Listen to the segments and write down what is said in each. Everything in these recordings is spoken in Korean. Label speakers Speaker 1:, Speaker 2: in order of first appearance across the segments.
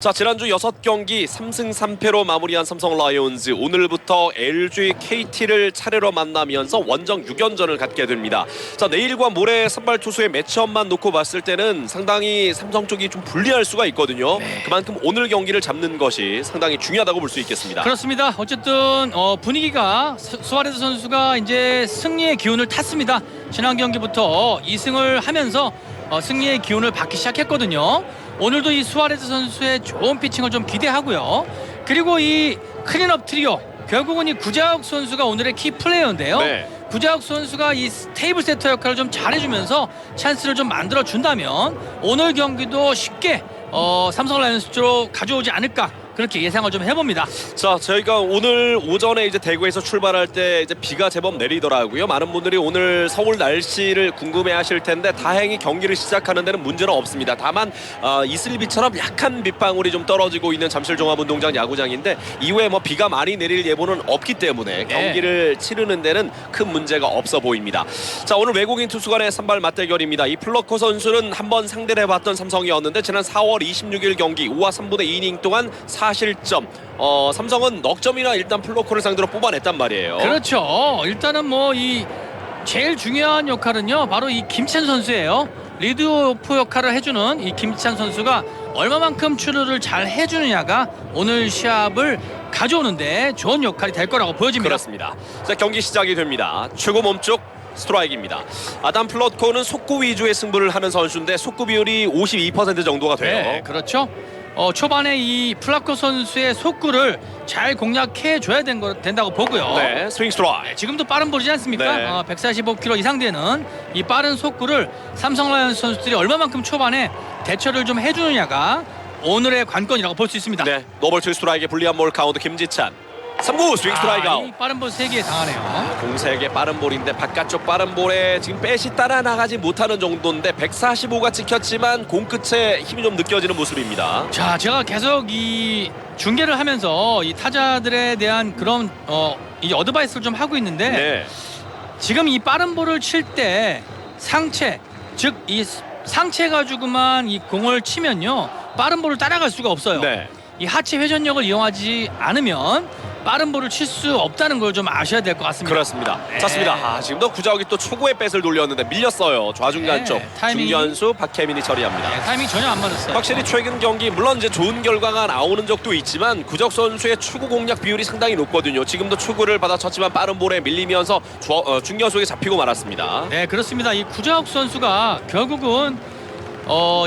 Speaker 1: 자, 지난주 6경기 3승 3패로 마무리한 삼성 라이온즈, 오늘부터 LG, KT를 차례로 만나면서 원정 6연전을 갖게 됩니다. 자, 내일과 모레 선발 투수의 매치업만 놓고 봤을 때는 상당히 삼성 쪽이 좀 불리할 수가 있거든요. 그만큼 오늘 경기를 잡는 것이 상당히 중요하다고 볼 수 있겠습니다.
Speaker 2: 그렇습니다. 어쨌든 분위기가 수아레스 선수가 이제 승리의 기운을 탔습니다. 지난 경기부터 2승을 하면서 승리의 기운을 받기 시작했거든요. 오늘도 이 수아레스 선수의 좋은 피칭을 좀 기대하고요. 그리고 이 클린업 트리오, 결국은 이 구자욱 선수가 오늘의 키 플레이어인데요. 구자욱 선수가 이 테이블 세터 역할을 좀 잘해주면서 찬스를 좀 만들어 준다면 오늘 경기도 쉽게 삼성 라이온즈 쪽으로 가져오지 않을까, 그렇게 예상을 좀 해봅니다.
Speaker 1: 자, 저희가 오늘 오전에 이제 대구에서 출발할 때 이제 비가 제법 내리더라고요. 많은 분들이 오늘 서울 날씨를 궁금해하실 텐데 다행히 경기를 시작하는 데는 문제는 없습니다. 다만 이슬비처럼 약한 빗방울이 좀 떨어지고 있는 잠실종합운동장 야구장인데 이후에 뭐 비가 많이 내릴 예보는 없기 때문에 경기를 치르는 데는 큰 문제가 없어 보입니다. 자, 오늘 외국인 투수 간의 선발 맞대결입니다. 이 플러커 선수는 한번 상대를 해봤던 삼성이었는데 지난 4월 26일 경기 5와 3분의 2이닝 동안 4실점. 삼성은 넉 점이나 일단 플로코를 상대로 뽑아냈단 말이에요.
Speaker 2: 그렇죠. 일단은 뭐 이 제일 중요한 역할은요, 바로 이 김찬 선수예요. 리드오프 역할을 해주는 이 김찬 선수가 얼마만큼 출루를 잘 해주느냐가 오늘 시합을 가져오는데 좋은 역할이 될 거라고 보여집니다.
Speaker 1: 그렇습니다. 자, 경기 시작이 됩니다. 최고 몸쪽 스트라이크입니다. 아담 플로코는 속구 위주의 승부를 하는 선수인데 속구 비율이 52% 정도가 돼요.
Speaker 2: 네, 그렇죠. 초반에 이 플라코 선수의 속구를 잘 공략해 줘야 된다고 보고요.
Speaker 1: 네, 스윙 스트라이크.
Speaker 2: 지금도 빠른 볼이지 않습니까?
Speaker 1: 네.
Speaker 2: 145km 이상 되는 이 빠른 속구를 삼성 라이온즈 선수들이 얼마만큼 초반에 대처를 좀 해주느냐가 오늘의 관건이라고 볼 수 있습니다.
Speaker 1: 네, 노볼 투 스트라이크에 불리한 볼 카운트 김지찬. 3구 스윙 스트라이크 아웃.
Speaker 2: 이 빠른 볼 3개에 당하네요.
Speaker 1: 공세에게 빠른 볼인데 바깥쪽 빠른 볼에 지금 뺏이 따라 나가지 못하는 정도인데 145가 찍혔지만 공 끝에 힘이 좀 느껴지는 모습입니다.
Speaker 2: 자, 제가 계속 이 중계를 하면서 이 타자들에 대한 그런 이 어드바이스를 좀 하고 있는데
Speaker 1: 네.
Speaker 2: 지금 이 빠른 볼을 칠 때 상체, 즉 이 상체 가지고만 이 공을 치면요, 빠른 볼을 따라갈 수가 없어요.
Speaker 1: 네.
Speaker 2: 이 하체 회전력을 이용하지 않으면 빠른 볼을 칠 수 없다는 걸 좀 아셔야 될 것 같습니다.
Speaker 1: 그렇습니다.
Speaker 2: 네.
Speaker 1: 좋습니다. 지금도 구자욱이 또 초구의 뱃을 돌렸는데 밀렸어요. 좌중간
Speaker 2: 네,
Speaker 1: 쪽.
Speaker 2: 타이밍이-
Speaker 1: 중견수 박혜민이 처리합니다.
Speaker 2: 네, 타이밍 전혀 안 맞았어요.
Speaker 1: 확실히 최근 경기 물론 이제 좋은 결과가 나오는 적도 있지만 구자욱 선수의 초구 공략 비율이 상당히 높거든요. 지금도 초구를 받아쳤지만 빠른 볼에 밀리면서 중견수에게 잡히고 말았습니다.
Speaker 2: 네, 그렇습니다. 이 구자욱 선수가 결국은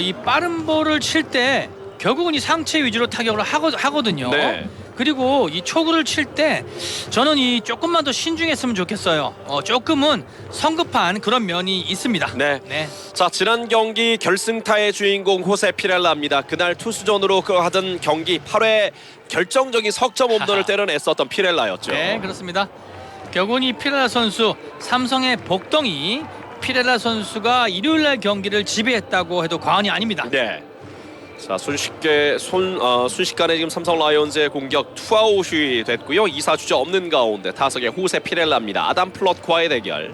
Speaker 2: 이 빠른 볼을 칠 때 결국은 이 상체 위주로 타격을 하거든요.
Speaker 1: 네.
Speaker 2: 그리고 이 초구를 칠 때 저는 이 조금만 더 신중했으면 좋겠어요. 조금은 성급한 그런 면이 있습니다.
Speaker 1: 네.
Speaker 2: 네.
Speaker 1: 자, 지난 경기 결승타의 주인공 호세 피렐라입니다. 그날 투수전으로 하던 경기 8회 결정적인 석점 홈런을 때려냈었던 피렐라였죠.
Speaker 2: 네, 그렇습니다. 결국은 이 피렐라 선수, 삼성의 복덩이 피렐라 선수가 일요일날 경기를 지배했다고 해도 과언이 아닙니다.
Speaker 1: 네. 자, 순식간에 지금 삼성 라이온즈의 공격 투아웃이 됐고요. 2사 주자 없는 가운데 타석에 호세 피렐라입니다. 아담 플롯과의 대결.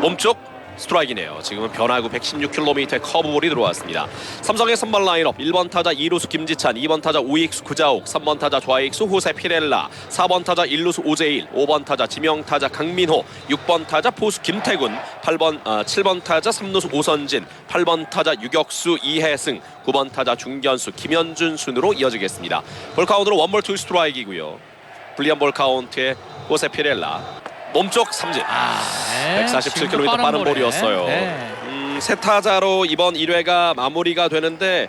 Speaker 1: 몸쪽 스트라이크네요. 지금은 변화구 116km의 커브볼이 들어왔습니다. 삼성의 선발 라인업 1번 타자 2루수 김지찬, 2번 타자 우익수 구자욱, 3번 타자 좌익수 호세 피렐라, 4번 타자 1루수 오재일, 5번 타자 지명 타자 강민호, 6번 타자 포수 김태군, 7번 타자 3루수 오선진, 8번 타자 유격수 이해승, 9번 타자 중견수 김현준 순으로 이어지겠습니다. 볼 카운트로 원볼 투 스트라이크이고요. 불리한 볼 카운트의 호세 피렐라. 몸쪽 삼진.
Speaker 2: 네.
Speaker 1: 147km 빠른 볼이었어요.
Speaker 2: 네.
Speaker 1: 세 타자로 이번 1회가 마무리가 되는데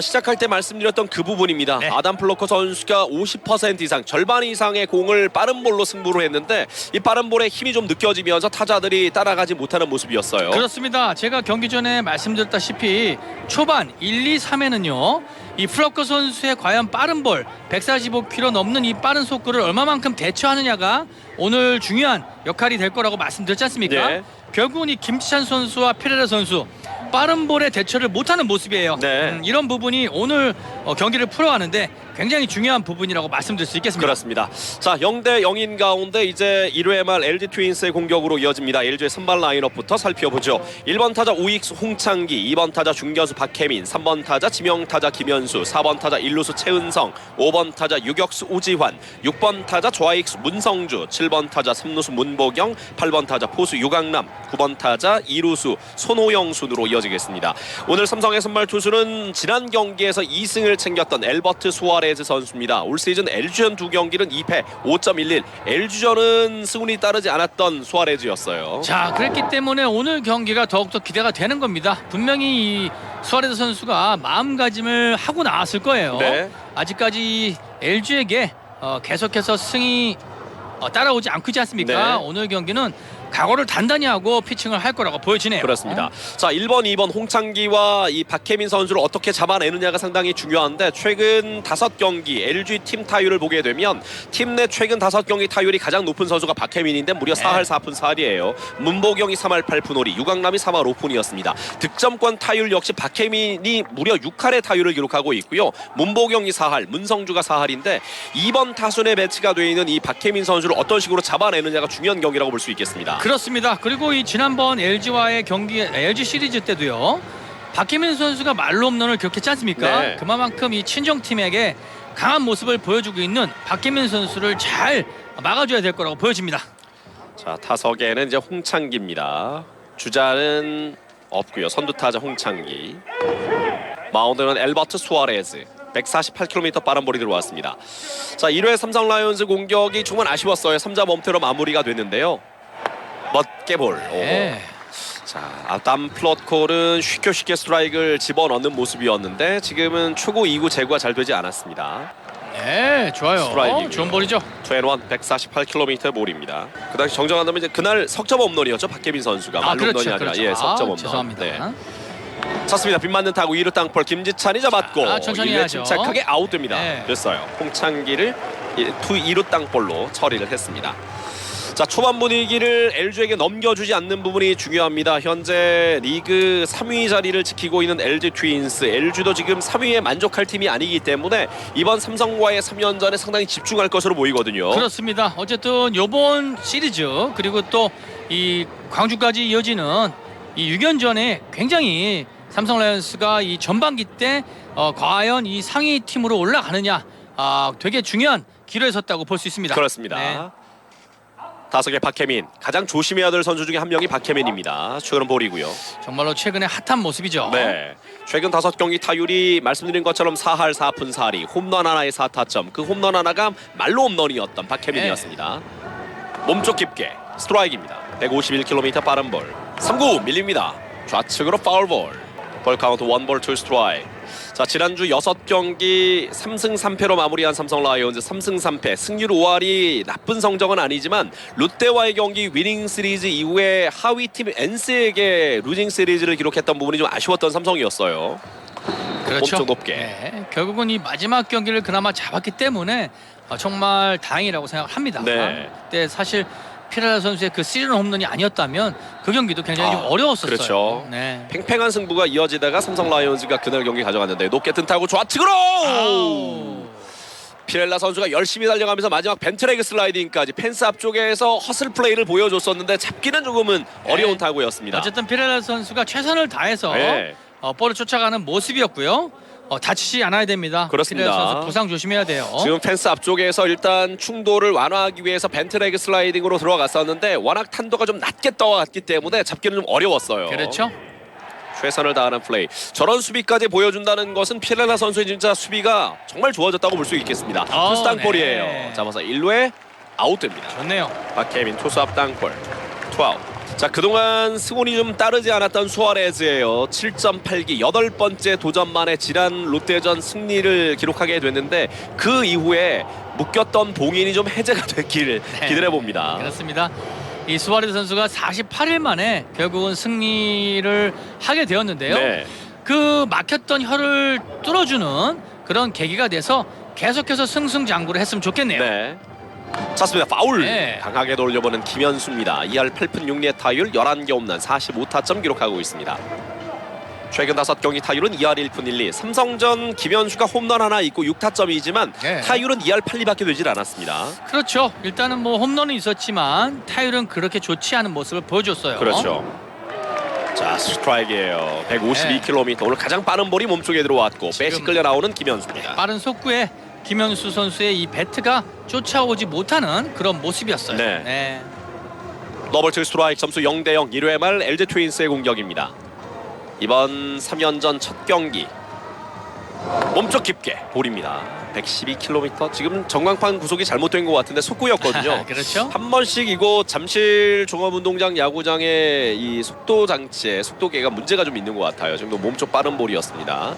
Speaker 1: 시작할 때 말씀드렸던 그 부분입니다.
Speaker 2: 네.
Speaker 1: 아담 플로커 선수가 50% 이상, 절반 이상의 공을 빠른 볼로 승부를 했는데 이 빠른 볼에 힘이 좀 느껴지면서 타자들이 따라가지 못하는 모습이었어요.
Speaker 2: 그렇습니다. 제가 경기 전에 말씀드렸다시피 초반 1, 2, 3회는요, 이 플러커 선수의 과연 빠른 볼 145km 넘는 이 빠른 속구를 얼마만큼 대처하느냐가 오늘 중요한 역할이 될 거라고 말씀드렸지 않습니까?
Speaker 1: 네.
Speaker 2: 결국은 이 김지찬 선수와 피레라 선수 빠른 볼에 대처를 못하는 모습이에요.
Speaker 1: 네.
Speaker 2: 이런 부분이 오늘 경기를 풀어가는데 굉장히 중요한 부분이라고 말씀드릴 수 있겠습니다.
Speaker 1: 그렇습니다. 자, 0대 0인 가운데 이제 1회 말 LG 트윈스의 공격으로 이어집니다. LG의 선발 라인업부터 살펴보죠. 1번 타자 우익수 홍창기, 2번 타자 중견수 박혜민, 3번 타자 지명타자 김현수, 4번 타자 1루수 최은성, 5번 타자 유격수 오지환, 6번 타자 좌익수 문성주, 7번 타자 3루수 문보경, 8번 타자 포수 유강남, 9번 타자 2루수 손호영 순으로 이어지겠습니다. 오늘 삼성의 선발 투수는 지난 경기에서 2승을 챙겼던 엘버트 수아레즈 선수입니다. 올 시즌 LG전 2경기는 2패 5.11, LG전은 승운이 따르지 않았던 수아레즈였어요.
Speaker 2: 자, 그랬기 때문에 오늘 경기가 더욱더 기대가 되는 겁니다. 분명히 이 수아레즈 선수가 마음가짐을 하고 나왔을 거예요.
Speaker 1: 네.
Speaker 2: 아직까지 LG에게 계속해서 승이 따라오지 않고 있지 않습니까?
Speaker 1: 네.
Speaker 2: 오늘 경기는 각오를 단단히 하고 피칭을 할 거라고 보여지네요.
Speaker 1: 그렇습니다. 자, 1번, 2번 홍창기와 이 박혜민 선수를 어떻게 잡아내느냐가 상당히 중요한데 최근 5경기 LG 팀 타율을 보게 되면 팀 내 최근 5경기 타율이 가장 높은 선수가 박혜민인데 무려 4할 4푼 4리예요. 문보경이 3할 8푼 5리, 유강남이 3할 5푼이었습니다. 득점권 타율 역시 박혜민이 무려 6할의 타율을 기록하고 있고요. 문보경이 4할, 문성주가 4할인데 2번 타순에 배치가 되어 있는 이 박혜민 선수를 어떤 식으로 잡아내느냐가 중요한 경기라고 볼 수 있겠습니다.
Speaker 2: 그렇습니다. 그리고 이 지난번 LG와의 경기, LG 시리즈 때도요. 박혜민 선수가 말로 홈런을 기록했지 않습니까?
Speaker 1: 네.
Speaker 2: 그만큼 이 친정팀에게 강한 모습을 보여주고 있는 박혜민 선수를 잘 막아줘야 될 거라고 보여집니다.
Speaker 1: 자, 타석에는 이제 홍창기입니다. 주자는 없고요. 선두타자 홍창기. 마운드는 엘버트 수아레즈. 148km 빠른 볼이 들어왔습니다. 자, 1회 삼성 라이온즈 공격이 정말 아쉬웠어요. 3자 범퇴로 마무리가 됐는데요. 멋게 볼.
Speaker 2: 네.
Speaker 1: 자, 아담 플롯콜은 쉽게 스트라이크를 집어넣는 모습이었는데 지금은 초구 2구 제구가 잘 되지 않았습니다.
Speaker 2: 네, 좋아요.
Speaker 1: 스트라이크고요.
Speaker 2: 좋은 볼이죠.
Speaker 1: 2&1 148km 볼입니다. 그 당시 정정한다면 이제 그날 석점 홈런이었죠. 박혜민 선수가 말로 홈런이
Speaker 2: 그렇죠,
Speaker 1: 아니라
Speaker 2: 그렇죠.
Speaker 1: 예, 석점 홈런.
Speaker 2: 죄송합니다.
Speaker 1: 네. 찼습니다. 빗 맞는 타구 2루 땅볼 김지찬이 잡았고
Speaker 2: 천천히
Speaker 1: 1루
Speaker 2: 해야죠.
Speaker 1: 침착하게 아웃됩니다.
Speaker 2: 네.
Speaker 1: 됐어요. 홍창기를 2루 땅볼로 처리를 했습니다. 자, 초반 분위기를 LG에게 넘겨주지 않는 부분이 중요합니다. 현재 리그 3위 자리를 지키고 있는 LG 트윈스. LG도 지금 3위에 만족할 팀이 아니기 때문에 이번 삼성과의 3연전에 상당히 집중할 것으로 보이거든요.
Speaker 2: 그렇습니다. 어쨌든 이번 시리즈 그리고 또 이 광주까지 이어지는 이 6연전에 굉장히 삼성 라이온스가 이 전반기 때 과연 이 상위 팀으로 올라가느냐 되게 중요한 기로에 섰다고 볼 수 있습니다.
Speaker 1: 그렇습니다.
Speaker 2: 네.
Speaker 1: 타석의 박혜민, 가장 조심해야 될 선수 중에 한 명이 박혜민입니다. 최근 볼이고요.
Speaker 2: 정말로 최근에 핫한 모습이죠.
Speaker 1: 네, 최근 5경기 타율이 말씀드린 것처럼 4할 4푼 4리, 홈런 하나에 4타점. 그 홈런 하나가 말로 홈런이었던 박혜민이었습니다. 몸쪽 깊게 스트라이크입니다. 151km 빠른 볼. 3구 밀립니다. 좌측으로 파울볼. 볼 카운트 1볼 2 스트라이크. 자, 지난주 6경기 3승 3패로 마무리한 삼성 라이온즈 3승 3패. 승률 5할이 나쁜 성적은 아니지만 롯데와의 경기 위닝 시리즈 이후에 하위팀 엔스에게 루징 시리즈를 기록했던 부분이 좀 아쉬웠던 삼성이었어요.
Speaker 2: 그렇죠.
Speaker 1: 몸쪽 높게.
Speaker 2: 네. 결국은 이 마지막 경기를 그나마 잡았기 때문에 정말 다행이라고 생각합니다.
Speaker 1: 네.
Speaker 2: 그때 사실 피렐라 선수의 그 시즌 홈런이 아니었다면 그 경기도 굉장히 좀 어려웠었어요.
Speaker 1: 그렇죠.
Speaker 2: 네.
Speaker 1: 팽팽한 승부가 이어지다가 삼성 라이온즈가 그날 경기 가져갔는데 높게 뜬 타고 좌측으로 피렐라 선수가 열심히 달려가면서 마지막 벤트레그 슬라이딩까지 펜스 앞쪽에서 허슬 플레이를 보여줬었는데 잡기는 조금은 어려운 타구였습니다.
Speaker 2: 어쨌든 피렐라 선수가 최선을 다해서
Speaker 1: 네.
Speaker 2: 볼을 쫓아가는 모습이었고요. 다치지 않아야 됩니다.
Speaker 1: 그렇습니다.
Speaker 2: 피렐라 선수 부상 조심해야 돼요.
Speaker 1: 지금 펜스 앞쪽에서 일단 충돌을 완화하기 위해서 벤트레그 슬라이딩으로 들어갔었는데 워낙 탄도가 좀 낮게 떠왔기 때문에 잡기는 좀 어려웠어요.
Speaker 2: 그렇죠.
Speaker 1: 최선을 다하는 플레이. 저런 수비까지 보여준다는 것은 피렐라 선수의 진짜 수비가 정말 좋아졌다고 볼 수 있겠습니다. 투수 땅볼이에요.
Speaker 2: 네.
Speaker 1: 잡아서 1루에 아웃됩니다.
Speaker 2: 좋네요.
Speaker 1: 박혜민 투수 앞 땅볼. 투아웃. 자, 그동안 승운이 좀 따르지 않았던 수아레즈예요. 7.8기 8번째 도전 만에 지난 롯데전 승리를 기록하게 됐는데 그 이후에 묶였던 봉인이 좀 해제가 됐기를 기대해 봅니다.
Speaker 2: 그렇습니다. 이 수아레즈 선수가 48일 만에 결국은 승리를 하게 되었는데요.
Speaker 1: 네.
Speaker 2: 그 막혔던 혀를 뚫어주는 그런 계기가 돼서 계속해서 승승장구를 했으면 좋겠네요.
Speaker 1: 네. 찼습니다. 파울.
Speaker 2: 네.
Speaker 1: 강하게 돌려보는 김현수입니다. 2할 8푼 6리 타율 11개 홈런 45타점 기록하고 있습니다. 최근 5경기 타율은 2할 1푼 1리. 삼성전 김현수가 홈런 하나 있고 6타점이지만
Speaker 2: 네.
Speaker 1: 타율은 2할 8리밖에 되질 않았습니다.
Speaker 2: 그렇죠. 일단은 뭐 홈런은 있었지만 타율은 그렇게 좋지 않은 모습을 보여줬어요.
Speaker 1: 그렇죠. 자, 스트라이크예요. 152km. 오늘 가장 빠른 볼이 몸쪽에 들어왔고
Speaker 2: 지금
Speaker 1: 빼시 끌려 나오는 김현수입니다.
Speaker 2: 빠른 속구에 김현수 선수의 이 배트가 쫓아오지 못하는 그런 모습이었어요.
Speaker 1: 네. 더블 투 스트라이크. 점수 0대0. 1회 말 LG 트윈스의 공격입니다. 이번 3연전 첫 경기 몸쪽 깊게 볼입니다. 112km. 지금 전광판 구속이 잘못된 것 같은데 속구였거든요.
Speaker 2: 그렇죠.
Speaker 1: 한 번씩 이곳 잠실 종합운동장 야구장의 이 속도 장치에 속도계가 문제가 좀 있는 것 같아요. 지금도 몸쪽 빠른 볼이었습니다.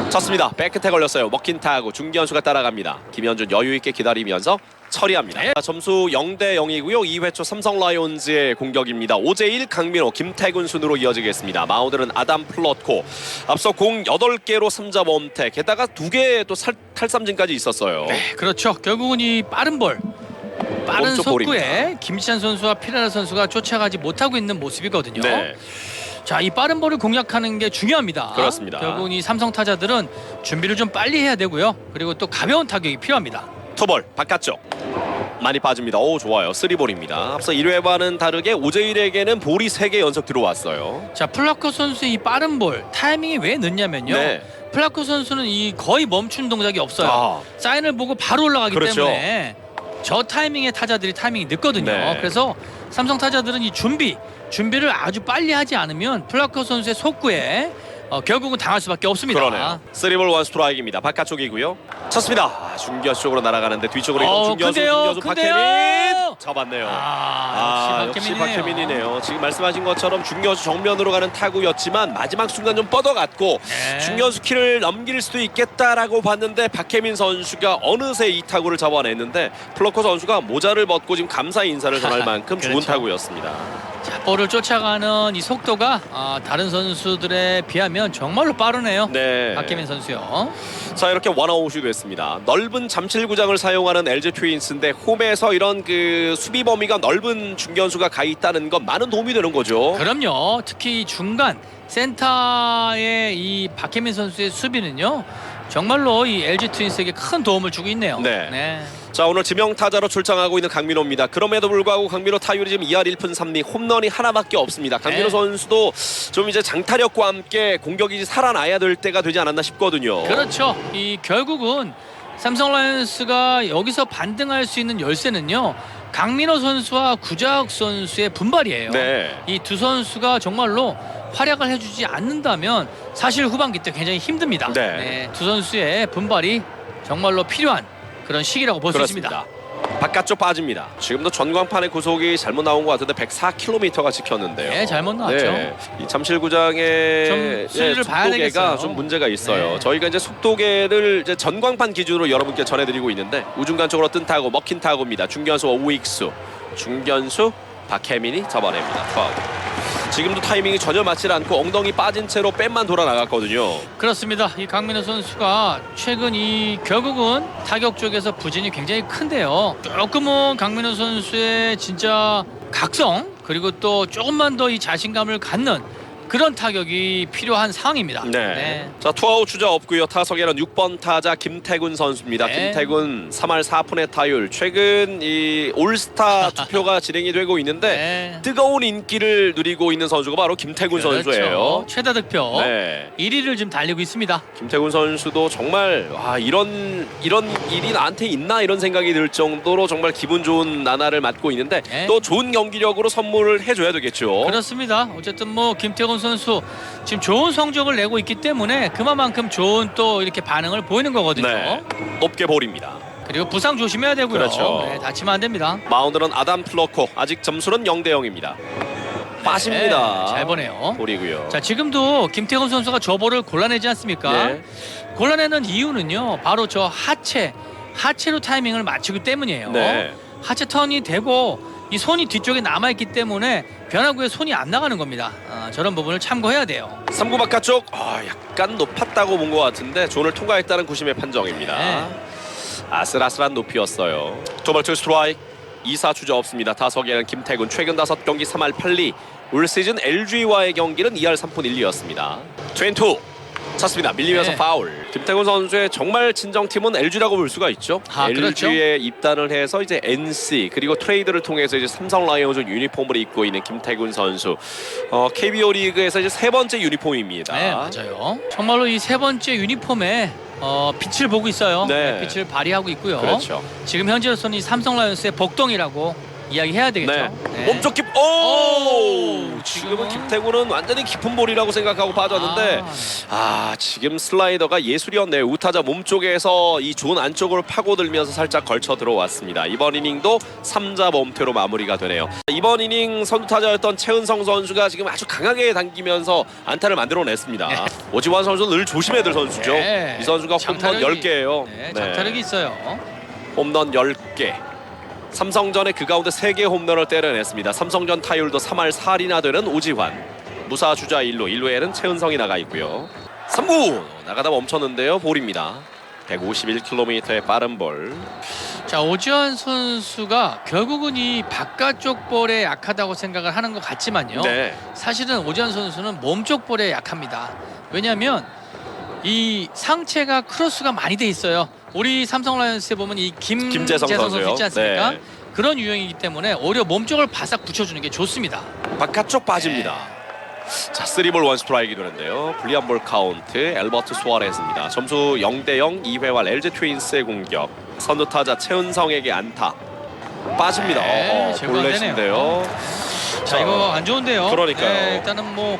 Speaker 1: 쳤습니다. 백끝에 걸렸어요. 먹힌 타구 중견수가 따라갑니다. 김현준 여유 있게 기다리면서 처리합니다.
Speaker 2: 네.
Speaker 1: 점수 0대0이고요. 2회 초 삼성 라이온즈의 공격입니다. 오재일, 강민호, 김태균 순으로 이어지겠습니다. 마운드는 아담 플롯코. 앞서 공 8개로 3자 원태. 게다가 2개의 또 탈삼진까지 있었어요.
Speaker 2: 네, 그렇죠. 결국은 이 빠른 볼, 빠른
Speaker 1: 몸쪽
Speaker 2: 속구에
Speaker 1: 볼입니다.
Speaker 2: 김시찬 선수와 피레라 선수가 쫓아가지 못하고 있는 모습이거든요.
Speaker 1: 네.
Speaker 2: 자, 이 빠른 볼을 공략하는 게 중요합니다.
Speaker 1: 그렇습니다.
Speaker 2: 결국은 이 삼성 타자들은 준비를 좀 빨리 해야 되고요. 그리고 또 가벼운 타격이 필요합니다.
Speaker 1: 투볼 바깥쪽 많이 빠집니다. 오, 좋아요. 3볼입니다. 앞서 1회와는 다르게 오재일에게는 볼이 3개 연속 들어왔어요.
Speaker 2: 자, 플라코 선수의 이 빠른 볼 타이밍이 왜 늦냐면요.
Speaker 1: 네.
Speaker 2: 플라코 선수는 이 거의 멈춘 동작이 없어요.
Speaker 1: 아.
Speaker 2: 사인을 보고 바로 올라가기
Speaker 1: 그렇죠.
Speaker 2: 때문에 저 타이밍에 타자들이 타이밍이 늦거든요.
Speaker 1: 네.
Speaker 2: 그래서 삼성 타자들은 이 준비를 아주 빨리 하지 않으면 플라코 선수의 속구에 결국은 당할 수밖에 없습니다.
Speaker 1: 그러네요. 3볼 1 스트라이크입니다. 바깥쪽이고요. 쳤습니다. 중견수 쪽으로 날아가는데 뒤쪽으로 이동 중견수 박혜민 잡았네요. 역시 박혜민이네요. 지금 말씀하신 것처럼 중견수 정면으로 가는 타구였지만 마지막 순간 좀 뻗어갔고
Speaker 2: 네.
Speaker 1: 중견수 키를 넘길 수도 있겠다라고 봤는데 박혜민 선수가 어느새 이 타구를 잡아냈는데 플러커 선수가 모자를 벗고 지금 감사 인사를 전할 만큼 좋은
Speaker 2: 그렇죠.
Speaker 1: 타구였습니다.
Speaker 2: 자, 볼을 쫓아가는 이 속도가 다른 선수들에 비하면 정말로 빠르네요.
Speaker 1: 네.
Speaker 2: 박혜민 선수요.
Speaker 1: 자, 이렇게 원아웃이 됐습니다. 넓은 잠실구장을 사용하는 LG 트윈스인데 홈에서 이런 그 수비 범위가 넓은 중견수가 가 있다는 건 많은 도움이 되는 거죠.
Speaker 2: 그럼요. 특히 중간 센터의 이 박혜민 선수의 수비는요. 정말로 이 LG 트윈스에게 큰 도움을 주고 있네요.
Speaker 1: 네. 자, 오늘 지명 타자로 출장하고 있는 강민호입니다. 그럼에도 불구하고 강민호 타율이 지금 2할 1푼 3리, 홈런이 하나밖에 없습니다. 강민호
Speaker 2: 네. 선수도
Speaker 1: 좀 이제 장타력과 함께 공격이 살아나야 될 때가 되지 않았나 싶거든요.
Speaker 2: 그렇죠. 이 결국은 삼성 라이온스가 여기서 반등할 수 있는 열쇠는요. 강민호 선수와 구자욱 선수의 분발이에요.
Speaker 1: 네.
Speaker 2: 이 두 선수가 정말로 활약을 해주지 않는다면 사실 후반기 때 굉장히 힘듭니다.
Speaker 1: 네.
Speaker 2: 두 선수의 분발이 정말로 필요한 그런 시기라고 볼 수 있습니다.
Speaker 1: 바깥쪽 빠집니다. 지금도 전광판의 구속이 잘못 나온 것 같은데 104km가 찍혔는데요.
Speaker 2: 네, 잘못 나왔죠.
Speaker 1: 이 잠실구장의
Speaker 2: 좀 수리를 봐야
Speaker 1: 속도계가
Speaker 2: 되겠어요.
Speaker 1: 좀 문제가 있어요.
Speaker 2: 네.
Speaker 1: 저희가 이제 속도계를 이제 전광판 기준으로 여러분께 전해드리고 있는데 우중간 쪽으로 뜬 타구, 먹힌 타구입니다. 중견수 오익수, 중견수 박혜민이 잡아냅니다. 파울. 지금도 타이밍이 전혀 맞지 않고 엉덩이 빠진 채로 뺨만 돌아 나갔거든요.
Speaker 2: 그렇습니다. 이 강민호 선수가 최근 이 결국은 타격 쪽에서 부진이 굉장히 큰데요. 조금은 강민호 선수의 진짜 각성 그리고 또 조금만 더 이 자신감을 갖는 그런 타격이 필요한 상황입니다.
Speaker 1: 네. 자, 투아웃 주자 없고요. 타석에는 6번 타자 김태균 선수입니다.
Speaker 2: 네.
Speaker 1: 김태균 3할 4푼의 타율. 최근 이 올스타 투표가 진행이 되고 있는데
Speaker 2: 네.
Speaker 1: 뜨거운 인기를 누리고 있는 선수가 바로 김태균
Speaker 2: 그렇죠.
Speaker 1: 선수예요.
Speaker 2: 최다 득표
Speaker 1: 네.
Speaker 2: 1위를 지금 달리고 있습니다.
Speaker 1: 김태균 선수도 정말 이런 일이 나한테 있나 이런 생각이 들 정도로 정말 기분 좋은 나날을 맞고 있는데
Speaker 2: 네.
Speaker 1: 또 좋은 경기력으로 선물을 해줘야 되겠죠.
Speaker 2: 그렇습니다. 어쨌든 뭐 김태균 선수 지금 좋은 성적을 내고 있기 때문에 그만큼 좋은 또 이렇게 반응을 보이는 거거든요.
Speaker 1: 네. 높게 볼입니다.
Speaker 2: 그리고 부상 조심해야 되고요.
Speaker 1: 그렇죠.
Speaker 2: 네, 다치면 안 됩니다.
Speaker 1: 마운드는 아담 플로코. 아직 점수는 0대0입니다. 빠집니다.
Speaker 2: 네, 잘 보네요.
Speaker 1: 볼이고요.
Speaker 2: 자, 지금도 김태훈 선수가 저 볼을 골라내지 않습니까?
Speaker 1: 네.
Speaker 2: 골라내는 이유는요. 바로 저 하체로 타이밍을 맞추기 때문이에요.
Speaker 1: 네.
Speaker 2: 하체 턴이 되고 이 손이 뒤쪽에 남아있기 때문에 변화구에 손이 안 나가는 겁니다. 저런 부분을 참고해야 돼요.
Speaker 1: 3구 바깥쪽 약간 높았다고 본 것 같은데 존을 통과했다는 구심의 판정입니다.
Speaker 2: 네.
Speaker 1: 아슬아슬한 높이였어요. 투벌투 스트라이크. 2사 주자 없습니다. 타석에는 김태균 최근 5경기 3할 8리. 올 시즌 LG와의 경기는 2할 3푼 1리였습니다. 트웬투 찼습니다. 밀리면서
Speaker 2: 네.
Speaker 1: 파울. 김태군 선수의 정말 친정팀은 LG라고 볼 수가 있죠.
Speaker 2: 그렇죠.
Speaker 1: LG에 입단을 해서 이제 NC 그리고 트레이드를 통해서 이제 삼성 라이온즈 유니폼을 입고 있는 김태군 선수. KBO 리그에서 이제 세 번째 유니폼입니다.
Speaker 2: 네, 맞아요. 정말로 이 세 번째 유니폼에 빛을 보고 있어요.
Speaker 1: 네.
Speaker 2: 빛을 발휘하고 있고요.
Speaker 1: 그렇죠.
Speaker 2: 지금 현재로서는 이 삼성 라이온스의 복동이라고 이야기해야 되겠죠.
Speaker 1: 네.
Speaker 2: 네.
Speaker 1: 몸쪽 깊. 오!
Speaker 2: 오!
Speaker 1: 지금은
Speaker 2: 지금은-
Speaker 1: 김태군은 완전히 깊은 볼이라고 생각하고 빠졌는데 지금 슬라이더가 예술이었네요. 우타자 몸쪽에서 이 존 안쪽으로 파고들면서 살짝 걸쳐 들어왔습니다. 이번 이닝도 3자 범퇴로 마무리가 되네요. 이번 이닝 선두타자였던 최은성 선수가 지금 아주 강하게 당기면서 안타를 만들어냈습니다.
Speaker 2: 네.
Speaker 1: 오지환 선수는 늘 조심해야 될 선수죠.
Speaker 2: 네.
Speaker 1: 이 선수가 홈런
Speaker 2: 장타력이-
Speaker 1: 10개예요.
Speaker 2: 네, 장타력이 있어요.
Speaker 1: 홈런 10개. 삼성전에 그 가운데 3개 홈런을 때려냈습니다. 삼성전 타율도 3할 4리나 되는 오지환. 무사 주자 1루에는 최은성이 나가 있고요. 3구 나가다 멈췄는데요. 볼입니다. 151km의 빠른 볼.
Speaker 2: 자, 오지환 선수가 결국은 이 바깥쪽 볼에 약하다고 생각을 하는 것 같지만요.
Speaker 1: 네.
Speaker 2: 사실은 오지환 선수는 몸쪽 볼에 약합니다. 왜냐하면 이 상체가 크로스가 많이 돼 있어요. 우리 삼성 라이온스에 보면 이 김재성 선수 있지 않습니까?
Speaker 1: 네.
Speaker 2: 그런 유형이기 때문에 오히려 몸쪽을 바싹 붙여주는 게 좋습니다.
Speaker 1: 바깥쪽 빠집니다. 자, 3볼 1스트라이크가 되는데요. 불리한 볼 카운트 엘버트 수아레스입니다. 점수 0대0 2회와 LG 트윈스의 공격. 선두 타자 최은성에게 안타. 빠집니다.
Speaker 2: 네, 제거 안
Speaker 1: 볼넷인데요.
Speaker 2: 자, 이거 안 좋은데요.
Speaker 1: 그러니까요.
Speaker 2: 네, 일단은 뭐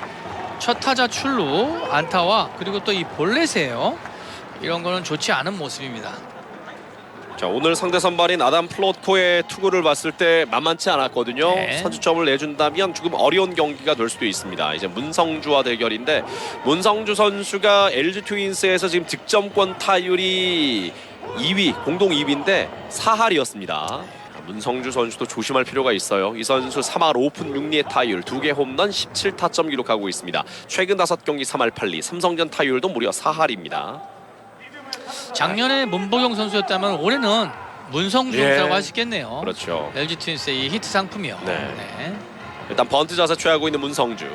Speaker 2: 첫 타자 출루 안타와 그리고 또 이 볼넷이에요. 이런 거는 좋지 않은 모습입니다.
Speaker 1: 자, 오늘 상대 선발인 아담 플로트코의 투구를 봤을 때 만만치 않았거든요.
Speaker 2: 네.
Speaker 1: 선취점을 내준다면 조금 어려운 경기가 될 수도 있습니다. 이제 문성주와 대결인데 문성주 선수가 LG 트윈스에서 지금 득점권 타율이 2위, 공동 2위인데 4할이었습니다. 문성주 선수도 조심할 필요가 있어요. 이 선수 3할 5푼 6리의 타율, 2개 홈런 17타점 기록하고 있습니다. 최근 5경기 3할 8리, 삼성전 타율도 무려 4할입니다.
Speaker 2: 작년에 문보경 선수였다면 올해는 문성주 선수라고 할 수 있겠네요.
Speaker 1: 그렇죠.
Speaker 2: LG 트윈스의 이 히트 상품이요.
Speaker 1: 네. 일단 번트 자세 취하고 있는 문성주.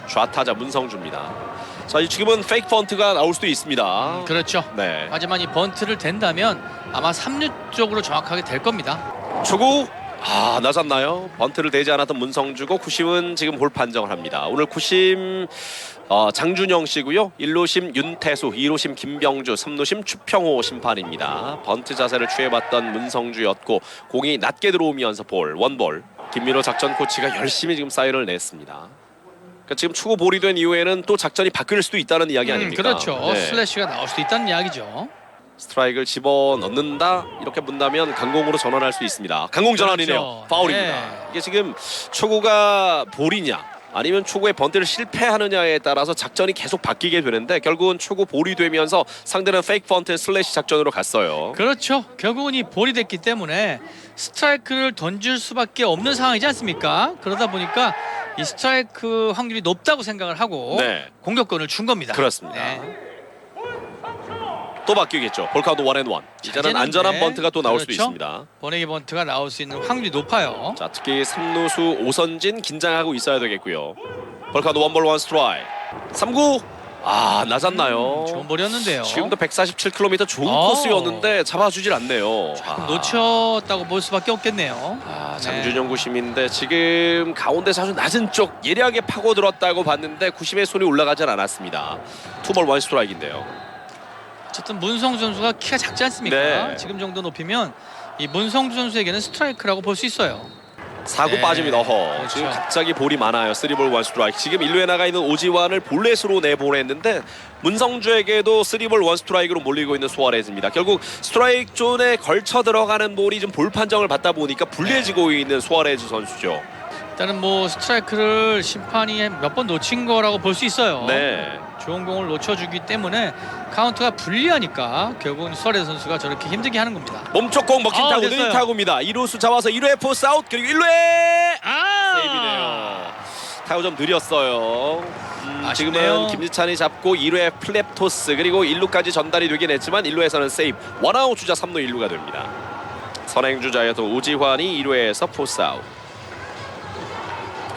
Speaker 1: 좌타자 문성주입니다. 자, 지금은 페이크 번트가 나올 수도 있습니다.
Speaker 2: 그렇죠.
Speaker 1: 네.
Speaker 2: 하지만 이 번트를 댄다면 아마 3루 쪽으로 정확하게 될 겁니다.
Speaker 1: 초구 낮았나요? 번트를 대지 않았던 문성주고 구심은 지금 볼 판정을 합니다. 오늘 구심 장준영 씨고요. 1루심 윤태수, 2루심 김병주, 3루심 추평호 심판입니다. 번트 자세를 취해봤던 문성주였고 공이 낮게 들어오면서 원볼. 김민호 작전 코치가 열심히 지금 사인을 냈습니다. 그러니까 지금 초구 볼이 된 이후에는 또 작전이 바뀔 수도 있다는 이야기 아닙니까?
Speaker 2: 그렇죠.
Speaker 1: 네.
Speaker 2: 슬래시가 나올 수도 있다는 이야기죠.
Speaker 1: 스트라이크를 집어넣는다 이렇게 본다면 강공으로 전환할 수 있습니다. 강공 전환이네요.
Speaker 2: 그렇죠.
Speaker 1: 파울입니다.
Speaker 2: 네.
Speaker 1: 이게 지금 초구가 볼이냐 아니면 초구의 번트를 실패하느냐에 따라서 작전이 계속 바뀌게 되는데 결국은 초구 볼이 되면서 상대는 페이크 번트 슬래시 작전으로 갔어요.
Speaker 2: 그렇죠. 결국은 이 볼이 됐기 때문에 스트라이크를 던질 수밖에 없는 상황이지 않습니까? 그러다 보니까 이 스트라이크 확률이 높다고 생각을 하고
Speaker 1: 네.
Speaker 2: 공격권을 준 겁니다.
Speaker 1: 그렇습니다.
Speaker 2: 네.
Speaker 1: 또 바뀌겠죠. 볼카운트 1&1. 이제는
Speaker 2: 이제는
Speaker 1: 안전한
Speaker 2: 네.
Speaker 1: 번트가 또 나올 수도
Speaker 2: 그렇죠.
Speaker 1: 있습니다.
Speaker 2: 번외기 번트가 나올 수 있는 확률이 높아요.
Speaker 1: 자, 특히 3루수 오선진 긴장하고 있어야 되겠고요. 볼카운트 1볼 1스트라이크. 3구 낮았나요?
Speaker 2: 좋은 볼이었는데요.
Speaker 1: 지금도 147km 좋은
Speaker 2: 어.
Speaker 1: 코스였는데 잡아주질 않네요.
Speaker 2: 놓쳤다고 볼 수밖에 없겠네요.
Speaker 1: 장준영 구심인데 지금 가운데서 아주 낮은 쪽 예리하게 파고들었다고 봤는데 구심의 손이 올라가질 않았습니다. 투볼 1스트라이크인데요.
Speaker 2: 어쨌든 문성주 선수가 키가 작지 않습니까?
Speaker 1: 네.
Speaker 2: 지금 정도 높이면 이 문성주 선수에게는 스트라이크라고 볼 수 있어요.
Speaker 1: 4구
Speaker 2: 네.
Speaker 1: 빠집니다.
Speaker 2: 그렇죠.
Speaker 1: 지금 갑자기 볼이 많아요. 3볼 1스트라이크. 지금 1루에 나가 있는 오지환을 볼넷으로 내보냈는데 문성주에게도 3볼 1스트라이크로 몰리고 있는 수아레즈입니다. 결국 스트라이크 존에 걸쳐 들어가는 볼이 좀 볼 판정을 받다 보니까 불리해지고 있는 수아레즈 선수죠.
Speaker 2: 일단은 뭐 스트라이크를 심판이 몇 번 놓친 거라고 볼 수 있어요.
Speaker 1: 네.
Speaker 2: 좋은 공을 놓쳐주기 때문에 카운트가 불리하니까 결국은 수아레즈 선수가 저렇게 힘들게 하는 겁니다.
Speaker 1: 몸쪽 공 먹힌 타구
Speaker 2: 됐어요.
Speaker 1: 느린 타구입니다. 2루수 잡아서 1루에 포스 아웃 그리고 1루에 세이브네요. 타구 좀 느렸어요.
Speaker 2: 아쉽네요.
Speaker 1: 지금은 김지찬이 잡고 2루에 플랩 토스 그리고 1루까지 전달이 되긴 했지만 1루에서는 세이브. 원아웃 주자 3루 1루가 됩니다. 선행 주자였던 오지환이 2루에서 포스 아웃.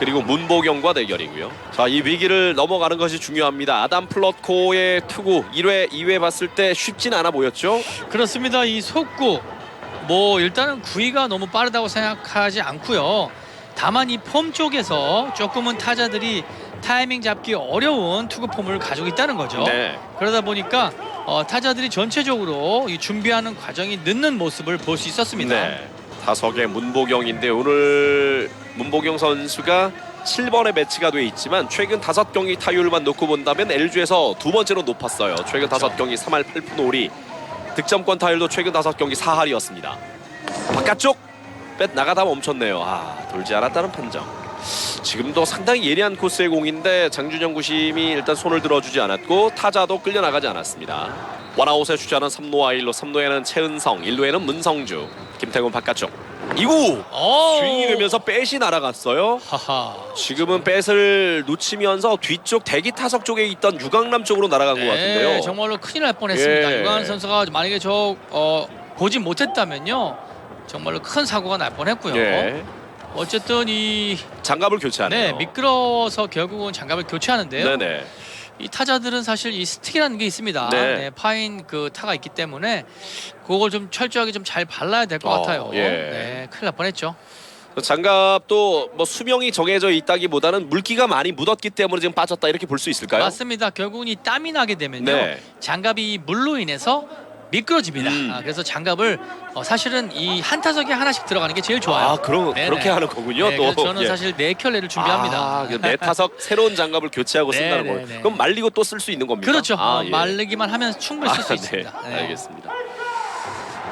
Speaker 1: 그리고 문보경과 대결이고요. 자, 이 위기를 넘어가는 것이 중요합니다. 아담 플럿코의 투구 1회, 2회 봤을 때 쉽진 않아 보였죠?
Speaker 2: 그렇습니다. 이 속구 뭐 일단은 구위가 너무 빠르다고 생각하지 않고요. 다만 이 폼 쪽에서 조금은 타자들이 타이밍 잡기 어려운 투구 폼을 가지고 있다는 거죠.
Speaker 1: 네.
Speaker 2: 그러다 보니까 타자들이 전체적으로 이 준비하는 과정이 늦는 모습을 볼 수 있었습니다.
Speaker 1: 네. 타석의 문보경인데 오늘 문보경 선수가 7번에 배치가 돼 있지만 최근 5경기 타율만 놓고 본다면 LG에서 두 번째로 높았어요. 최근
Speaker 2: 그렇죠.
Speaker 1: 5경기 3할 8푼 5리. 득점권 타율도 최근 5경기 4할이었습니다. 바깥쪽 뺏 나가다 멈췄네요. 돌지 않았다는 판정. 지금도 상당히 예리한 코스의 공인데 장준영 구심이 일단 손을 들어주지 않았고 타자도 끌려나가지 않았습니다. 원아웃에 주자는 3루와 1루, 3루에는 최은성, 1루에는 문성주. 김태군 바깥쪽 2구 스윙이 되면서 뺏이 날아갔어요.
Speaker 2: 하하.
Speaker 1: 지금은 뺏을 놓치면서 뒤쪽 대기 타석 쪽에 있던 유강남 쪽으로 날아간 것 같은데요.
Speaker 2: 정말로 큰일 날 뻔했습니다.
Speaker 1: 예.
Speaker 2: 유관 선수가 만약에 보지 못했다면요 정말로 큰 사고가 날 뻔했고요.
Speaker 1: 예.
Speaker 2: 어쨌든 이
Speaker 1: 장갑을 교체하네요.
Speaker 2: 미끄러워서 결국은 장갑을 교체하는데요.
Speaker 1: 네네.
Speaker 2: 이 타자들은 사실 이 스틱이라는 게 있습니다.
Speaker 1: 네.
Speaker 2: 파인 그 타가 있기 때문에 그걸 좀 철저하게 좀 잘 발라야 될 것 같아요.
Speaker 1: 예.
Speaker 2: 네, 큰일 날 뻔했죠.
Speaker 1: 장갑도 뭐 수명이 정해져 있다기보다는 물기가 많이 묻었기 때문에 지금 빠졌다 이렇게 볼 수 있을까요?
Speaker 2: 맞습니다. 결국은 이 땀이 나게 되면요
Speaker 1: 네.
Speaker 2: 장갑이 물로 인해서 미끄러집니다. 그래서 장갑을 사실은 이 한 타석에 하나씩 들어가는 게 제일 좋아요.
Speaker 1: 그렇게
Speaker 2: 네네.
Speaker 1: 하는 거군요.
Speaker 2: 네,
Speaker 1: 또
Speaker 2: 그래서 저는 사실 4켤레를 준비합니다.
Speaker 1: 네 타석 새로운 장갑을 교체하고 쓴다는
Speaker 2: 네네네.
Speaker 1: 거예요. 그럼 말리고 또 쓸 수 있는 겁니까?
Speaker 2: 그렇죠.
Speaker 1: 예.
Speaker 2: 말리기만 하면 충분히 쓸 수 있습니다.
Speaker 1: 네. 알겠습니다.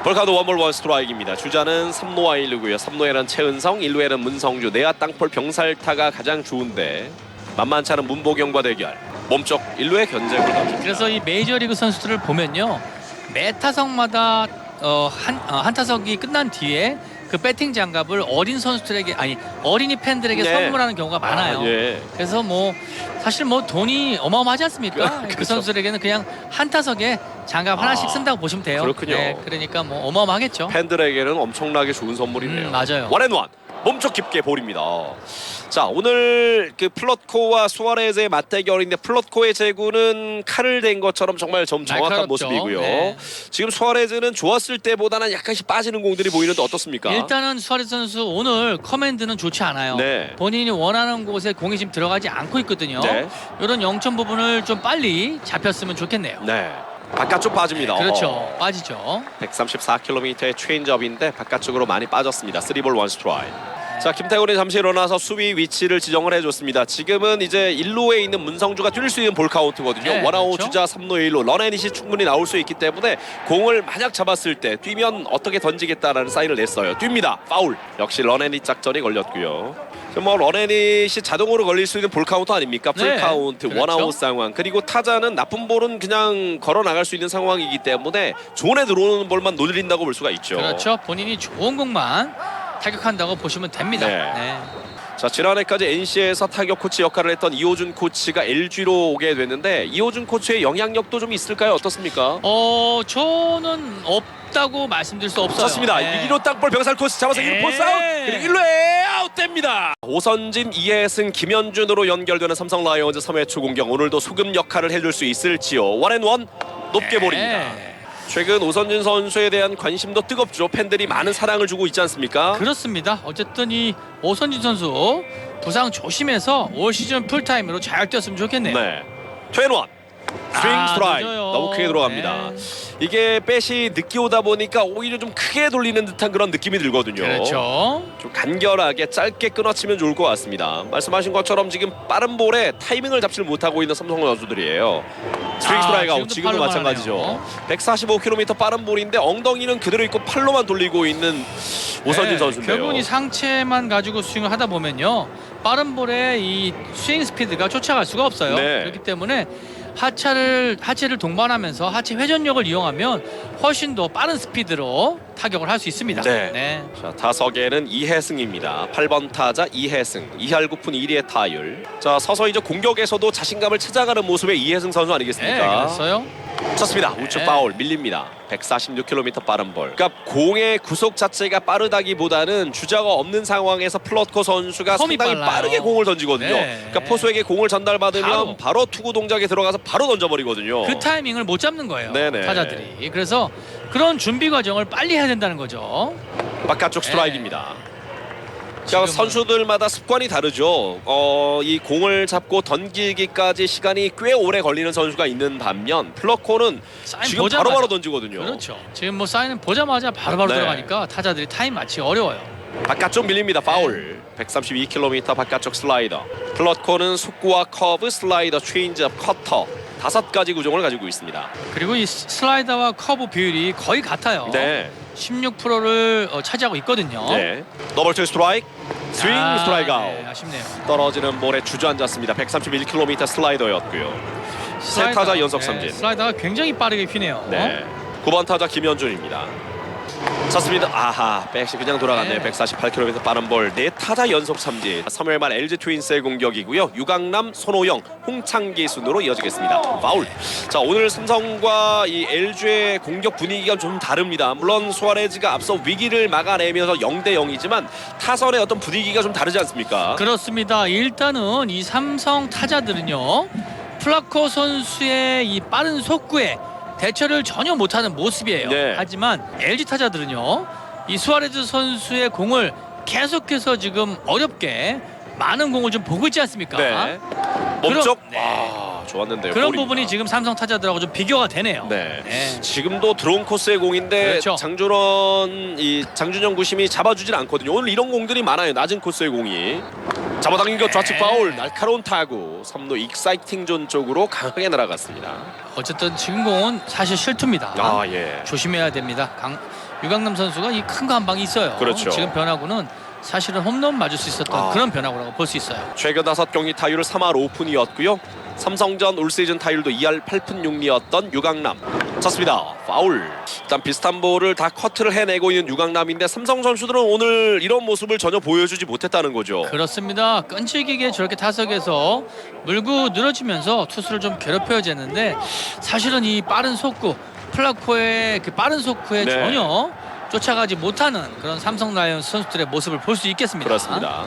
Speaker 1: 볼카드 원볼 원 스트라이크입니다. 주자는 3루와 1루고요. 3루에는 최은성, 1루에는 문성주. 내야 땅볼 병살타가 가장 좋은데 만만치 않은 문보경과 대결. 몸쪽 1루에 견제를 갑니다.
Speaker 2: 그래서 이 메이저리그 선수들을 보면요 매 타석마다 한 타석이 끝난 뒤에 그 배팅 장갑을 어린 선수들에게 어린이 팬들에게
Speaker 1: 네.
Speaker 2: 선물하는 경우가 많아요.
Speaker 1: 예.
Speaker 2: 그래서 뭐 사실 뭐 돈이 어마어마하지 않습니까? 그
Speaker 1: 그렇죠.
Speaker 2: 선수들에게는 그냥 한 타석에 장갑 하나씩 쓴다고 보시면 돼요.
Speaker 1: 그렇군요.
Speaker 2: 네, 그러니까 뭐 어마어마하겠죠.
Speaker 1: 팬들에게는 엄청나게 좋은 선물이네요.
Speaker 2: 맞아요.
Speaker 1: 원앤원 몸쪽 깊게 볼입니다. 자, 오늘 그 플럿코와 수아레즈의 맞대결인데 플럿코의 제구는 칼을 댄 것처럼 정말 좀 정확한
Speaker 2: 날카롭죠.
Speaker 1: 모습이고요.
Speaker 2: 네.
Speaker 1: 지금 수아레즈는 좋았을 때보다는 약간씩 빠지는 공들이 보이는데 어떻습니까?
Speaker 2: 일단은 수아레즈 선수 오늘 커맨드는 좋지 않아요.
Speaker 1: 네.
Speaker 2: 본인이 원하는 곳에 공이 지금 들어가지 않고 있거든요.
Speaker 1: 네.
Speaker 2: 이런 0점 부분을 좀 빨리 잡혔으면 좋겠네요.
Speaker 1: 네. 바깥쪽 빠집니다.
Speaker 2: 그렇죠. 빠지죠.
Speaker 1: 134km의 체인지업인데 바깥쪽으로 많이 빠졌습니다. 3볼 1스트라이크. 자, 김태훈이 잠시 일어나서 수비 위치를 지정을 해줬습니다. 지금은 이제 1루에 있는 문성주가 뛸 수 있는 볼 카운트거든요.
Speaker 2: 네,
Speaker 1: 원아웃
Speaker 2: 그렇죠.
Speaker 1: 주자 3루 1루 런앤잇이 충분히 나올 수 있기 때문에 공을 만약 잡았을 때 뛰면 어떻게 던지겠다라는 사인을 냈어요. 뜁니다. 파울. 역시 런앤잇 작전이 걸렸고요. 뭐 런앤잇이 자동으로 걸릴 수 있는 볼 카운트 아닙니까? 풀
Speaker 2: 네,
Speaker 1: 카운트,
Speaker 2: 그렇죠.
Speaker 1: 원아웃 상황. 그리고 타자는 나쁜 볼은 그냥 걸어 나갈 수 있는 상황이기 때문에 존에 들어오는 볼만 노린다고 볼 수가 있죠.
Speaker 2: 그렇죠. 본인이 좋은 공만 타격한다고 보시면 됩니다.
Speaker 1: 네.
Speaker 2: 네.
Speaker 1: 자, 지난해까지 NC에서 타격 코치 역할을 했던 이호준 코치가 LG로 오게 됐는데 이호준 코치의 영향력도 좀 있을까요? 어떻습니까?
Speaker 2: 저는 없다고 말씀드릴 수 없어요.
Speaker 1: 좋습니다.
Speaker 2: 네.
Speaker 1: 2루 땅볼 병살 코스 잡아서 1루 포스 아웃. 그리고 1루에 아웃됩니다. 오선진, 이해승, 김현준으로 연결되는 삼성 라이온즈 3회 초 공격. 오늘도 소금 역할을 해줄 수 있을지요. 원앤원 높게 볼입니다.
Speaker 2: 네.
Speaker 1: 최근 오선진 선수에 대한 관심도 뜨겁죠. 팬들이 많은 사랑을 주고 있지 않습니까?
Speaker 2: 그렇습니다. 어쨌든 이 오선진 선수 부상 조심해서 올 시즌 풀타임으로 잘 뛰었으면 좋겠네요.
Speaker 1: 네. 투앤원 스윙 스트라이크
Speaker 2: 늦어요.
Speaker 1: 너무 크게 들어갑니다.
Speaker 2: 네.
Speaker 1: 이게 백이 늦게 오다 보니까 오히려 좀 크게 돌리는 듯한 그런 느낌이 들거든요.
Speaker 2: 그렇죠.
Speaker 1: 좀 간결하게 짧게 끊어치면 좋을 것 같습니다. 말씀하신 것처럼 지금 빠른 볼에 타이밍을 잡지 못하고 있는 삼성 선수들이에요. 스윙 스트라이크 아웃. 지금도
Speaker 2: 팔로만
Speaker 1: 마찬가지죠.
Speaker 2: 하네요.
Speaker 1: 145km 빠른 볼인데 엉덩이는 그대로 있고 팔로만 돌리고 있는 오선진
Speaker 2: 네,
Speaker 1: 선수인데요.
Speaker 2: 결국은 이 상체만 가지고 스윙을 하다 보면요 빠른 볼에 이 스윙 스피드가 쫓아갈 수가 없어요.
Speaker 1: 네.
Speaker 2: 그렇기 때문에 하체를 동반하면서 하체 회전력을 이용하면 훨씬 더 빠른 스피드로 타격을 할 수 있습니다.
Speaker 1: 네. 자, 타석에는 이해승입니다. 8번 타자 이해승. 2할 9푼 1리의 타율. 자, 서서히 이제 공격에서도 자신감을 찾아가는 모습의 이해승 선수
Speaker 2: 네,
Speaker 1: 아니겠습니까?
Speaker 2: 그랬어요.
Speaker 1: 쳤습니다. 우측
Speaker 2: 네.
Speaker 1: 파울 밀립니다. 146km 빠른 볼. 그러니까 공의 구속 자체가 빠르다기보다는 주자가 없는 상황에서 플러코 선수가
Speaker 2: 텀이
Speaker 1: 상당히
Speaker 2: 빨라요.
Speaker 1: 빠르게 공을 던지거든요.
Speaker 2: 네.
Speaker 1: 그러니까 포수에게 공을 전달받으면
Speaker 2: 바로.
Speaker 1: 바로 투구 동작에 들어가서 바로 던져버리거든요.
Speaker 2: 그 타이밍을 못 잡는 거예요.
Speaker 1: 네네.
Speaker 2: 타자들이. 그래서 그런 준비 과정을 빨리 해야 된다는 거죠.
Speaker 1: 바깥쪽 스트라이크입니다. 그러니까
Speaker 2: 지금은-
Speaker 1: 선수들마다 습관이 다르죠. 이 공을 잡고 던지기까지 시간이 꽤 오래 걸리는 선수가 있는 반면 플러코는
Speaker 2: 사인
Speaker 1: 지금
Speaker 2: 보자마자.
Speaker 1: 바로바로 던지거든요.
Speaker 2: 그렇죠. 지금 뭐 사인은 보자마자 바로바로
Speaker 1: 네.
Speaker 2: 들어가니까 타자들이 타임 맞추기 어려워요.
Speaker 1: 바깥쪽 밀립니다. 파울.
Speaker 2: 네.
Speaker 1: 132km 바깥쪽 슬라이더. 플러코는 속구와 커브, 슬라이더, 체인지업, 커터 5가지 구종을 가지고 있습니다.
Speaker 2: 그리고 이 슬라이더와 커브 비율이 거의 같아요.
Speaker 1: 네.
Speaker 2: 16%를 차지하고 있거든요.
Speaker 1: 네. 더블 투 스트라이크. 스윙 스트라이크 아웃.
Speaker 2: 네, 아쉽네요.
Speaker 1: 떨어지는 볼에 주저앉았습니다. 131km 슬라이더였고요. 세 타자 연속 삼진.
Speaker 2: 슬라이더가 굉장히 빠르게 휘네요.
Speaker 1: 네. 9번 타자 김현준입니다. 쳤습니다. 아하, 백시 그냥 돌아갔네요.
Speaker 2: 네.
Speaker 1: 148km 빠른 볼. 4타자 연속 삼진. 3회 말 LG 트윈스의 공격이고요. 유강남, 손호영, 홍창기 순으로 이어지겠습니다. 파울. 자, 오늘 삼성과 이 LG의 공격 분위기가 좀 다릅니다. 물론 수아레즈가 앞서 위기를 막아내면서 0대 0이지만 타선의 어떤 분위기가 좀 다르지 않습니까?
Speaker 2: 그렇습니다. 일단은 이 삼성 타자들은요. 플라코 선수의 이 빠른 속구에 대처를 전혀 못하는 모습이에요.
Speaker 1: 네.
Speaker 2: 하지만 LG 타자들은요. 이 수아레즈 선수의 공을 계속해서 지금 어렵게 많은 공을 좀 보고 있지 않습니까?
Speaker 1: 네. 몸쪽.
Speaker 2: 네.
Speaker 1: 아, 좋았는데요.
Speaker 2: 그런
Speaker 1: 볼입니다.
Speaker 2: 부분이 지금 삼성 타자들하고 좀 비교가 되네요.
Speaker 1: 네.
Speaker 2: 네.
Speaker 1: 지금도 드론 코스의 공인데
Speaker 2: 그렇죠.
Speaker 1: 장준영 구심이 잡아주질 않거든요. 오늘 이런 공들이 많아요. 낮은 코스의 공이. 잡아당긴 것 좌측
Speaker 2: 네.
Speaker 1: 파울. 날카로운 타구. 3루 익사이팅 존 쪽으로 강하게 날아갔습니다.
Speaker 2: 어쨌든 지금 공은 사실 실투입니다.
Speaker 1: 아, 예.
Speaker 2: 조심해야 됩니다. 유강남 선수가 이 큰 거 한 방이 있어요.
Speaker 1: 그렇죠.
Speaker 2: 지금 변화구는 사실은 홈런 맞을 수 있었던 그런 변화구라고 볼 수 있어요.
Speaker 1: 최근 5경기 타율을 3할 5푼이었고요. 삼성전 올 시즌 타율도 2할 8푼 6리였던 유강남. 쳤습니다. 파울. 일단 비슷한 볼을 다 커트를 해내고 있는 유강남인데 삼성 선수들은 오늘 이런 모습을 전혀 보여주지 못했다는 거죠.
Speaker 2: 그렇습니다. 끈질기게 저렇게 타석에서 물고 늘어지면서 투수를 좀 괴롭혀야 되는데 사실은 이 빠른 속구 플라코의 그 빠른 속구에
Speaker 1: 네.
Speaker 2: 전혀 쫓아가지 못하는 그런 삼성 라이온스 선수들의 모습을 볼 수 있겠습니다.
Speaker 1: 그렇습니다.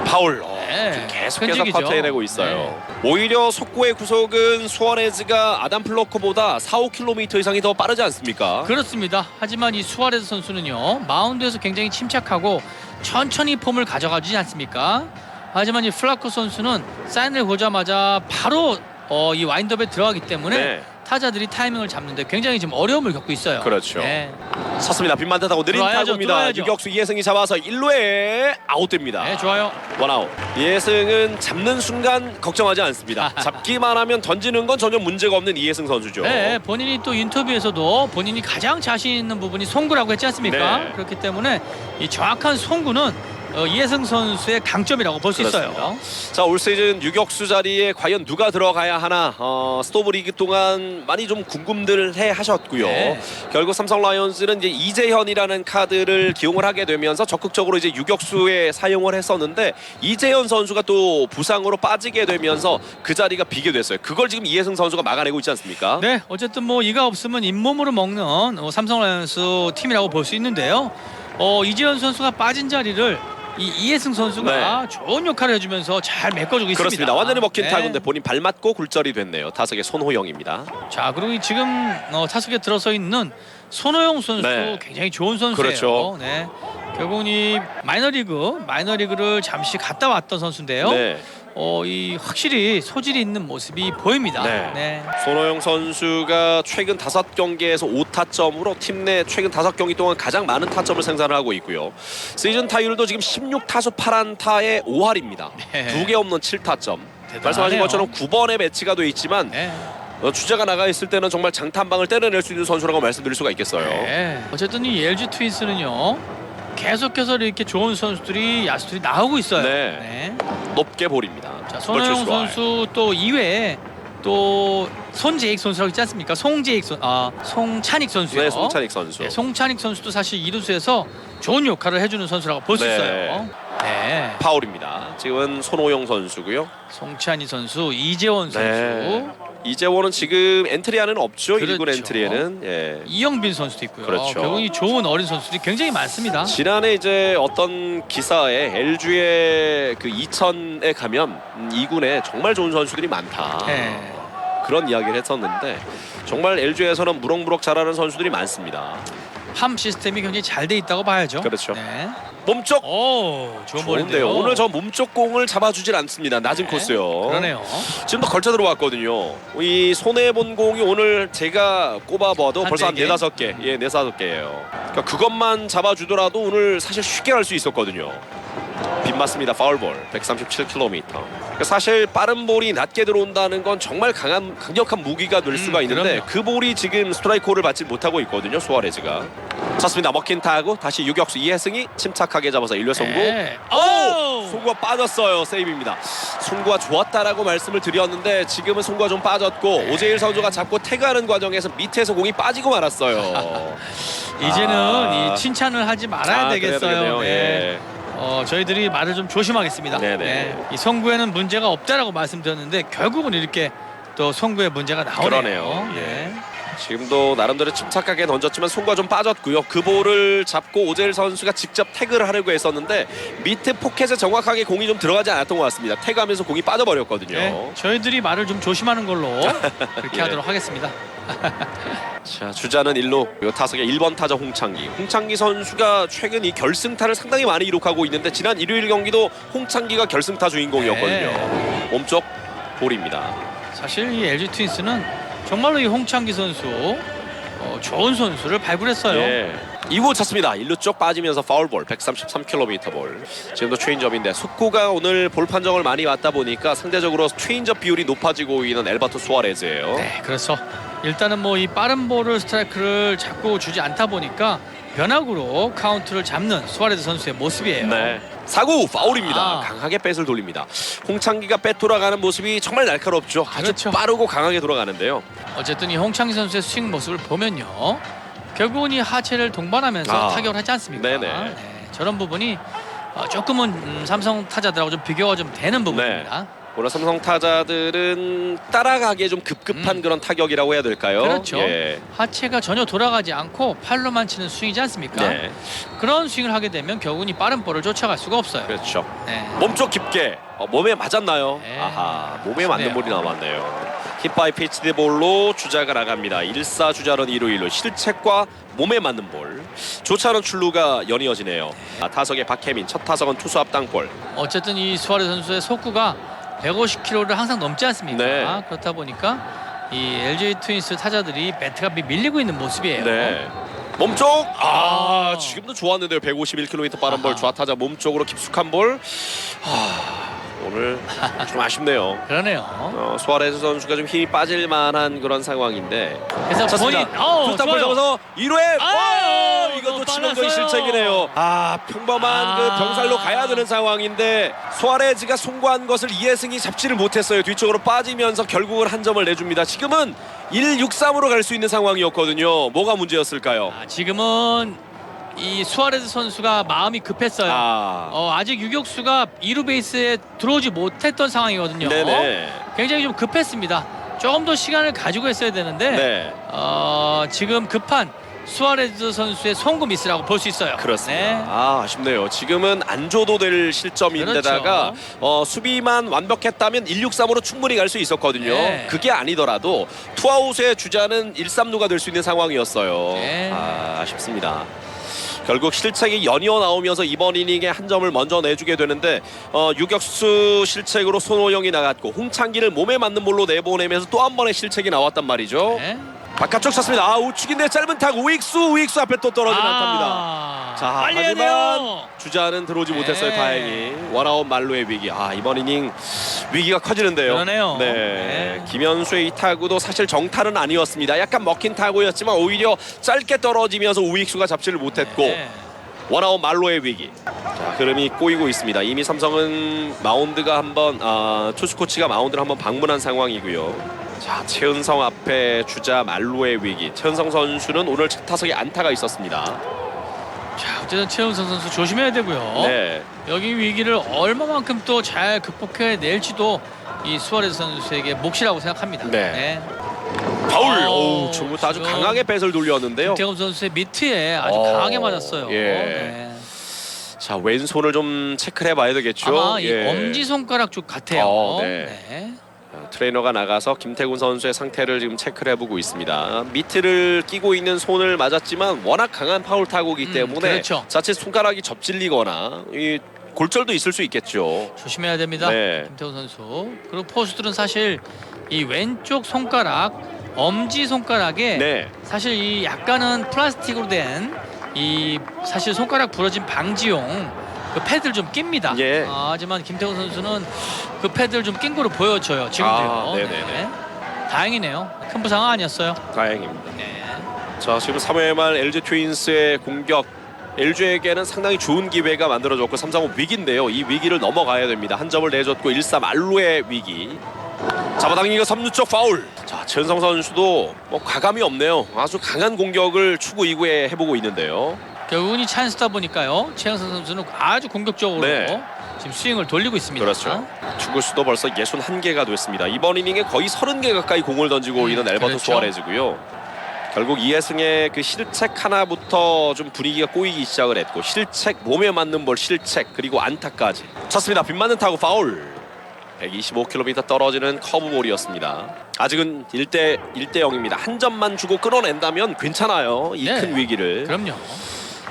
Speaker 1: 파울.
Speaker 2: 네,
Speaker 1: 지금 계속해서
Speaker 2: 끈질기죠.
Speaker 1: 커트해내고 있어요. 오히려 속구의 구속은 수아레즈가 아담 플로코보다 4-5km 이상이 더 빠르지 않습니까?
Speaker 2: 그렇습니다. 하지만 이 수아레즈 선수는요 마운드에서 굉장히 침착하고 천천히 폼을 가져가지 않습니까? 하지만 이 플라코 선수는 사인을 보자마자 바로 이 와인드업에 들어가기 때문에
Speaker 1: 네.
Speaker 2: 타자들이 타이밍을 잡는데 굉장히 지금 어려움을 겪고 있어요.
Speaker 1: 그렇죠.
Speaker 2: 네,
Speaker 1: 섰습니다. 빈만타 타고 느린
Speaker 2: 들어와야죠,
Speaker 1: 타구입니다.
Speaker 2: 들어와야죠.
Speaker 1: 유격수 이해승이 잡아서 1루에 아웃됩니다.
Speaker 2: 네, 좋아요.
Speaker 1: 원아웃. 이해승은 잡는 순간 걱정하지 않습니다. 잡기만 하면 던지는 건 전혀 문제가 없는 이해승 선수죠.
Speaker 2: 네, 본인이 또 인터뷰에서도 본인이 가장 자신 있는 부분이 송구라고 했지 않습니까?
Speaker 1: 네.
Speaker 2: 그렇기 때문에 이 정확한 송구는 이해승 선수의 강점이라고 볼 수 있어요.
Speaker 1: 자, 올 시즌 유격수 자리에 과연 누가 들어가야 하나 스토브 리그 동안 많이 좀 궁금들 해 하셨고요.
Speaker 2: 네.
Speaker 1: 결국 삼성 라이온즈는 이제 이재현이라는 카드를 기용을 하게 되면서 적극적으로 이제 유격수에 사용을 했었는데 이재현 선수가 또 부상으로 빠지게 되면서 그 자리가 비게 됐어요. 그걸 지금 이해승 선수가 막아내고 있지 않습니까?
Speaker 2: 네, 어쨌든 뭐 이가 없으면 잇몸으로 먹는 삼성 라이온스 팀이라고 볼 수 있는데요. 이재현 선수가 빠진 자리를 이 이해승 선수가 좋은 역할을 해주면서 잘 메꿔주고 있습니다.
Speaker 1: 그렇습니다. 완전히 먹힌
Speaker 2: 네.
Speaker 1: 타구인데 본인 발 맞고 굴절이 됐네요. 타석의 손호영입니다.
Speaker 2: 자, 그리고 지금 타석에 들어서 있는 손호영 선수
Speaker 1: 네.
Speaker 2: 굉장히 좋은 선수예요.
Speaker 1: 그렇죠.
Speaker 2: 네. 결국은 이 마이너리그를 잠시 갔다 왔던 선수인데요.
Speaker 1: 네.
Speaker 2: 이 확실히 소질이 있는 모습이 보입니다.
Speaker 1: 네. 손호영 선수가 최근 5경기에서 5타점으로 팀 내 최근 5경기 동안 가장 많은 타점을 생산을 하고 있고요. 시즌 타율도 지금 16타수 8안타에 5할입니다.
Speaker 2: 네.
Speaker 1: 2개 없는 7타점.
Speaker 2: 대단하네요.
Speaker 1: 말씀하신 것처럼 9번에 매치가 돼 있지만
Speaker 2: 네.
Speaker 1: 주자가 나가 있을 때는 정말 장탄방을 때려낼 수 있는 선수라고 말씀드릴 수가 있겠어요.
Speaker 2: 네. 어쨌든 이 LG 트윈스는요. 계속해서 이렇게 좋은 선수들이 야수들이 나오고 있어요.
Speaker 1: 네. 높게 볼입니다.
Speaker 2: 자, 손호영 선수 또 이외에 또 손재익 선수라고 있지 않습니까? 송찬익 선수요.
Speaker 1: 네, 송찬익 선수.
Speaker 2: 네, 송찬익 선수도 사실 이루수에서 좋은 역할을 해주는 선수라고 볼 수
Speaker 1: 네.
Speaker 2: 있어요. 네.
Speaker 1: 파울입니다. 지금은 손호영 선수고요.
Speaker 2: 송찬희 선수, 이재원 선수.
Speaker 1: 네. 이재원은 지금 엔트리에는 없죠.
Speaker 2: 그렇죠.
Speaker 1: 1군 엔트리에는. 예.
Speaker 2: 이영빈 선수도 있고요.
Speaker 1: 그렇죠.
Speaker 2: 결국이 좋은 어린 선수들이 굉장히 많습니다.
Speaker 1: 지난해 이제 어떤 기사에 LG의 그 2000에 가면 2군에 정말 좋은 선수들이 많다.
Speaker 2: 네.
Speaker 1: 그런 이야기를 했었는데 정말 LG에서는 무럭무럭 잘하는 선수들이 많습니다.
Speaker 2: 함 시스템이 굉장히 잘 돼 있다고 봐야죠.
Speaker 1: 그렇죠.
Speaker 2: 네.
Speaker 1: 몸쪽
Speaker 2: 오, 좋은
Speaker 1: 좋은데요.
Speaker 2: 볼인데요.
Speaker 1: 오늘 저 몸쪽 공을 잡아주질 않습니다. 낮은
Speaker 2: 네.
Speaker 1: 코스요.
Speaker 2: 그러네요.
Speaker 1: 지금도 걸쳐 들어왔거든요. 이 손에 본 공이 오늘 제가 꼽아봐도
Speaker 2: 한
Speaker 1: 벌써 한
Speaker 2: 네 개?
Speaker 1: 4-5개, 예, 4-5개예요. 그러니까 그것만 잡아주더라도 오늘 사실 쉽게 할 수 있었거든요. 빗맞습니다. 파울볼 137km. 그러니까 사실 빠른 볼이 낮게 들어온다는 건 정말 강력한 무기가 될 수가 있는데
Speaker 2: 그럼요.
Speaker 1: 그 볼이 지금 스트라이크를 받지 못하고 있거든요. 수아레즈가. 쳤습니다. 먹힌 타구 다시 유격수 이해승이 침착하게 잡아서 1루 송구.
Speaker 2: 네.
Speaker 1: 오! 송구가 빠졌어요. 세이브입니다. 송구가 좋았다라고 말씀을 드렸는데 지금은 송구가 좀 빠졌고
Speaker 2: 네.
Speaker 1: 오재일 선수가 잡고 태그하는 과정에서 밑에서 공이 빠지고 말았어요.
Speaker 2: 이제는 이 칭찬을 하지 말아야 되겠어요.
Speaker 1: 그래야 되겠네요.
Speaker 2: 네.
Speaker 1: 예.
Speaker 2: 저희들이 말을 좀 조심하겠습니다.
Speaker 1: 네네.
Speaker 2: 네. 이 송구에는 문제가 없다라고 말씀드렸는데 결국은 이렇게 또 송구에 문제가 나오네요.
Speaker 1: 그러네요.
Speaker 2: 네.
Speaker 1: 지금도 나름대로 침착하게 던졌지만 송구가 좀 빠졌고요. 그 볼을 잡고 오재일 선수가 직접 태그를 하려고 했었는데 밑에 포켓에 정확하게 공이 좀 들어가지 않았던 것 같습니다. 태그하면서 공이 빠져버렸거든요.
Speaker 2: 네. 저희들이 말을 좀 조심하는 걸로 그렇게
Speaker 1: 예.
Speaker 2: 하도록 하겠습니다.
Speaker 1: 자, 주자는 1루. 그리고 타석의 1번 타자 홍창기. 홍창기 선수가 최근 이 결승타를 상당히 많이 기록하고 있는데 지난 일요일 경기도 홍창기가 결승타 주인공이었거든요.
Speaker 2: 네.
Speaker 1: 몸쪽 볼입니다.
Speaker 2: 사실 이 LG 트윈스는 정말로 이 홍창기 선수 좋은 선수를 발굴했어요.
Speaker 1: 예. 2구 찼습니다. 1루 쪽 빠지면서 파울볼 133km 볼. 지금도 체인지업인데 속구가 오늘 볼 판정을 많이 맞다 보니까 상대적으로 체인지업 비율이 높아지고 있는 엘바토 수아레즈예요.
Speaker 2: 네, 그래서 일단은 뭐 이 빠른 볼을 스트라이크를 자꾸 주지 않다 보니까 변화구로 카운트를 잡는 수아레즈 선수의 모습이에요.
Speaker 1: 네. 4구 파울입니다.
Speaker 2: 아.
Speaker 1: 강하게 뱃을 돌립니다. 홍창기가 뱃 돌아가는 모습이 정말 날카롭죠. 아주
Speaker 2: 그렇죠.
Speaker 1: 빠르고 강하게 돌아가는데요.
Speaker 2: 어쨌든 이 홍창기 선수의 스윙 모습을 보면요, 결국은 이 하체를 동반하면서 타격을 하지 않습니까?
Speaker 1: 네네.
Speaker 2: 네, 저런 부분이 조금은 삼성 타자들하고 좀 비교가 좀 되는 부분입니다.
Speaker 1: 오늘 삼성 타자들은 따라가기에 좀 급급한 그런 타격이라고 해야 될까요?
Speaker 2: 그렇죠.
Speaker 1: 예.
Speaker 2: 하체가 전혀 돌아가지 않고 팔로만 치는 스윙이지 않습니까?
Speaker 1: 네.
Speaker 2: 그런 스윙을 하게 되면 결국은 이 빠른 볼을 쫓아갈 수가 없어요.
Speaker 1: 그렇죠.
Speaker 2: 네.
Speaker 1: 몸쪽 깊게 몸에 맞았나요?
Speaker 2: 네.
Speaker 1: 아하, 몸에 맞는
Speaker 2: 아쉽네요.
Speaker 1: 볼이 남았네요. 힙바이 피치드 볼로 주자가 나갑니다. 1사 주자는 2루 1루 실책과 몸에 맞는 볼. 좋지 않은 출루가 연이어지네요. 타석의 박혜민 첫 타석은 투수 앞땅볼.
Speaker 2: 어쨌든 이 수아레 선수의 속구가 150km를 항상 넘지 않습니까?
Speaker 1: 네.
Speaker 2: 그렇다 보니까 이 LG 트윈스 타자들이 배트가 밀리고 있는 모습이에요.
Speaker 1: 네. 몸쪽 지금도 좋았는데요. 151km 빠른 볼 좌타자 몸쪽으로 깊숙한 볼. 오늘 좀 아쉽네요.
Speaker 2: 그러네요.
Speaker 1: 수아레즈 선수가 좀 힘이 빠질 만한 그런 상황인데.
Speaker 2: 그래서 본인
Speaker 1: 투스탑볼 잡아서 2루에 이것도
Speaker 2: 너무
Speaker 1: 치명적인
Speaker 2: 빨랐어요.
Speaker 1: 실책이네요. 평범한 그 병살로 가야 되는 상황인데 수아레즈가 송구한 것을 이해승이 잡지를 못했어요. 뒤쪽으로 빠지면서 결국은 한 점을 내줍니다. 지금은 1-6-3으로 갈 수 있는 상황이었거든요. 뭐가 문제였을까요?
Speaker 2: 지금은 이 수아레즈 선수가 마음이 급했어요. 아직 유격수가 2루 베이스에 들어오지 못했던 상황이거든요.
Speaker 1: 네네.
Speaker 2: 굉장히 좀 급했습니다. 조금 더 시간을 가지고 했어야 되는데
Speaker 1: 네.
Speaker 2: 지금 급한 수아레즈 선수의 송구 미스라고 볼 수 있어요.
Speaker 1: 그렇습니다.
Speaker 2: 네.
Speaker 1: 아쉽네요. 지금은 안 줘도 될 실점인데다가
Speaker 2: 그렇죠.
Speaker 1: 수비만 완벽했다면 1-6-3으로 충분히 갈 수 있었거든요.
Speaker 2: 네.
Speaker 1: 그게 아니더라도 투아웃의 주자는 1-3루가 될 수 있는 상황이었어요.
Speaker 2: 네.
Speaker 1: 아쉽습니다. 결국 실책이 연이어 나오면서 이번 이닝에 한 점을 먼저 내주게 되는데 유격수 실책으로 손호영이 나갔고 홍창기를 몸에 맞는 볼로 내보내면서 또 한 번의 실책이 나왔단 말이죠.
Speaker 2: 네.
Speaker 1: 바깥쪽 쳤습니다. 우측인데 짧은 타구 우익수 앞에 또 떨어진 안타입니다. 자,
Speaker 2: 빨리 해야
Speaker 1: 하지만
Speaker 2: 돼요.
Speaker 1: 주자는 들어오지
Speaker 2: 네.
Speaker 1: 못했어요. 다행히 원아웃 만루의 위기. 이번 이닝 위기가 커지는데요.
Speaker 2: 그러네요.
Speaker 1: 네.
Speaker 2: 네.
Speaker 1: 김현수의 이 타구도 사실 정타는 아니었습니다. 약간 먹힌 타구였지만 오히려 짧게 떨어지면서 우익수가 잡지를 못했고
Speaker 2: 네.
Speaker 1: 원아웃 말로의 위기. 자, 흐름이 꼬이고 있습니다. 이미 삼성은 마운드가 한번 투수 코치가 마운드를 한번 방문한 상황이고요. 자, 최은성 앞에 주자 말로의 위기. 최은성 선수는 오늘 첫 타석에 안타가 있었습니다.
Speaker 2: 자, 어쨌든 최은성 선수 조심해야 되고요.
Speaker 1: 네.
Speaker 2: 여기 위기를 얼마만큼 또 잘 극복해낼지도 이 수아레스 선수에게 몫이라고 생각합니다.
Speaker 1: 네. 파울.
Speaker 2: 오,
Speaker 1: 오, 지금 아주
Speaker 2: 지금
Speaker 1: 강하게 뱃을 돌렸는데요.
Speaker 2: 김태훈 선수의 미트에 아주 강하게 맞았어요.
Speaker 1: 예.
Speaker 2: 네.
Speaker 1: 자, 왼손을 좀 체크를 해봐야 되겠죠.
Speaker 2: 아마 이
Speaker 1: 예.
Speaker 2: 엄지 손가락 쪽 같아요.
Speaker 1: 네. 트레이너가 나가서 김태군 선수의 상태를 지금 체크를 해보고 있습니다. 미트를 끼고 있는 손을 맞았지만 워낙 강한 파울 타구이기 때문에
Speaker 2: 그렇죠.
Speaker 1: 자칫 손가락이 접질리거나 이 골절도 있을 수 있겠죠.
Speaker 2: 조심해야 됩니다.
Speaker 1: 네.
Speaker 2: 김태훈 선수. 그리고 포수들은 사실 이 왼쪽 손가락, 엄지 손가락에
Speaker 1: 네.
Speaker 2: 사실 이 약간은 플라스틱으로 된 이 사실 손가락 부러짐 방지용 그 패드를 좀 낍니다.
Speaker 1: 예.
Speaker 2: 하지만 김태훈 선수는 그 패드를 좀 낀 거로 보여져요. 지금도요.
Speaker 1: 네네네.
Speaker 2: 다행이네요. 큰 부상은 아니었어요.
Speaker 1: 다행입니다.
Speaker 2: 네.
Speaker 1: 자, 지금 3회 말 LG 트윈스의 공격. LG에게는 상당히 좋은 기회가 만들어졌고 삼성은 위기인데요. 이 위기를 넘어가야 됩니다. 한 점을 내줬고 1-3 알루의 위기. 잡아당기가 3루 쪽 파울. 자, 최은성 선수도 뭐 과감이 없네요. 아주 강한 공격을 추구 이후에 해보고 있는데요.
Speaker 2: 결국은 이 찬스다 보니까요. 최영선 선수는 아주 공격적으로
Speaker 1: 네.
Speaker 2: 지금 스윙을 돌리고 있습니다.
Speaker 1: 그렇죠. 투구수도 벌써 61개가 됐습니다. 이번 이닝에 거의 30개 가까이 공을 던지고 있는 엘버트
Speaker 2: 그렇죠.
Speaker 1: 수아레즈고요. 결국 이해승의 그 실책 하나부터 좀 분위기가 꼬이기 시작을 했고 실책, 몸에 맞는 볼 실책, 그리고 안타까지 쳤습니다. 빗맞는 타구 파울. 125km 떨어지는 커브볼이었습니다. 아직은 1대 0입니다. 한 점만 주고 끌어낸다면 괜찮아요. 이 큰
Speaker 2: 네.
Speaker 1: 위기를.
Speaker 2: 그럼요.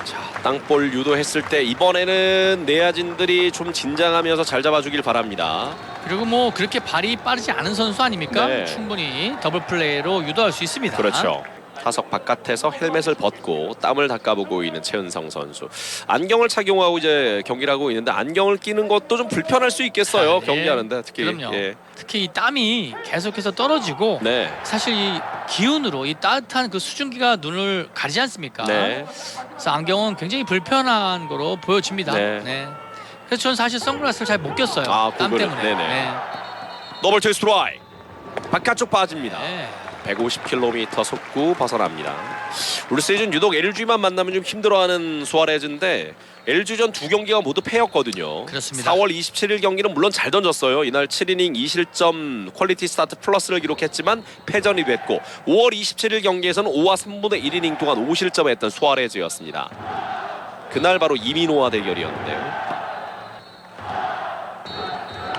Speaker 1: 자, 땅볼 유도했을 때 이번에는 내야진들이 좀 진정하면서 잘 잡아주길 바랍니다.
Speaker 2: 그리고 뭐 그렇게 발이 빠르지 않은 선수 아닙니까?
Speaker 1: 네.
Speaker 2: 충분히 더블 플레이로 유도할 수 있습니다.
Speaker 1: 그렇죠. 타석 바깥에서 헬멧을 벗고 땀을 닦아보고 있는 최은성 선수. 안경을 착용하고 이제 경기를 하고 있는데 안경을 끼는 것도 좀 불편할 수 있겠어요.
Speaker 2: 예.
Speaker 1: 경기하는데 특히.
Speaker 2: 그럼요.
Speaker 1: 예.
Speaker 2: 특히 이 땀이 계속해서 떨어지고
Speaker 1: 네.
Speaker 2: 사실 이 기운으로 이 따뜻한 그 수증기가 눈을 가리지 않습니까?
Speaker 1: 네.
Speaker 2: 그래서 안경은 굉장히 불편한 거로 보여집니다.
Speaker 1: 네.
Speaker 2: 그래서 저는 사실 선글라스를 잘 못 꼈어요.
Speaker 1: 아,
Speaker 2: 땀
Speaker 1: 그거를.
Speaker 2: 때문에.
Speaker 1: 네네. 더블 트위스트 스트라이크. 바깥쪽 빠집니다.
Speaker 2: 네.
Speaker 1: 150km 속구 벗어납니다. 올 시즌 유독 LG만 만나면 좀 힘들어하는 수아레즈인데 LG전 두 경기가 모두 패였거든요.
Speaker 2: 그렇습니다.
Speaker 1: 4월 27일 경기는 물론 잘 던졌어요. 이날 7이닝 2실점 퀄리티 스타트 플러스를 기록했지만 패전이 됐고 5월 27일 경기에서는 5와 3분의 1이닝 동안 5실점을 했던 수아레즈였습니다. 그날 바로 이민호와 대결이었는데요.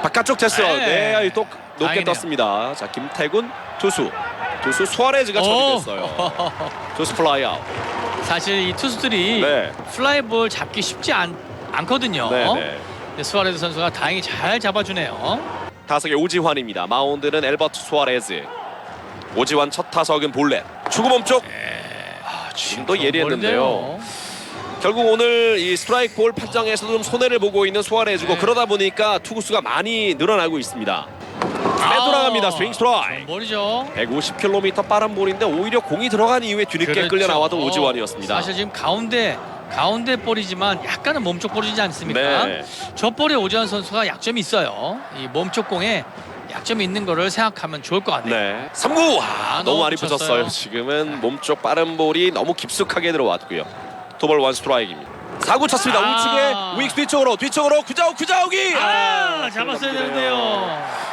Speaker 1: 바깥쪽 됐어요. 네, 또 높게
Speaker 2: 다행이네요.
Speaker 1: 떴습니다. 자, 김태군 투수 수아레즈가 처리됐어요. 투수 플라이 아웃.
Speaker 2: 사실 이 투수들이
Speaker 1: 네.
Speaker 2: 플라이볼 잡기 쉽지 않거든요.
Speaker 1: 네, 네.
Speaker 2: 근데 수아레즈 선수가 다행히 잘 잡아주네요.
Speaker 1: 타석의 오지환입니다. 마운드는 엘버트 수아레즈. 오지환 첫 타석은 볼넷. 추구 몸쪽. 지금도 예리했는데요.
Speaker 2: 멀는데요.
Speaker 1: 결국 오늘 이 스트라이크 볼 판정에서도 좀 손해를 보고 있는 수아레즈고
Speaker 2: 네.
Speaker 1: 그러다 보니까 투구수가 많이 늘어나고 있습니다. 빼돌아갑니다. 스윙 스트라이크.
Speaker 2: 머리죠.
Speaker 1: 150km 빠른 볼인데 오히려 공이 들어간 이후에 뒤늦게
Speaker 2: 그렇죠.
Speaker 1: 끌려 나왔던 오지환이었습니다.
Speaker 2: 사실 지금 가운데 볼이지만 약간은 몸쪽 볼이지 않습니까?
Speaker 1: 네.
Speaker 2: 저 볼에 오지환 선수가 약점이 있어요. 이 몸쪽 공에 약점이 있는 거를 생각하면 좋을 것 같네요.
Speaker 1: 네. 3구. 너무
Speaker 2: 너무
Speaker 1: 많이
Speaker 2: 붙였어요.
Speaker 1: 붙였어요. 지금은 몸쪽 빠른 볼이 너무 깊숙하게 들어왔고요. 투볼 원 스트라이크입니다. 4구 쳤습니다. 우측에 우익수 뒤쪽으로 구자욱이.
Speaker 2: 잡았어야 되는데요.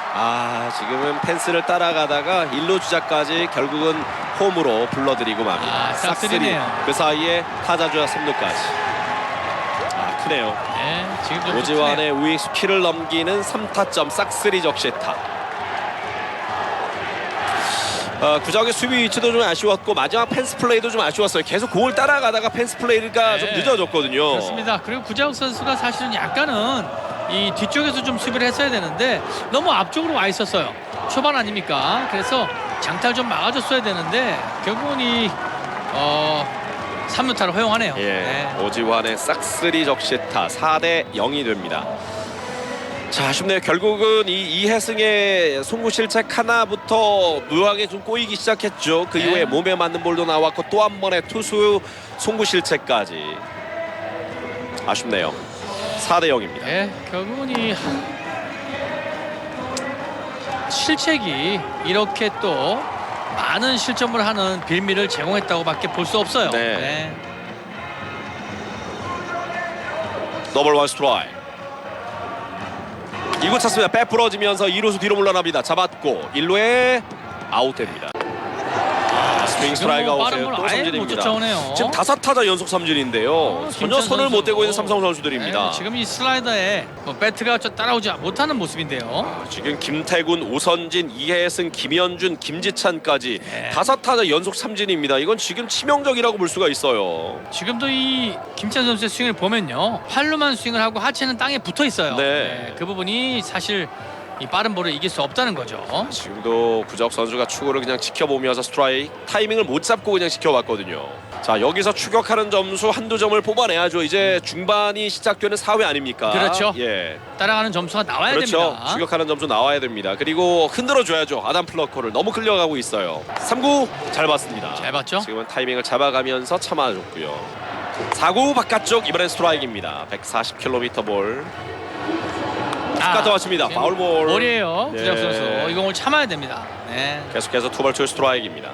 Speaker 1: 지금은 펜스를 따라가다가 1루 주자까지 결국은 홈으로 불러들이고 맙니다.
Speaker 2: 싹쓸이네요.
Speaker 1: 그 사이에 타자 주자 3루까지. 크네요.
Speaker 2: 네, 지금 좀
Speaker 1: 오지환의 우익수 키를 넘기는 3타점 싹쓸이 적시타. 구자욱의 수비 위치도 좀 아쉬웠고 마지막 펜스 플레이도 좀 아쉬웠어요. 계속 공을 따라가다가 펜스 플레이가 좀 늦어졌거든요.
Speaker 2: 그렇습니다. 그리고 구자욱 선수가 사실은 약간은 이 뒤쪽에서 좀 수비를 했어야 되는데 너무 앞쪽으로 와 있었어요. 초반 아닙니까? 그래서 장타를 좀 막아줬어야 되는데 결국은 이 3루타를 허용하네요.
Speaker 1: 예,
Speaker 2: 네.
Speaker 1: 오지환의 싹쓸이 적시타 4대 0이 됩니다. 자, 아쉽네요. 결국은 이 이해승의 송구 실책 하나부터 묘하게 좀 꼬이기 시작했죠. 그
Speaker 2: 네.
Speaker 1: 이후에 몸에 맞는 볼도 나왔고 또 한 번의 투수 송구 실책까지. 아쉽네요. 4대 0입니다.
Speaker 2: 네, 결국은 이 실책이 이렇게 또 많은 실점을 하는 빌미를 제공했다고밖에 볼 수 없어요.
Speaker 1: 네. 더블 원 스트라이크. 2구 찼습니다. 백 부러지면서 2루수 뒤로 물러납니다. 잡았고 1루에 아웃됩니다. 스윙 스트라이크 아웃에 또
Speaker 2: 아예 못
Speaker 1: 삼진입니다.
Speaker 2: 쫓아오네요.
Speaker 1: 지금 5타자 연속 삼진인데요. 전혀
Speaker 2: 김찬
Speaker 1: 손을 못
Speaker 2: 선수.
Speaker 1: 대고 있는 삼성 선수들입니다.
Speaker 2: 네, 지금 이 슬라이더에 배트가 따라오지 못하는 모습인데요.
Speaker 1: 지금 김태군, 오선진, 이혜승, 김현준, 김지찬까지
Speaker 2: 네.
Speaker 1: 5타자 연속 삼진입니다. 이건 지금 치명적이라고 볼 수가 있어요.
Speaker 2: 지금도 이 김찬 선수의 스윙을 보면요, 팔로만 스윙을 하고 하체는 땅에 붙어 있어요.
Speaker 1: 네.
Speaker 2: 그 부분이 사실 이 빠른 볼을 이길 수 없다는 거죠.
Speaker 1: 지금도 구적 선수가 추구를 그냥 지켜보면서 스트라이크 타이밍을 못 잡고 그냥 지켜봤거든요. 자, 여기서 추격하는 점수 한두 점을 뽑아내야죠. 이제 중반이 시작되는 4회 아닙니까?
Speaker 2: 그렇죠.
Speaker 1: 예. 따라가는
Speaker 2: 점수가 나와야
Speaker 1: 그렇죠.
Speaker 2: 됩니다.
Speaker 1: 추격하는 점수 나와야 됩니다. 그리고 흔들어줘야죠. 아담 플러코를 너무 끌려가고 있어요. 3구 잘 봤습니다.
Speaker 2: 잘 봤죠?
Speaker 1: 지금은 타이밍을 잡아가면서 참아줬고요. 4구 바깥쪽 이번엔 스트라이크입니다. 140km 볼. 가져 왔습니다.
Speaker 2: 지금
Speaker 1: 파울볼.
Speaker 2: 볼이에요.
Speaker 1: 네.
Speaker 2: 구작 선수. 이 공을 참아야 됩니다. 네.
Speaker 1: 계속해서 투볼 투 스트라이크입니다.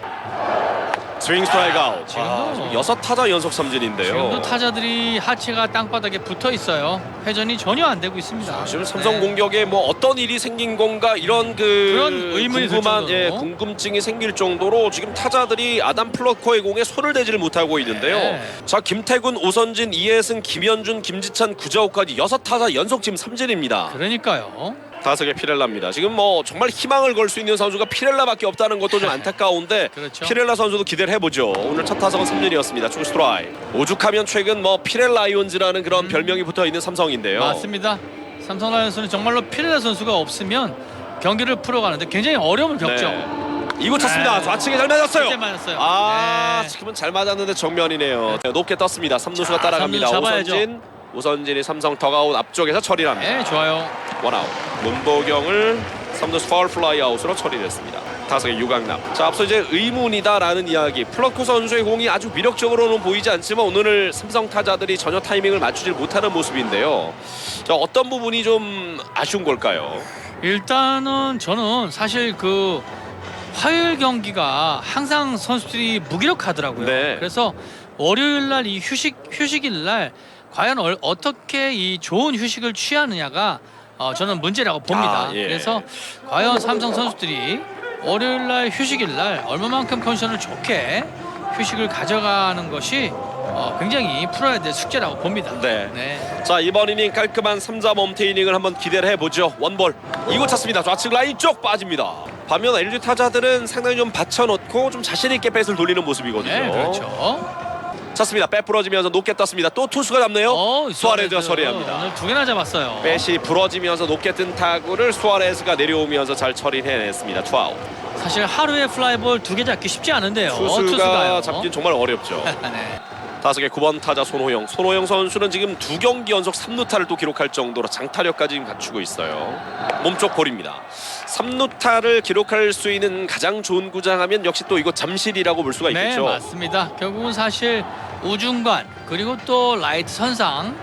Speaker 1: 스윙 스트라이크 아웃.
Speaker 2: 지금도
Speaker 1: 6타자 연속 삼진인데요.
Speaker 2: 지금도 타자들이 하체가 땅바닥에 붙어 있어요. 회전이 전혀 안 되고 있습니다.
Speaker 1: 지금 삼성
Speaker 2: 네.
Speaker 1: 공격에 뭐 어떤 일이 생긴 건가 이런
Speaker 2: 그런 의문이 들
Speaker 1: 궁금한
Speaker 2: 정도로.
Speaker 1: 궁금증이 생길 정도로 지금 타자들이 아담 플러코의 공에 손을 대지를 못하고 있는데요.
Speaker 2: 네.
Speaker 1: 자, 김태군, 오선진, 이혜승, 김현준, 김지찬, 구자욱까지 6타자 연속 지금 삼진입니다.
Speaker 2: 그러니까요.
Speaker 1: 다섯의 피렐라입니다. 지금 뭐 정말 희망을 걸 수 있는 선수가 피렐라밖에 없다는 것도 좀 안타까운데
Speaker 2: 그렇죠.
Speaker 1: 피렐라 선수도 기대를 해보죠. 오늘 첫 타석은 3진이었습니다. 투 스트라이크. 오죽하면 최근 뭐 피렐라 아이온즈라는 그런 별명이 붙어있는 삼성인데요.
Speaker 2: 맞습니다. 삼성 라이온스는 정말로 피렐라 선수가 없으면 경기를 풀어가는데 굉장히 어려움을 겪죠.
Speaker 1: 네. 2구 찼습니다.
Speaker 2: 네.
Speaker 1: 좌측에 잘 맞았어요.
Speaker 2: 진짜 맞았어요.
Speaker 1: 아,
Speaker 2: 네.
Speaker 1: 지금은 잘 맞았는데 정면이네요. 네, 높게 떴습니다. 3루수가
Speaker 2: 자,
Speaker 1: 따라갑니다.
Speaker 2: 3루 잡아야죠.
Speaker 1: 오선진이 삼성 덕아웃 앞쪽에서 처리를 합니다.
Speaker 2: 네, 좋아요.
Speaker 1: 원아웃. 문보경을 3루수 파울 플라이 아웃으로 처리됐습니다. 타석의 유강남. 자, 앞서 이제 의문이다라는 이야기. 플러코 선수의 공이 아주 위력적으로는 보이지 않지만 오늘 삼성 타자들이 전혀 타이밍을 맞추질 못하는 모습인데요. 자, 어떤 부분이 좀 아쉬운 걸까요?
Speaker 2: 일단은 저는 사실 그 화요일 경기가 항상 선수들이 무기력하더라고요.
Speaker 1: 네.
Speaker 2: 그래서 월요일 날 이 휴식일 날 과연 어떻게 이 좋은 휴식을 취하느냐가 저는 문제라고 봅니다.
Speaker 1: 아, 예.
Speaker 2: 그래서 과연 삼성 선수들이 월요일 날 휴식일 날 얼마만큼 컨디션을 좋게 휴식을 가져가는 것이 굉장히 풀어야 될 숙제라고 봅니다.
Speaker 1: 네. 자, 이번 이닝 깔끔한 3자 멈퇴 이닝을 한번 기대를 해보죠. 원볼 2구 찼습니다. 좌측 라인 쪽 빠집니다. 반면 LG 타자들은 상당히 좀 받쳐놓고 좀 자신 있게 배스를 돌리는 모습이거든요.
Speaker 2: 네, 그렇죠.
Speaker 1: 찼습니다. 백 부러지면서 높게 떴습니다. 또 투수가 잡네요. 수아레즈가 처리합니다.
Speaker 2: 오늘 2개나 잡았어요.
Speaker 1: 배시 부러지면서 높게 뜬 타구를 수아레즈가 내려오면서 잘 처리해냈습니다. 투아웃.
Speaker 2: 사실 하루에 플라이볼 2개 잡기 쉽지 않은데요.
Speaker 1: 투수가
Speaker 2: 투수가요.
Speaker 1: 잡긴 정말 어렵죠.
Speaker 2: 네.
Speaker 1: 타석의 9번 타자 손호영. 손호영 선수는 지금 2경기 연속 3루타를 또 기록할 정도로 장타력까지 지금 갖추고 있어요. 몸쪽 볼입니다. 3루타를 기록할 수 있는 가장 좋은 구장하면 역시 또 이거 잠실이라고 볼 수가
Speaker 2: 네,
Speaker 1: 있겠죠.
Speaker 2: 맞습니다. 결국은 사실 우중간 그리고 또 라이트 선상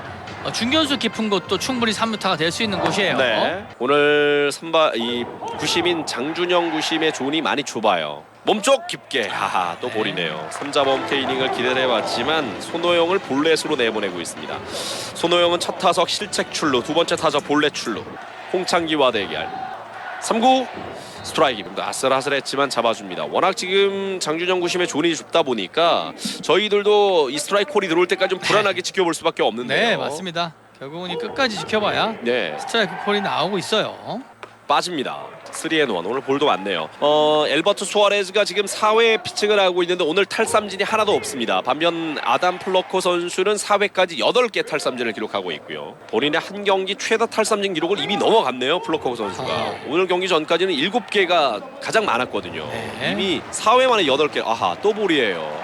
Speaker 2: 중견수 깊은 곳도 충분히 3루타가 될 수 있는 곳이에요.
Speaker 1: 네. 오늘 이 구심인 장준영 구심의 존이 많이 좁아요. 몸쪽 깊게 하하 또
Speaker 2: 네.
Speaker 1: 볼이네요. 3자 멈퇴 이닝을 기대를 해봤지만 손호영을 볼넷으로 내보내고 있습니다. 손호영은 첫 타석 실책 출루, 두 번째 타석 볼넷 출루. 홍창기와 대결. 3구 스트라이크입니다. 아슬아슬했지만 잡아줍니다. 워낙 지금 장준영 구심의 존이 좁다 보니까 저희들도 이 스트라이크 콜이 들어올 때까지 좀 불안하게 지켜볼 수밖에 없는데요.
Speaker 2: 네, 맞습니다. 결국은 이 끝까지 지켜봐야
Speaker 1: 네.
Speaker 2: 스트라이크 콜이 나오고 있어요.
Speaker 1: 빠집니다. 3&1 오늘 볼도 많네요. 엘버트 수아레즈가 지금 4회 피칭을 하고 있는데 오늘 탈삼진이 하나도 없습니다. 반면 아담 플러코 선수는 4회까지 8개 탈삼진을 기록하고 있고요. 본인의 한 경기 최다 탈삼진 기록을 이미 넘어갔네요. 플러코 선수가. 오늘 경기 전까지는 7개가 가장 많았거든요.
Speaker 2: 네.
Speaker 1: 이미 4회 만에 8개. 아하, 또 볼이에요.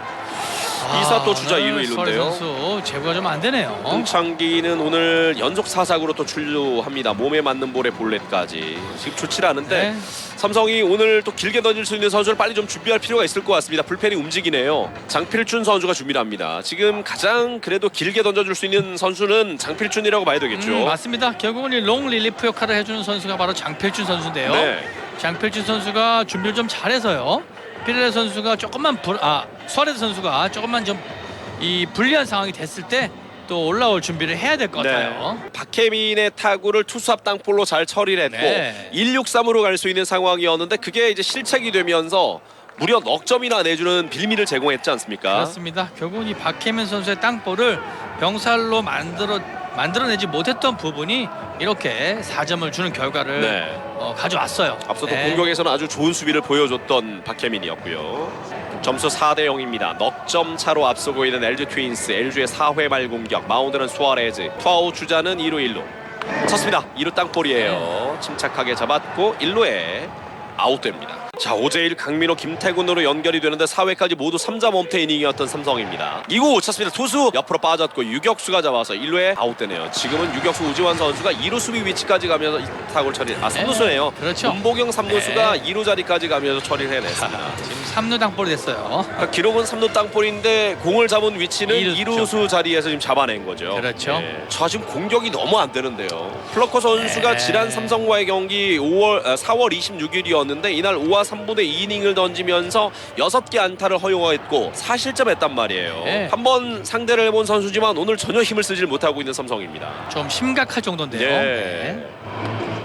Speaker 1: 이사 또 주자
Speaker 2: 오늘
Speaker 1: 2루 1루인데요.
Speaker 2: 수아레즈 선수 제구가 좀 안 되네요.
Speaker 1: 홍창기는 오늘 연속 사삭으로 또 출루합니다. 몸에 맞는 볼에 볼넷까지. 지금 좋지 않은데
Speaker 2: 네.
Speaker 1: 삼성이 오늘 또 길게 던질 수 있는 선수를 빨리 좀 준비할 필요가 있을 것 같습니다. 불펜이 움직이네요. 장필준 선수가 준비를 합니다. 지금 가장 그래도 길게 던져줄 수 있는 선수는 장필준이라고 봐야 되겠죠.
Speaker 2: 맞습니다. 결국은 이 롱 릴리프 역할을 해주는 선수가 바로 장필준 선수인데요.
Speaker 1: 네.
Speaker 2: 장필준 선수가 준비를 좀 잘해서요. 피렐라 선수가 수아레즈 선수가 조금만 좀 이 불리한 상황이 됐을 때 또 올라올 준비를 해야 될 것 같아요.
Speaker 1: 박혜민의 타구를 투수 앞 땅볼로 잘 처리를 했고
Speaker 2: 네.
Speaker 1: 1-6-3으로 갈 수 있는 상황이었는데 그게 이제 실책이 되면서 무려 넉 점이나 내주는 빌미를 제공했지 않습니까?
Speaker 2: 그렇습니다. 결국은 이 박혜민 선수의 땅볼을 병살로 만들어내지 못했던 부분이 이렇게 4점을 주는 결과를
Speaker 1: 네.
Speaker 2: 가져왔어요.
Speaker 1: 앞서도
Speaker 2: 네.
Speaker 1: 공격에서는 아주 좋은 수비를 보여줬던 박혜민이었고요. 점수 4대0입니다. 넉 점 차로 앞서고 있는 LG 트윈스. LG의 4회 말 공격. 마운드는 수아레즈. 투아웃 주자는 2루 1루. 쳤습니다. 2루 땅볼이에요. 침착하게 잡았고 1루에 아웃됩니다. 자, 오재일, 강민호, 김태군으로 연결이 되는데 4회까지 모두 3점 엄태 이닝이었던 삼성입니다. 2구 쳤습니다. 투수 옆으로 빠졌고 유격수가 잡아서 1루에 아웃되네요. 지금은 유격수 우지환 선수가 2루 수비 위치까지 가면서 이 타구를 처리. 3루수네요.
Speaker 2: 그렇죠.
Speaker 1: 문보경 3루수가 2루 자리까지 가면서 처리를 해냈습니다.
Speaker 2: 지금 3루 땅볼이 됐어요.
Speaker 1: 그러니까 기록은 3루 땅볼인데 공을 잡은 위치는
Speaker 2: 2루
Speaker 1: 2루수 자리에서 지금 잡아낸 거죠.
Speaker 2: 그렇죠.
Speaker 1: 자, 지금 공격이 너무 안 되는데요. 플러커 선수가 지난 삼성과의 경기 4월 26일이었는데 이날 5와 3분의 2이닝을 던지면서 6개 안타를 허용했고 4실점했단 말이에요.
Speaker 2: 네.
Speaker 1: 한번 상대를 해본 선수지만 오늘 전혀 힘을 쓰질 못하고 있는 삼성입니다.
Speaker 2: 좀 심각할 정도인데요.
Speaker 1: 네.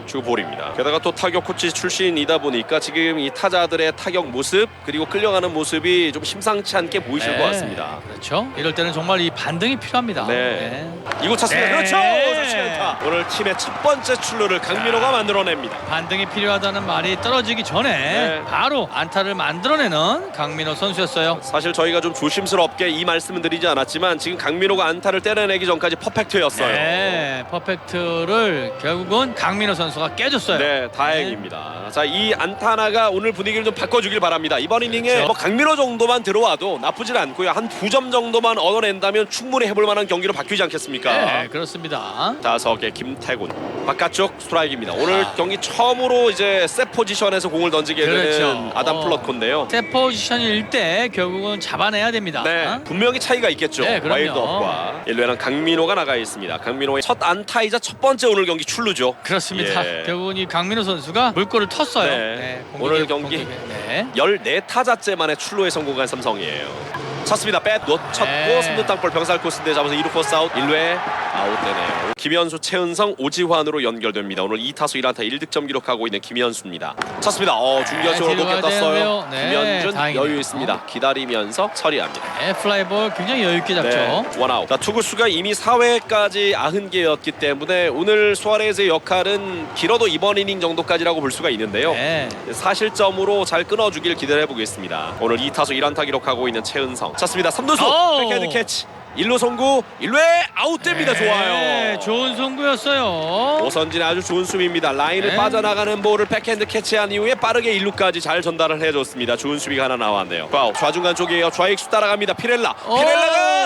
Speaker 1: 주볼입니다. 게다가 또 타격 코치 출신이다 보니까 지금 이 타자들의 타격 모습 그리고 끌려가는 모습이 좀 심상치 않게 보이실
Speaker 2: 네.
Speaker 1: 것 같습니다.
Speaker 2: 그렇죠. 이럴 때는 정말 이 반등이 필요합니다.
Speaker 1: 네. 이곳 찼습니다.
Speaker 2: 네.
Speaker 1: 그렇죠. 좋지 않다. 오늘 팀의 첫 번째 출루를 강민호가 만들어냅니다.
Speaker 2: 반등이 필요하다는 말이 떨어지기 전에
Speaker 1: 네.
Speaker 2: 바로 안타를 만들어내는 강민호 선수였어요.
Speaker 1: 사실 저희가 좀 조심스럽게 이 말씀을 드리지 않았지만 지금 강민호가 안타를 때려내기 전까지 퍼펙트였어요.
Speaker 2: 네, 퍼펙트를 결국은 강민호 선수가 깨줬어요.
Speaker 1: 네, 다행입니다. 자, 이 안타 하나가 오늘 분위기를 좀 바꿔주길 바랍니다. 이번 이닝에
Speaker 2: 그렇죠.
Speaker 1: 뭐 강민호 정도만 들어와도 나쁘진 않고요. 한 2점 정도만 얻어낸다면 충분히 해볼 만한 경기로 바뀌지 않겠습니까?
Speaker 2: 네, 그렇습니다.
Speaker 1: 5개 김태군 바깥쪽 스트라이크입니다. 오늘 경기 처음으로 이제 셋 포지션에서 공을 던지게
Speaker 2: 그렇죠.
Speaker 1: 되는 아담 플러코인데요.
Speaker 2: 세 포지션일 때 결국은 잡아내야 됩니다.
Speaker 1: 네, 분명히 차이가 있겠죠.
Speaker 2: 네, 그럼요.
Speaker 1: 와일드업과 1루에는 강민호가 나가 있습니다. 강민호의 첫 안타이자 첫 번째 오늘 경기 출루죠.
Speaker 2: 그렇습니다.
Speaker 1: 예.
Speaker 2: 결국은 이 강민호 선수가 물꼬를 텄어요.
Speaker 1: 네.
Speaker 2: 공격에,
Speaker 1: 오늘 경기
Speaker 2: 네.
Speaker 1: 14타자째 만에 출루에 성공한 삼성이에요. 쳤습니다. 뺏 놓쳤고
Speaker 2: 네.
Speaker 1: 3루 땅볼 병살 코스인데 잡아서 2루 포스 아웃 1루에 아웃되네요. 김현수, 최은성, 오지환으로 연결됩니다. 오늘 2타수 1안타 1득점 기록하고 있는 김현수입니다. 쳤습니다. 중견수로
Speaker 2: 뒤로
Speaker 1: 높게
Speaker 2: 가야
Speaker 1: 떴어요.
Speaker 2: 되는데요. 네,
Speaker 1: 김현준
Speaker 2: 다행이네요.
Speaker 1: 여유 있습니다. 기다리면서 처리합니다.
Speaker 2: 네, 플라이볼 굉장히 여유 있게 잡죠.
Speaker 1: 네, 원아웃. 자, 투구수가 이미 4회까지 90개였기 때문에 오늘 수아레즈의 역할은 길어도 이번 이닝 정도까지라고 볼 수가 있는데요.
Speaker 2: 네.
Speaker 1: 4실점으로 잘 끊어주길 기대해 보겠습니다. 오늘 2타수 1안타 기록하고 있는 최은성. 찼습니다. 3루수
Speaker 2: 오!
Speaker 1: 백헤드 캐치. 1루 송구 1루에 아웃됩니다.
Speaker 2: 네,
Speaker 1: 좋아요.
Speaker 2: 좋은 송구였어요.
Speaker 1: 오선진의 아주 좋은 수비입니다. 라인을
Speaker 2: 네.
Speaker 1: 빠져나가는 볼을 백핸드 캐치한 이후에 빠르게 1루까지 잘 전달을 해줬습니다. 좋은 수비가 하나 나왔네요. 와우, 좌중간 쪽이에요. 좌익수 따라갑니다. 피렐라가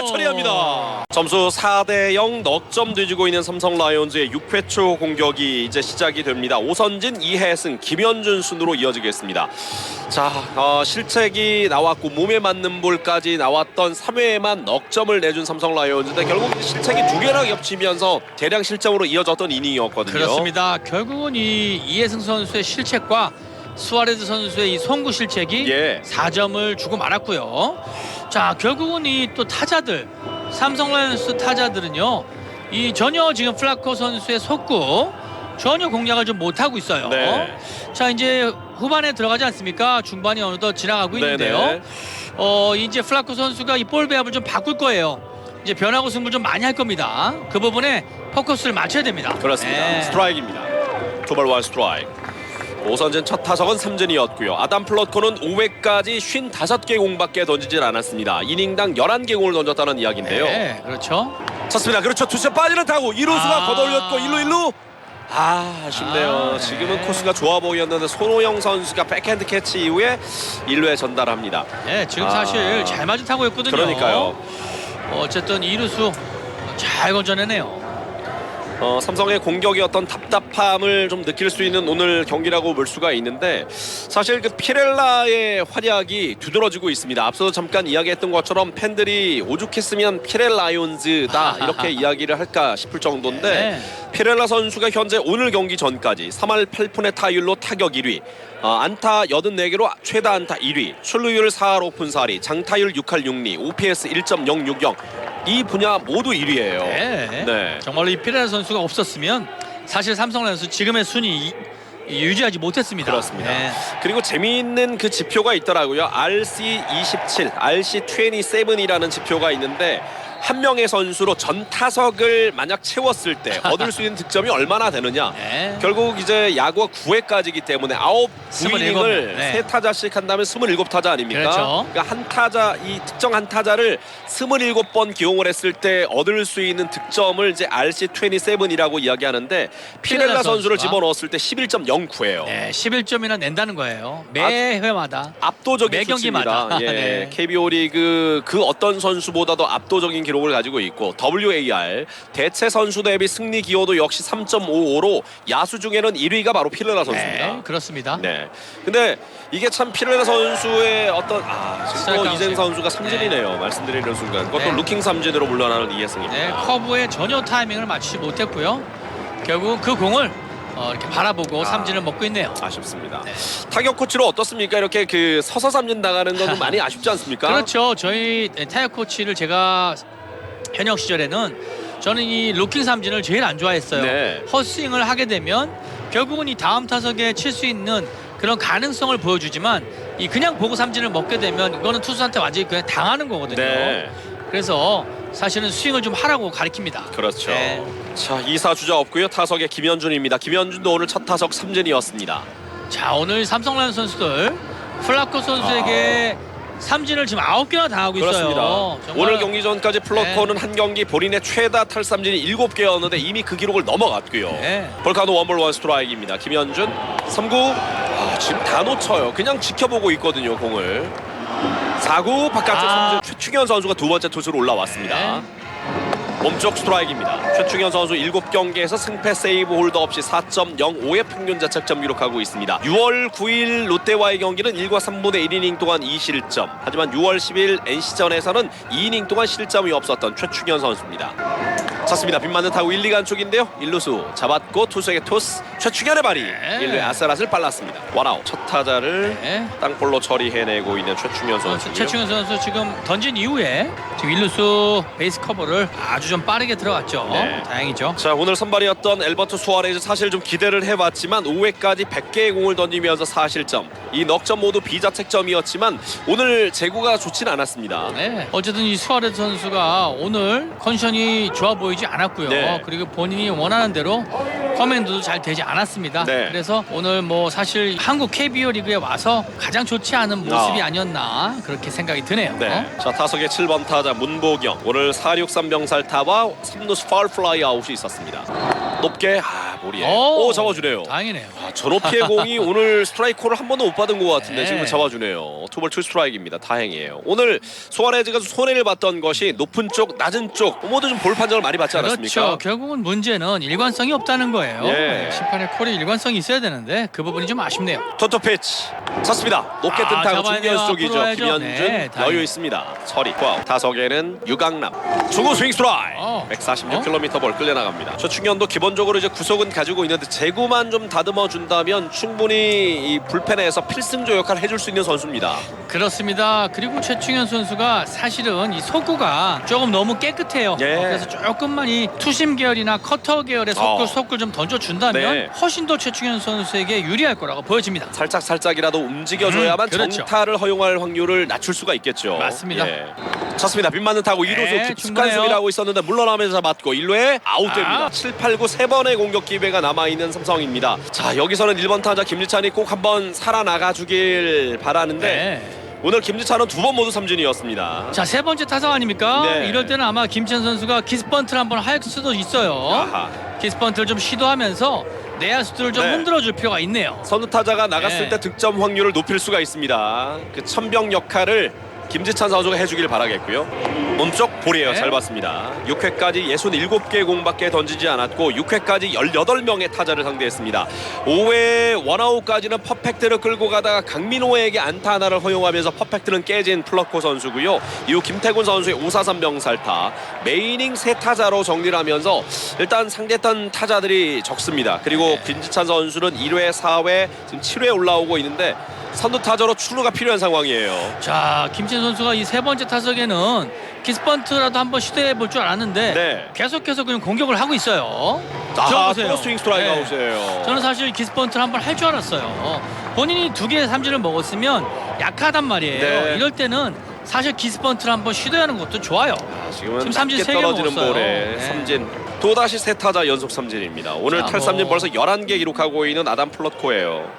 Speaker 1: 처리합니다. 점수 4대0 넉점 뒤지고 있는 삼성 라이온즈의 6회 초 공격이 이제 시작이 됩니다. 오선진, 이해승, 김현준 순으로 이어지겠습니다. 자, 실책이 나왔고 몸에 맞는 볼까지 나왔던 3회에만 넉점을 내준 삼성 라이온즈인데 결국 실책이 2개나 겹치면서 대량 실점으로 이어졌던 이닝이었거든요.
Speaker 2: 그렇습니다. 결국은 이 이해승 선수의 실책과 수아레즈 선수의 이 송구 실책이
Speaker 1: 예.
Speaker 2: 4점을 주고 말았고요. 자, 결국은 이 또 타자들 삼성 라이온즈 타자들은요, 이 전혀 지금 플라코 선수의 속구 전혀 공략을 좀 못하고 있어요.
Speaker 1: 네.
Speaker 2: 자, 이제 후반에 들어가지 않습니까? 중반이 어느덧 지나가고 있는데요.
Speaker 1: 네네.
Speaker 2: 이제 플라코 선수가 이 볼 배합을 좀 바꿀 거예요. 이제 변화구 승부를 좀 많이 할 겁니다. 그 부분에 포커스를 맞춰야 됩니다.
Speaker 1: 그렇습니다.
Speaker 2: 네.
Speaker 1: 스트라이크입니다. 투볼 원 스트라이크. 오선진 첫 타석은 삼진이었고요. 아담 플러코는 5회까지 55개 공밖에 던지질 않았습니다. 이닝당 11개 공을 던졌다는 이야기인데요.
Speaker 2: 네, 그렇죠.
Speaker 1: 쳤습니다. 그렇죠. 투수 빠지는 타구 1루수가
Speaker 2: 아.
Speaker 1: 걷어올렸고 1루 아쉽네요.
Speaker 2: 네.
Speaker 1: 지금은 코스가 좋아 보였는데 손호영 선수가 백핸드 캐치 이후에 1루에 전달합니다.
Speaker 2: 네, 지금 사실 잘 맞은 타구였거든요.
Speaker 1: 그러니까요.
Speaker 2: 어쨌든 이루수 잘 건져내네요.
Speaker 1: 삼성의 공격의 어떤 답답함을 좀 느낄 수 있는 오늘 경기라고 볼 수가 있는데 사실 그 피렐라의 활약이 두드러지고 있습니다. 앞서도 잠깐 이야기했던 것처럼 팬들이 오죽했으면 피렐라이온즈다 이렇게 이야기를 할까 싶을 정도인데
Speaker 2: 네.
Speaker 1: 피렐라 선수가 현재 오늘 경기 전까지 3할 8푼의 타율로 타격 1위, 안타 84개로 최다 안타 1위, 출루율 4할 5푼 4리, 장타율 6할 6리, OPS 1.060, 이 분야 모두 1위예요.
Speaker 2: 네.
Speaker 1: 네.
Speaker 2: 정말로 이 피레라 선수가 없었으면 사실 삼성 라이온즈 지금의 순위 유지하지 못했습니다.
Speaker 1: 그렇습니다.
Speaker 2: 네.
Speaker 1: 그리고 재미있는 그 지표가 있더라고요. RC27, RC27이라는 지표가 있는데 한 명의 선수로 전 타석을 만약 채웠을 때 얻을 수 있는 득점이 얼마나 되느냐.
Speaker 2: 네.
Speaker 1: 결국 이제 야구가 9회까지기 때문에 9이닝을
Speaker 2: 네.
Speaker 1: 세 타자씩 한다면 27타자 아닙니까?
Speaker 2: 그렇죠.
Speaker 1: 그러니까 한 타자, 이 특정 한 타자를 27번 기용을 했을 때 얻을 수 있는 득점을 이제 RC27이라고 이야기하는데 피렐라 선수를
Speaker 2: 선수가.
Speaker 1: 집어넣었을 때 11.09예요.
Speaker 2: 네, 11점이나 낸다는 거예요. 매 회마다.
Speaker 1: 압도적인
Speaker 2: 매 경기마다.
Speaker 1: 수치입니다. 예,
Speaker 2: 네.
Speaker 1: KBO 리그 그 어떤 선수보다도 압도적인 기록을 가지고 있고 WAR 대체 선수 대비 승리 기여도 역시 3.55로 야수 중에는 1위가 바로 피렐라 선수입니다.
Speaker 2: 네, 그렇습니다.
Speaker 1: 네. 근데 이게 참 피렐라 선수의 어떤 지금 또
Speaker 2: 스트라이크
Speaker 1: 이재ং
Speaker 2: 아웃이에요.
Speaker 1: 선수가 삼진이네요. 말씀드리는 순간 그것도
Speaker 2: 네.
Speaker 1: 루킹 삼진으로 물러나는 이해승입니다.
Speaker 2: 네, 커브에 전혀 타이밍을 맞추지 못했고요. 결국 그 공을 이렇게 바라보고 삼진을 먹고 있네요.
Speaker 1: 아쉽습니다.
Speaker 2: 네.
Speaker 1: 타격 코치로 어떻습니까? 이렇게 그 서서 삼진 나가는 건 많이 아쉽지 않습니까?
Speaker 2: 그렇죠. 저희 타격 코치를 제가 현역 시절에는 저는 이 루킹 삼진을 제일 안 좋아했어요.
Speaker 1: 네.
Speaker 2: 헛스윙을 하게 되면 결국은 이 다음 타석에 칠 수 있는 그런 가능성을 보여주지만 이 그냥 보고 삼진을 먹게 되면 이거는 투수한테 완전히 그냥 당하는 거거든요.
Speaker 1: 네.
Speaker 2: 그래서 사실은 스윙을 좀 하라고 가르칩니다.
Speaker 1: 그렇죠.
Speaker 2: 네.
Speaker 1: 자, 2사 주자 없고요. 타석에 김현준입니다. 김현준도 오늘 첫 타석 삼진이었습니다.
Speaker 2: 자, 오늘 삼성 라이온 선수들 플라코 선수에게 삼진을 지금 9개나 당하고
Speaker 1: 그렇습니다.
Speaker 2: 있어요. 정말
Speaker 1: 오늘 경기 전까지 플러코는 한 경기 본인의 최다 탈삼진이 7개였는데 이미 그 기록을 넘어갔고요.
Speaker 2: 네.
Speaker 1: 볼카노 원볼 원 스트라이크입니다. 김현준 3구 지금 다 놓쳐요. 그냥 지켜보고 있거든요. 공을 4구 바깥쪽 삼진 최충현 선수가 두 번째 투수로 올라왔습니다. 몸쪽 스트라이크입니다. 최충현 선수 7경기에서 승패 세이브 홀더 없이 4.05의 평균 자책점 기록하고 있습니다. 6월 9일 롯데와의 경기는 1과 3분의 1이닝 동안 2실점. 하지만 6월 10일 NC전에서는 2이닝 동안 실점이 없었던 최충현 선수입니다. 찼습니다. 빗맞는 타구 1, 2간 쪽인데요. 1루수 잡았고 투수에게 토스. 최충현의 발이 1루에 아슬아슬 빨랐습니다. 원아웃. 첫 타자를 땅볼로 처리해내고 있는 최충현 선수고요.
Speaker 2: 최충현 선수 지금 던진 이후에 지금 1루수 베이스 커버를 아주 좀 빠르게 들어갔죠.
Speaker 1: 네.
Speaker 2: 다행이죠.
Speaker 1: 자, 오늘 선발이었던 엘버트 수아레즈 사실 좀 기대를 해봤지만 5회까지 100개의 공을 던지면서 4실점. 이 넉 점 모두 비자책점이었지만 오늘 제구가 좋진 않았습니다.
Speaker 2: 네. 어쨌든 이 수아레즈 선수가 오늘 컨디션이 좋아 보이지 않았고요.
Speaker 1: 네.
Speaker 2: 그리고 본인이 원하는 대로 커맨드도 잘 되지 않았습니다.
Speaker 1: 네.
Speaker 2: 그래서 오늘 뭐 사실 한국 KBO 리그에 와서 가장 좋지 않은 모습이 아니었나 그렇게 생각이 드네요.
Speaker 1: 네. 자, 타석의 7번 타자 문보경. 오늘 4-6-3 병살타와 3루수 파울플라이 아웃이 있었습니다. 높게 볼이에 오 잡아주네요.
Speaker 2: 다행이네요.
Speaker 1: 저 높이의 공이 오늘 스트라이크를 한 번도 못 받은 것 같은데
Speaker 2: 네.
Speaker 1: 지금 잡아주네요. 투볼 투 스트라이크입니다. 다행이에요. 오늘 수아레즈가 손해를 봤던 것이 높은 쪽, 낮은 쪽 모두 좀 볼 판정을 많이 받지 않았습니까?
Speaker 2: 그렇죠. 결국은 문제는 일관성이 없다는 거예요.
Speaker 1: 예.
Speaker 2: 심판의 콜이 일관성이 있어야 되는데 그 부분이 좀 아쉽네요.
Speaker 1: 토토 피치 찼습니다. 높게 뜬 타구
Speaker 2: 잡아야 돼요.
Speaker 1: 중견수 쪽이죠.
Speaker 2: 앞으로 해야죠.
Speaker 1: 김현준
Speaker 2: 네, 다행히.
Speaker 1: 여유 있습니다. 처리. 타석에는 유강남 중구 스윙 스트라이크 146km 볼 끌려나갑니다. 최충현도 기본적으로 이제 구속은 가지고 있는데 제구만 좀 다듬어 준다면 충분히 이 불펜에서 필승조 역할을 해줄 수 있는 선수입니다.
Speaker 2: 그렇습니다. 그리고 최충현 선수가 사실은 이 속구가 조금 너무 깨끗해요.
Speaker 1: 예.
Speaker 2: 그래서 조금만 이 투심 계열이나 커터 계열의 속구를 좀 던져준다면
Speaker 1: 네.
Speaker 2: 훨씬 더 최충현 선수에게 유리할 거라고 보여집니다.
Speaker 1: 살짝이라도 움직여줘야만
Speaker 2: 그렇죠.
Speaker 1: 정타를 허용할 확률을 낮출 수가 있겠죠.
Speaker 2: 맞습니다.
Speaker 1: 쳤습니다. 빗맞는 타구 2루수
Speaker 2: 네,
Speaker 1: 깊숙한
Speaker 2: 충분해요.
Speaker 1: 수비를 하고 있었는데 물러나면서 맞고 1루에 아웃됩니다. 7, 8, 9 3번의 공격 기회가 남아있는 삼성입니다. 자, 여기서는 1번 타자 김지찬이 꼭 한번 살아나가 주길 바라는데
Speaker 2: 네.
Speaker 1: 오늘 김지찬은 2번 모두 삼진이었습니다.
Speaker 2: 자, 세 번째 타석 아닙니까?
Speaker 1: 네.
Speaker 2: 이럴 때는 아마 김찬 선수가 키스번트를 한번 할 수도 있어요.
Speaker 1: 아하.
Speaker 2: 키스번트를 좀 시도하면서 내야수들을 좀
Speaker 1: 네.
Speaker 2: 흔들어줄 필요가 있네요.
Speaker 1: 선두 타자가 나갔을
Speaker 2: 네.
Speaker 1: 때 득점 확률을 높일 수가 있습니다. 그 천병 역할을 김지찬 선수가 해주길 바라겠고요. 몸쪽 볼이에요.
Speaker 2: 네.
Speaker 1: 잘 봤습니다. 6회까지 67개의 공밖에 던지지 않았고 6회까지 18명의 타자를 상대했습니다. 5회 원아웃까지는 퍼펙트를 끌고 가다가 강민호에게 안타 하나를 허용하면서 퍼펙트는 깨진 플러코 선수고요. 이후 김태군 선수의 5-4-3 병살타 메이닝 3타자로 정리를 하면서 일단 상대했던 타자들이 적습니다. 그리고 김지찬 선수는 1회, 4회, 지금 7회 올라오고 있는데 선두 타자로 출루가 필요한 상황이에요.
Speaker 2: 자, 김치현 선수가 이 세 번째 타석에는 키스번트라도 한번 시도해 볼 줄 알았는데
Speaker 1: 네.
Speaker 2: 계속해서 그냥 공격을 하고 있어요.
Speaker 1: 아,
Speaker 2: 보세요.
Speaker 1: 또 스윙 스트라이크
Speaker 2: 네.
Speaker 1: 아웃이에요.
Speaker 2: 저는 사실 키스번트를 한번 할 줄 알았어요. 본인이 2개의 삼진을 먹었으면 약하단 말이에요.
Speaker 1: 네.
Speaker 2: 이럴 때는 사실 키스번트를 한번 시도하는 것도 좋아요.
Speaker 1: 지금은
Speaker 2: 지금 삼진
Speaker 1: 낮게
Speaker 2: 세 개
Speaker 1: 떨어지는
Speaker 2: 먹었어요.
Speaker 1: 볼에
Speaker 2: 네.
Speaker 1: 삼진. 또다시 세 타자 연속 삼진입니다. 오늘
Speaker 2: 자,
Speaker 1: 탈삼진
Speaker 2: 뭐.
Speaker 1: 벌써 11개 기록하고 있는 아담 플롯코예요.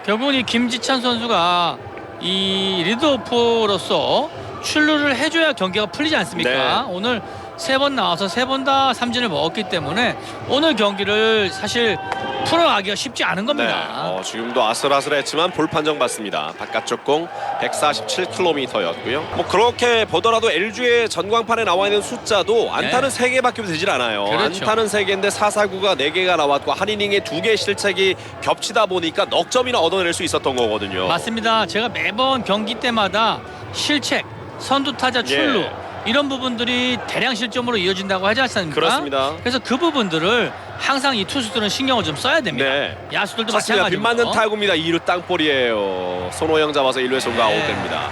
Speaker 2: 결국은 이 김지찬 선수가 이 리드오프로서 출루를 해줘야 경기가 풀리지 않습니까?
Speaker 1: 네.
Speaker 2: 오늘 3번 나와서 3번 다 삼진을 먹었기 때문에 오늘 경기를 사실 풀어가기가 쉽지 않은 겁니다.
Speaker 1: 네. 지금도 아슬아슬했지만 볼 판정 받습니다. 바깥쪽 공 147km였고요. 뭐 그렇게 보더라도 LG의 전광판에 나와 있는 숫자도 안타는 3개밖에 되질 않아요.
Speaker 2: 그렇죠.
Speaker 1: 안타는 3개인데 4사구가 4개가 나왔고 한 이닝에 2개의 실책이 겹치다 보니까 넉 점이나 얻어낼 수 있었던 거거든요.
Speaker 2: 맞습니다. 제가 매번 경기 때마다 실책, 선두타자 출루
Speaker 1: 예.
Speaker 2: 이런 부분들이 대량 실점으로 이어진다고 하지 않습니까?
Speaker 1: 그렇습니다.
Speaker 2: 그래서 그 부분들을 항상 이 투수들은 신경을 좀 써야 됩니다.
Speaker 1: 네.
Speaker 2: 야수들도
Speaker 1: 쳤습니다.
Speaker 2: 마찬가지고.
Speaker 1: 빗 맞는 타구입니다. 2루 땅볼이에요. 손호영 잡아서 1루에 송구 아웃됩니다.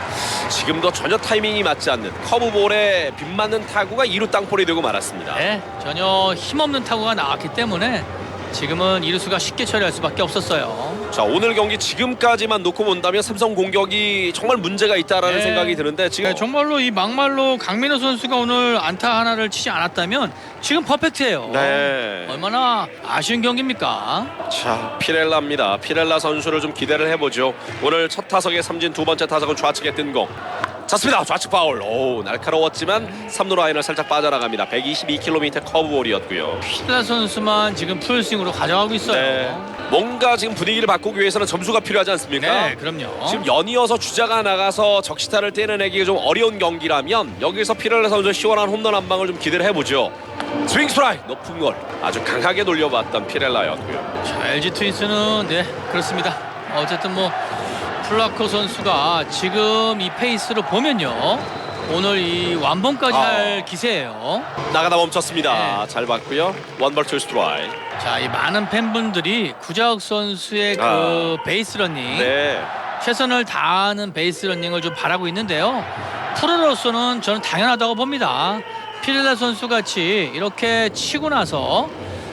Speaker 1: 지금도 전혀 타이밍이 맞지 않는 커브볼에 빗 맞는 타구가 2루 땅볼이 되고 말았습니다.
Speaker 2: 네, 전혀 힘없는 타구가 나왔기 때문에 지금은 이루수가 쉽게 처리할 수밖에 없었어요.
Speaker 1: 자, 오늘 경기 지금까지만 놓고 본다면 삼성 공격이 정말 문제가 있다라는
Speaker 2: 네.
Speaker 1: 생각이 드는데 지금
Speaker 2: 네, 정말로 이 막말로 강민호 선수가 오늘 안타 하나를 치지 않았다면 지금 퍼펙트예요.
Speaker 1: 네.
Speaker 2: 얼마나 아쉬운 경기입니까?
Speaker 1: 자, 피렐라입니다. 피렐라 선수를 좀 기대를 해보죠. 오늘 첫 타석에 삼진, 두 번째 타석은 좌측에 뜬 공. 찼습니다. 좌측 파울. 오, 날카로웠지만 3루 라인을 살짝 빠져나갑니다. 122km 커브볼이었고요.
Speaker 2: 피렐라 선수만 지금 풀스윙으로 가져가고 있어요.
Speaker 1: 네. 뭔가 지금 분위기를 바꾸기 위해서는 점수가 필요하지 않습니까?
Speaker 2: 네, 그럼요.
Speaker 1: 지금 연이어서 주자가 나가서 적시타를 떼내내기가 좀 어려운 경기라면 여기서 피렐라 선수의 시원한 홈런 한 방을 좀 기대를 해보죠. 스윙 스트라이크 높은 걸 아주 강하게 돌려봤던 피렐라였고요.
Speaker 2: 자, LG 트윈스는 네, 그렇습니다. 어쨌든 뭐 플라코 선수가 지금 이 페이스로 보면요. 오늘 이 완봉까지 할 기세예요.
Speaker 1: 나가다 멈췄습니다.
Speaker 2: 네.
Speaker 1: 잘 봤고요. 원볼 투 스트라이크.
Speaker 2: 자, 이 많은 팬분들이 구자욱 선수의
Speaker 1: 아.
Speaker 2: 그 베이스 러닝
Speaker 1: 네.
Speaker 2: 최선을 다하는 베이스 러닝을 좀 바라고 있는데요. 프로로서는 저는 당연하다고 봅니다. 피렐라 선수 같이 이렇게 치고 나서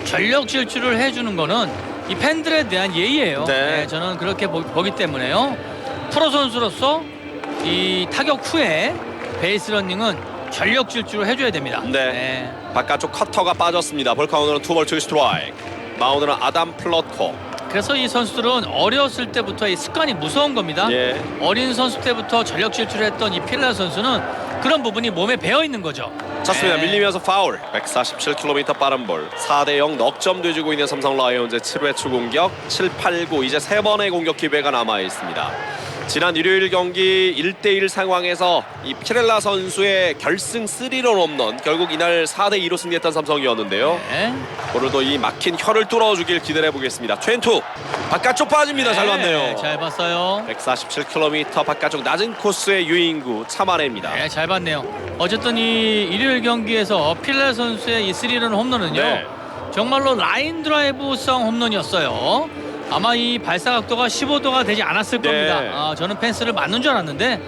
Speaker 2: 전력 질주를 해주는 거는 이 팬들에 대한 예의예요.
Speaker 1: 네.
Speaker 2: 저는 그렇게 보기 때문에요. 프로 선수로서 이 타격 후에 베이스 러닝은 전력 질주를 해줘야 됩니다.
Speaker 1: 네. 바깥쪽 커터가 빠졌습니다. 볼 카운트는 투볼 투 스트라이크. 마운드는 아담 플롯코.
Speaker 2: 그래서 이 선수들은 어렸을 때부터 이 습관이 무서운 겁니다.
Speaker 1: 예.
Speaker 2: 어린 선수 때부터 전력 질주를 했던 이 피렐라 선수는 그런 부분이 몸에 배어 있는 거죠.
Speaker 1: 쳤습니다.
Speaker 2: 네.
Speaker 1: 밀리면서 파울. 147km 빠른 볼. 4대0 넉점 뒤지고 있는 삼성 라이온즈의 7회 초 공격. 7, 8, 9 이제 3번의 공격 기회가 남아 있습니다. 지난 일요일 경기 1대1 상황에서 이 피렐라 선수의 결승 3런 홈런, 결국 이날 4대2로 승리했던 삼성이었는데요.
Speaker 2: 네.
Speaker 1: 오늘도 이 막힌 혀를 뚫어주길 기대해 보겠습니다. 트웬투 바깥쪽 빠집니다. 잘 봤네요.
Speaker 2: 잘 봤어요.
Speaker 1: 147km 바깥쪽 낮은 코스의 유인구 참아냅니다.
Speaker 2: 네, 잘 봤네요. 어쨌든 이 일요일 경기에서 피렐라 선수의 이 3런 홈런은요.
Speaker 1: 네.
Speaker 2: 정말로 라인 드라이브성 홈런이었어요. 아마 이 발사 각도가 15도가 되지 않았을
Speaker 1: 네.
Speaker 2: 겁니다. 저는 펜스를 맞는 줄 알았는데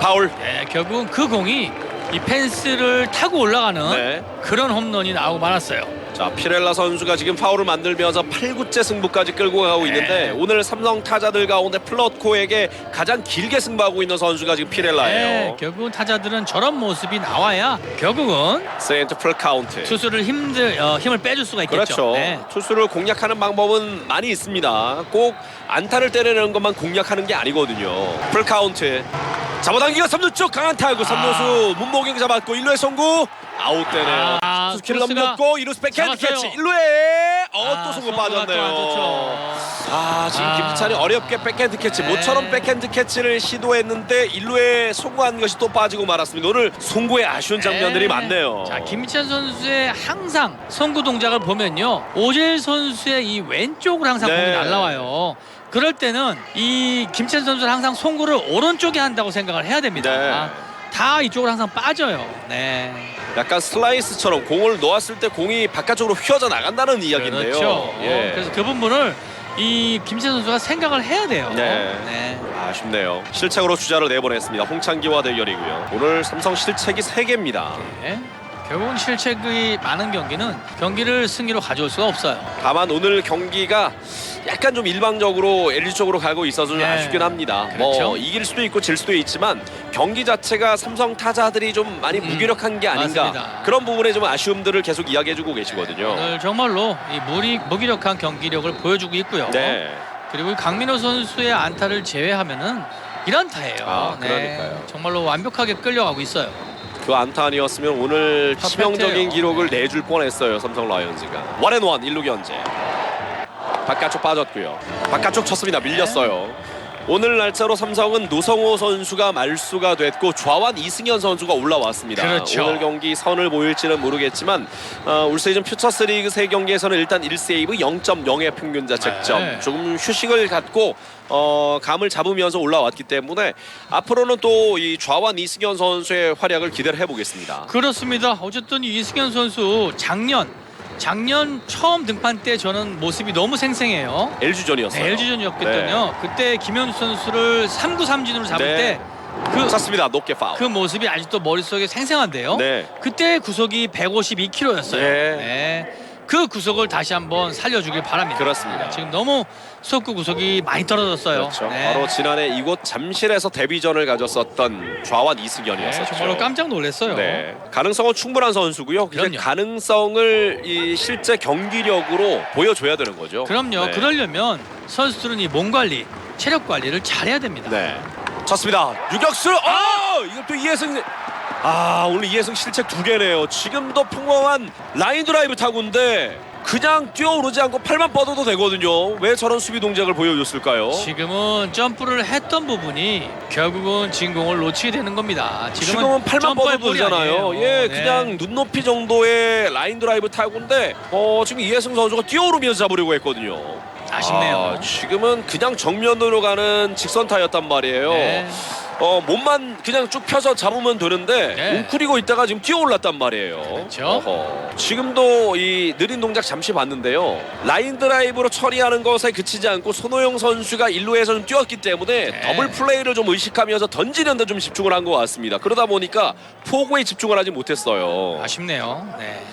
Speaker 1: 파울.
Speaker 2: 결국은 그 공이 이 펜스를 타고 올라가는
Speaker 1: 네.
Speaker 2: 그런 홈런이 나오고 말았어요.
Speaker 1: 자, 피렐라 선수가 지금 파울을 만들면서 8구째 승부까지 끌고 가고 있는데 오늘 삼성 타자들 가운데 플롯코에게 가장 길게 승부하고 있는 선수가 지금 피렐라예요.
Speaker 2: 결국은 타자들은 저런 모습이 나와야 결국은
Speaker 1: 세인트 풀 카운트.
Speaker 2: 투수를 힘을 빼줄 수가 있겠죠.
Speaker 1: 그렇죠.
Speaker 2: 네.
Speaker 1: 투수를 공략하는 방법은 많이 있습니다. 꼭 안타를 때리는 것만 공략하는 게 아니거든요. 풀 카운트. 잡아당기가 3루 쪽 강한 타구. 3루수 문보경 잡았고 1루에 송구. 아웃되네요. 투수 킬을
Speaker 2: 크로스가
Speaker 1: 넘겼고 2루수 백핸드
Speaker 2: 잡았어요.
Speaker 1: 캐치. 1루에 또 송구
Speaker 2: 송구가 또 안 좋죠.
Speaker 1: 빠졌네요. 지금 김지찬이 어렵게 백핸드 캐치,
Speaker 2: 네.
Speaker 1: 모처럼 백핸드 캐치를 시도했는데 1루에 송구한 것이 또 빠지고 말았습니다. 오늘 송구에 아쉬운 장면들이 많네요.
Speaker 2: 자, 김희찬 선수의 항상 송구 동작을 보면요, 오젤 선수의 이 왼쪽으로 항상 공이 날라와요. 그럴 때는 이 김희찬 선수는 항상 송구를 오른쪽에 한다고 생각을 해야 됩니다.
Speaker 1: 네.
Speaker 2: 다 이쪽으로 항상 빠져요. 네.
Speaker 1: 약간 슬라이스처럼 공을 놓았을 때 공이 바깥쪽으로 휘어져 나간다는 이야기인데요.
Speaker 2: 그렇죠.
Speaker 1: 예.
Speaker 2: 그래서 그 부분을 이 김채 선수가 생각을 해야 돼요.
Speaker 1: 네. 아쉽네요. 실책으로 주자를 내보냈습니다. 홍창기와 대결이고요. 오늘 삼성 실책이 3개입니다.
Speaker 2: 네. 결국은 실책이 많은 경기는 경기를 승리로 가져올 수가 없어요.
Speaker 1: 다만 오늘 경기가 약간 좀 일방적으로 LG 쪽으로 가고 있어서 좀
Speaker 2: 네.
Speaker 1: 아쉽긴 합니다.
Speaker 2: 그렇죠.
Speaker 1: 뭐 이길 수도 있고 질 수도 있지만 경기 자체가 삼성 타자들이 좀 많이 무기력한 게 아닌가,
Speaker 2: 맞습니다.
Speaker 1: 그런 부분에 좀 아쉬움들을 계속 이야기해주고 계시거든요.
Speaker 2: 오늘 정말로 이 무기력한 경기력을 보여주고 있고요.
Speaker 1: 네.
Speaker 2: 그리고 강민호 선수의 안타를 제외하면은 1안타예요.
Speaker 1: 아, 그러니까요.
Speaker 2: 정말로 완벽하게 끌려가고 있어요.
Speaker 1: 그 안타 아니었으면 오늘
Speaker 2: 퍼펙트예요.
Speaker 1: 치명적인 기록을 내줄 뻔했어요. 삼성 라이온즈가. 원앤원 1루 견제. 바깥쪽 빠졌고요. 바깥쪽 쳤습니다. 밀렸어요. 오늘 날짜로 삼성은 노성호 선수가 말수가 됐고 좌완 이승현 선수가 올라왔습니다.
Speaker 2: 그렇죠.
Speaker 1: 오늘 경기 선을 보일지는 모르겠지만 올 시즌 퓨처스리그 3경기에서는 일단 1세이브 0.0의 평균 자책점.
Speaker 2: 네.
Speaker 1: 조금 휴식을 갖고 감을 잡으면서 올라왔기 때문에 앞으로는 또 이 좌완 이승현 선수의 활약을 기대를 해보겠습니다.
Speaker 2: 그렇습니다. 어쨌든 이승현 선수 작년 처음 등판 때 저는 모습이 너무 생생해요.
Speaker 1: LG전이었어요.
Speaker 2: 네, LG전이었거든요. 그때 김현수 선수를 3구 3진으로 잡을
Speaker 1: 네.
Speaker 2: 때 그
Speaker 1: 찼습니다. 높게 파울.
Speaker 2: 그 모습이 아직도 머릿속에 생생한데요.
Speaker 1: 네.
Speaker 2: 그때 구속이 152km였어요.
Speaker 1: 네.
Speaker 2: 그 구속을 다시 한번 살려주길 바랍니다.
Speaker 1: 그렇습니다.
Speaker 2: 지금 너무 속구 구속이 많이 떨어졌어요.
Speaker 1: 그렇죠. 바로 지난해 이곳 잠실에서 데뷔전을 가졌었던 좌완 이승현이었었죠.
Speaker 2: 정말로 깜짝 놀랐어요.
Speaker 1: 네. 가능성은 충분한 선수고요. 이제
Speaker 2: 그럼요.
Speaker 1: 가능성을 이 실제 경기력으로 보여줘야 되는 거죠.
Speaker 2: 그럼요.
Speaker 1: 네.
Speaker 2: 그러려면 선수들은 이 몸 관리, 체력 관리를 잘해야 됩니다.
Speaker 1: 네. 쳤습니다. 유격수. 이거 또 이해승. 오늘 이해승 실책 2개네요. 지금도 평범한 라인 드라이브 타구인데 그냥 뛰어오르지 않고 팔만 뻗어도 되거든요. 왜 저런 수비 동작을 보여줬을까요?
Speaker 2: 지금은 점프를 했던 부분이 결국은 진공을 놓치게 되는 겁니다.
Speaker 1: 지금은 팔만
Speaker 2: 점프할
Speaker 1: 뻗어도
Speaker 2: 볼이
Speaker 1: 되잖아요.
Speaker 2: 아니에요.
Speaker 1: 예,
Speaker 2: 네.
Speaker 1: 그냥 눈높이 정도의 라인 드라이브 타구인데 지금 이해승 선수가 뛰어오르면서 잡으려고 했거든요.
Speaker 2: 아쉽네요.
Speaker 1: 지금은 그냥 정면으로 가는 직선타였단 말이에요.
Speaker 2: 네.
Speaker 1: 몸만 그냥 쭉 펴서 잡으면 되는데
Speaker 2: 네.
Speaker 1: 웅크리고 있다가 지금 뛰어올랐단 말이에요.
Speaker 2: 그렇죠.
Speaker 1: 지금도 이 느린 동작 잠시 봤는데요. 라인 드라이브로 처리하는 것에 그치지 않고 손호영 선수가 1루에서 좀 뛰었기 때문에
Speaker 2: 네.
Speaker 1: 더블 플레이를 좀 의식하면서 던지는 데 좀 집중을 한 것 같습니다. 그러다 보니까 포구에 집중을 하지 못했어요.
Speaker 2: 아쉽네요. 네.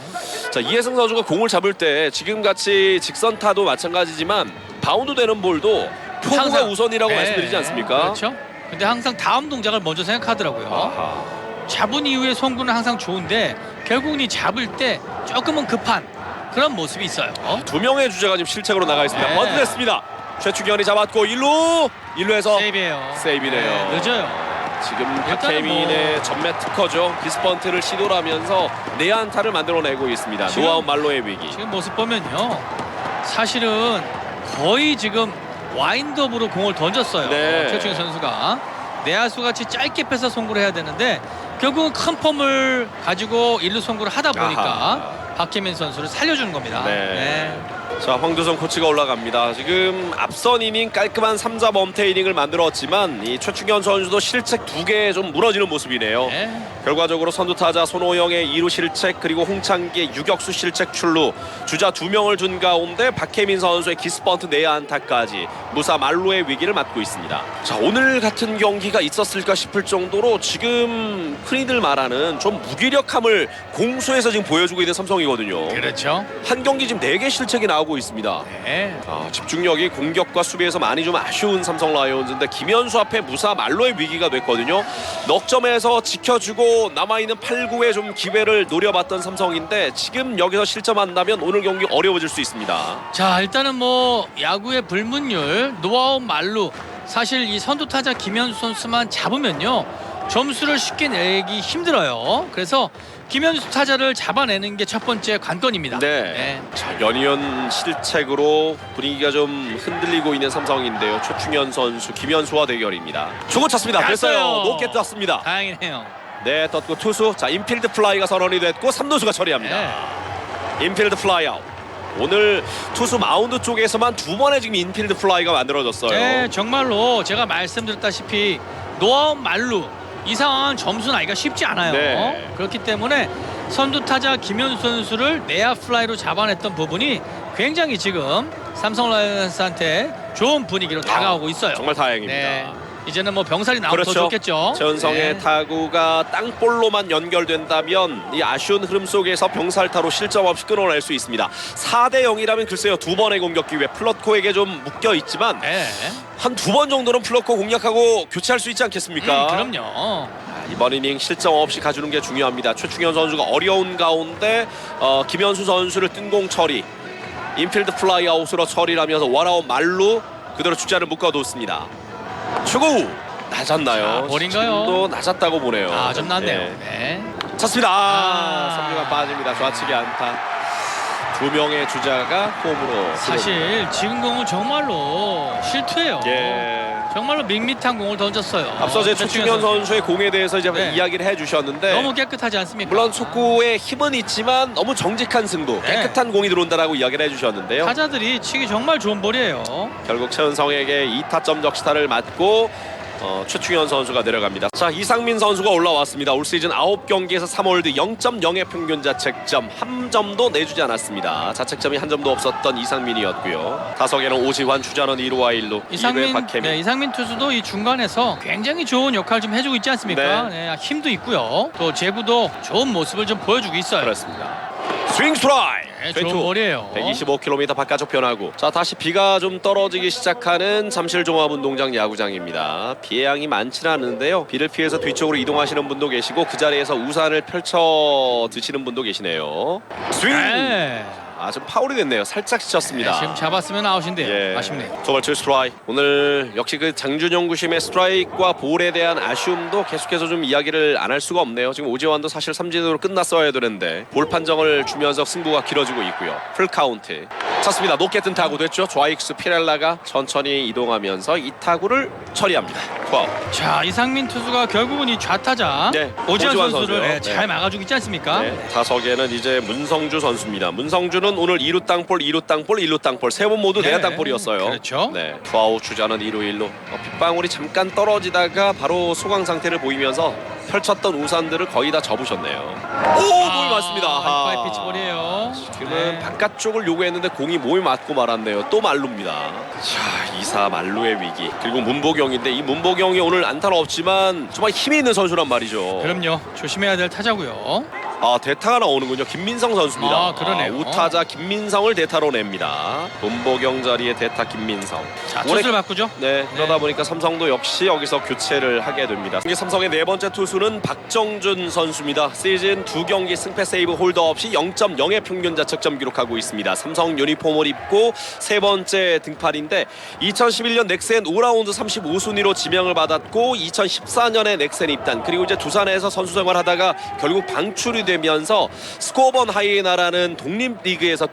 Speaker 1: 자, 이해승 선수가 공을 잡을 때 지금같이 직선타도 마찬가지지만 바운드 되는 볼도 포구가
Speaker 2: 항상,
Speaker 1: 우선이라고
Speaker 2: 네.
Speaker 1: 말씀드리지 않습니까?
Speaker 2: 그렇죠. 근데 항상 다음 동작을 먼저 생각하더라고요.
Speaker 1: 아하.
Speaker 2: 잡은 이후에 송구는 항상 좋은데 결국은 이 잡을 때 조금은 급한 그런 모습이 있어요.
Speaker 1: 2명의 주자가 지금 실책으로 나가 있습니다.
Speaker 2: 네.
Speaker 1: 번트됐습니다. 최충현이 잡았고 1루에서
Speaker 2: 세이브예요.
Speaker 1: 세이브네요.
Speaker 2: 네, 늦어요.
Speaker 1: 지금
Speaker 2: 일단은
Speaker 1: 박혜민의 전매 특허죠. 디스번트를 시도를 하면서 내안타를 만들어내고 있습니다.
Speaker 2: 지금-
Speaker 1: 노아웃 말로의 위기.
Speaker 2: 지금 모습 보면요. 사실은 거의 지금 와인드업으로 공을 던졌어요.
Speaker 1: 네.
Speaker 2: 최충현 선수가 내야수 같이 짧게 빼서 송구를 해야 되는데 결국은 큰 폼을 가지고 일루 송구를 하다 보니까
Speaker 1: 아하.
Speaker 2: 박혜민 선수를 살려주는 겁니다.
Speaker 1: 네. 자, 황두성 코치가 올라갑니다. 지금 앞선 이닝 깔끔한 3자 범퇴 이닝을 만들었지만 이 최충현 선수도 실책 2개 좀 무너지는 모습이네요.
Speaker 2: 네.
Speaker 1: 결과적으로 선두타자 손호영의 2루 실책, 그리고 홍창기의 유격수 실책 출루, 주자 2명을 둔 가운데 박혜민 선수의 기스번트 내야안타까지 무사 만루의 위기를 맞고 있습니다. 자, 오늘 같은 경기가 있었을까 싶을 정도로 지금 흔히들 말하는 좀 무기력함을 공수에서 지금 보여주고 있는 삼성이거든요.
Speaker 2: 그렇죠.
Speaker 1: 한 경기 지금 4개 실책이 나오고 있습니다.
Speaker 2: 네.
Speaker 1: 집중력이 공격과 수비에서 많이 좀 아쉬운 삼성 라이온즈인데 김현수 앞에 무사 만루의 위기가 됐거든요. 넉 점에서 지켜주고 남아있는 8, 9에 좀 기회를 노려봤던 삼성인데 지금 여기서 실점한다면 오늘 경기 어려워질 수 있습니다.
Speaker 2: 자, 일단은 뭐 야구의 불문율, 노아웃 말루, 사실 이 선두 타자 김현수 선수만 잡으면요 점수를 쉽게 내기 힘들어요. 그래서 김현수 타자를 잡아내는 게 첫 번째 관건입니다.
Speaker 1: 네. 자, 연이은 실책으로 분위기가 좀 흔들리고 있는 삼성인데요. 최충현 선수, 김현수와 대결입니다. 주고 찼습니다. 됐어요.
Speaker 2: 됐어요.
Speaker 1: 높게 떴습니다.
Speaker 2: 다행이네요.
Speaker 1: 네, 떴고 투수. 자, 인필드 플라이가 선언이 됐고 3루수가 처리합니다.
Speaker 2: 네.
Speaker 1: 인필드 플라이 아웃. 오늘 투수 마운드 쪽에서만 2번의 지금 인필드 플라이가 만들어졌어요.
Speaker 2: 네, 정말로 제가 말씀드렸다시피 노아웃 말루 이 상황은 점수 나기가 쉽지 않아요.
Speaker 1: 네.
Speaker 2: 그렇기 때문에 선두 타자 김현수 선수를 내야 플라이로 잡아냈던 부분이 굉장히 지금 삼성 라이온즈한테 좋은 분위기로 다가오고 있어요.
Speaker 1: 정말 다행입니다.
Speaker 2: 네. 이제는 뭐 병살이 나오면 더 좋겠죠.
Speaker 1: 최은성의
Speaker 2: 네.
Speaker 1: 타구가 땅볼로만 연결된다면 이 아쉬운 흐름 속에서 병살타로 실점 없이 끊어낼 수 있습니다. 4대 0이라면 글쎄요, 두 번의 공격 기회 플러코에게 좀 묶여 있지만
Speaker 2: 네.
Speaker 1: 한 두 번 정도는 플러코 공략하고 교체할 수 있지 않겠습니까?
Speaker 2: 그럼요.
Speaker 1: 이번 이닝 실점 없이 가주는 게 중요합니다. 최충현 선수가 어려운 가운데 김현수 선수를 뜬공 처리, 인필드 플라이 아웃으로 처리를 하면서 원아웃 말루 그대로 주자를 묶어뒀습니다. 초구 낮았나요?
Speaker 2: 자, 볼인가요?
Speaker 1: 지금도 낮았다고 보네요.
Speaker 2: 아, 좀 낫네요.
Speaker 1: 네.
Speaker 2: 네.
Speaker 1: 찼습니다.
Speaker 2: 아.
Speaker 1: 3루간 빠집니다. 좌측에 안타. 두 명의 주자가 홈으로
Speaker 2: 사실 지금 공은 정말로 실투예요.
Speaker 1: 예.
Speaker 2: 정말로 밋밋한 공을 던졌어요.
Speaker 1: 앞서 제
Speaker 2: 최충현
Speaker 1: 최충현 선수의 공에 대해서 이제
Speaker 2: 네.
Speaker 1: 이야기를 해주셨는데
Speaker 2: 너무 깨끗하지 않습니까?
Speaker 1: 물론 속구에 힘은 있지만 너무 정직한 승부,
Speaker 2: 네.
Speaker 1: 깨끗한 공이 들어온다라고 이야기를 해주셨는데요.
Speaker 2: 타자들이 치기 정말 좋은 볼이에요.
Speaker 1: 결국 최은성에게 2타점 적시타를 맞고 최충현 선수가 내려갑니다. 자, 이상민 선수가 올라왔습니다. 올 시즌 9경기에서 3홀드 0.0의 평균 자책점 한 점도 내주지 않았습니다. 자책점이 한 점도 없었던 이상민이었고요. 타석에는 오지환, 주자는 1루와 1루, 2루에 박혜민.
Speaker 2: 이상민 투수도 이 중간에서 굉장히 좋은 역할 좀 해주고 있지 않습니까?
Speaker 1: 네.
Speaker 2: 네, 힘도 있고요. 또 제구도 좋은 모습을 좀 보여주고 있어요.
Speaker 1: 그렇습니다. 스윙 스트라이크.
Speaker 2: 네, 좋은 볼이에요.
Speaker 1: 125km 바깥쪽 변하고, 자, 다시 비가 좀 떨어지기 시작하는 잠실종합운동장 야구장입니다. 비의 양이 많지는 않은데요, 비를 피해서 뒤쪽으로 이동하시는 분도 계시고 그 자리에서 우산을 펼쳐 드시는 분도 계시네요. 스윙.
Speaker 2: 네.
Speaker 1: 좀 파울이 됐네요. 살짝 스쳤습니다.
Speaker 2: 네, 지금 잡았으면 아웃인데요.
Speaker 1: 예.
Speaker 2: 아쉽네요.
Speaker 1: 투볼 스트라이크. 오늘 역시 그 장준영 구심의 스트라이크와 볼에 대한 아쉬움도 계속해서 좀 이야기를 안 할 수가 없네요. 지금 오지환도 사실 삼진으로 끝났어야 되는데 볼 판정을 주면서 승부가 길어지고 있고요. 풀 카운트. 찼습니다. 높게 뜬 타구 됐죠. 좌익수 피렐라가 천천히 이동하면서 이 타구를 처리합니다. 투아웃.
Speaker 2: 자, 이상민 투수가 결국은 이 좌타자
Speaker 1: 네,
Speaker 2: 오지환
Speaker 1: 오지환
Speaker 2: 선수를
Speaker 1: 선수요.
Speaker 2: 네, 잘
Speaker 1: 네.
Speaker 2: 막아주고 있지 않습니까?
Speaker 1: 네, 타석에는 이제 문성주 선수입니다. 문성주는 오늘 2루 땅볼, 2루 땅볼, 1루 땅볼 세 번 모두 내야
Speaker 2: 네,
Speaker 1: 땅볼이었어요.
Speaker 2: 그렇죠.
Speaker 1: 네, 투아웃 주자는 2루 1루. 빗방울이 잠깐 떨어지다가 바로 소강 상태를 보이면서 펼쳤던 우산들을 거의 다 접으셨네요. 오, 몸이 맞습니다.
Speaker 2: 이파이 피치볼이에요.
Speaker 1: 지금은 바깥쪽을 요구했는데 공이 몸에 맞고 말았네요. 또 말루입니다. 자, 2사 말루의 위기. 그리고 문보경인데 이 문보경이 오늘 안타는 없지만 정말 힘이 있는 선수란 말이죠.
Speaker 2: 그럼요. 조심해야 될 타자고요.
Speaker 1: 대타가 나오는군요. 김민성 선수입니다.
Speaker 2: 아, 그러네요.
Speaker 1: 우타자 김민성을 대타로 냅니다. 문보경 자리에 대타 김민성.
Speaker 2: 자,
Speaker 1: 올해-
Speaker 2: 투수를 바꾸죠.
Speaker 1: 네, 그러다 보니까 삼성도 역시 여기서 교체를 하게 됩니다. 이게 삼성의 네 번째 투수는 박정준 선수입니다. 시즌 2경기 승패 세이브 홀더 없이 0.0의 평균 자책점 기록하고 있습니다. 삼성 유니폼을 입고 세 번째 등판인데 2011년 넥센 5라운드 35순위로 지명을 받았고 2014년에 넥센 입단, 그리고 이제 두산에서 선수 생활하다가 결국 방출이 되면서 스코어번 하이에나라는 독립리그에서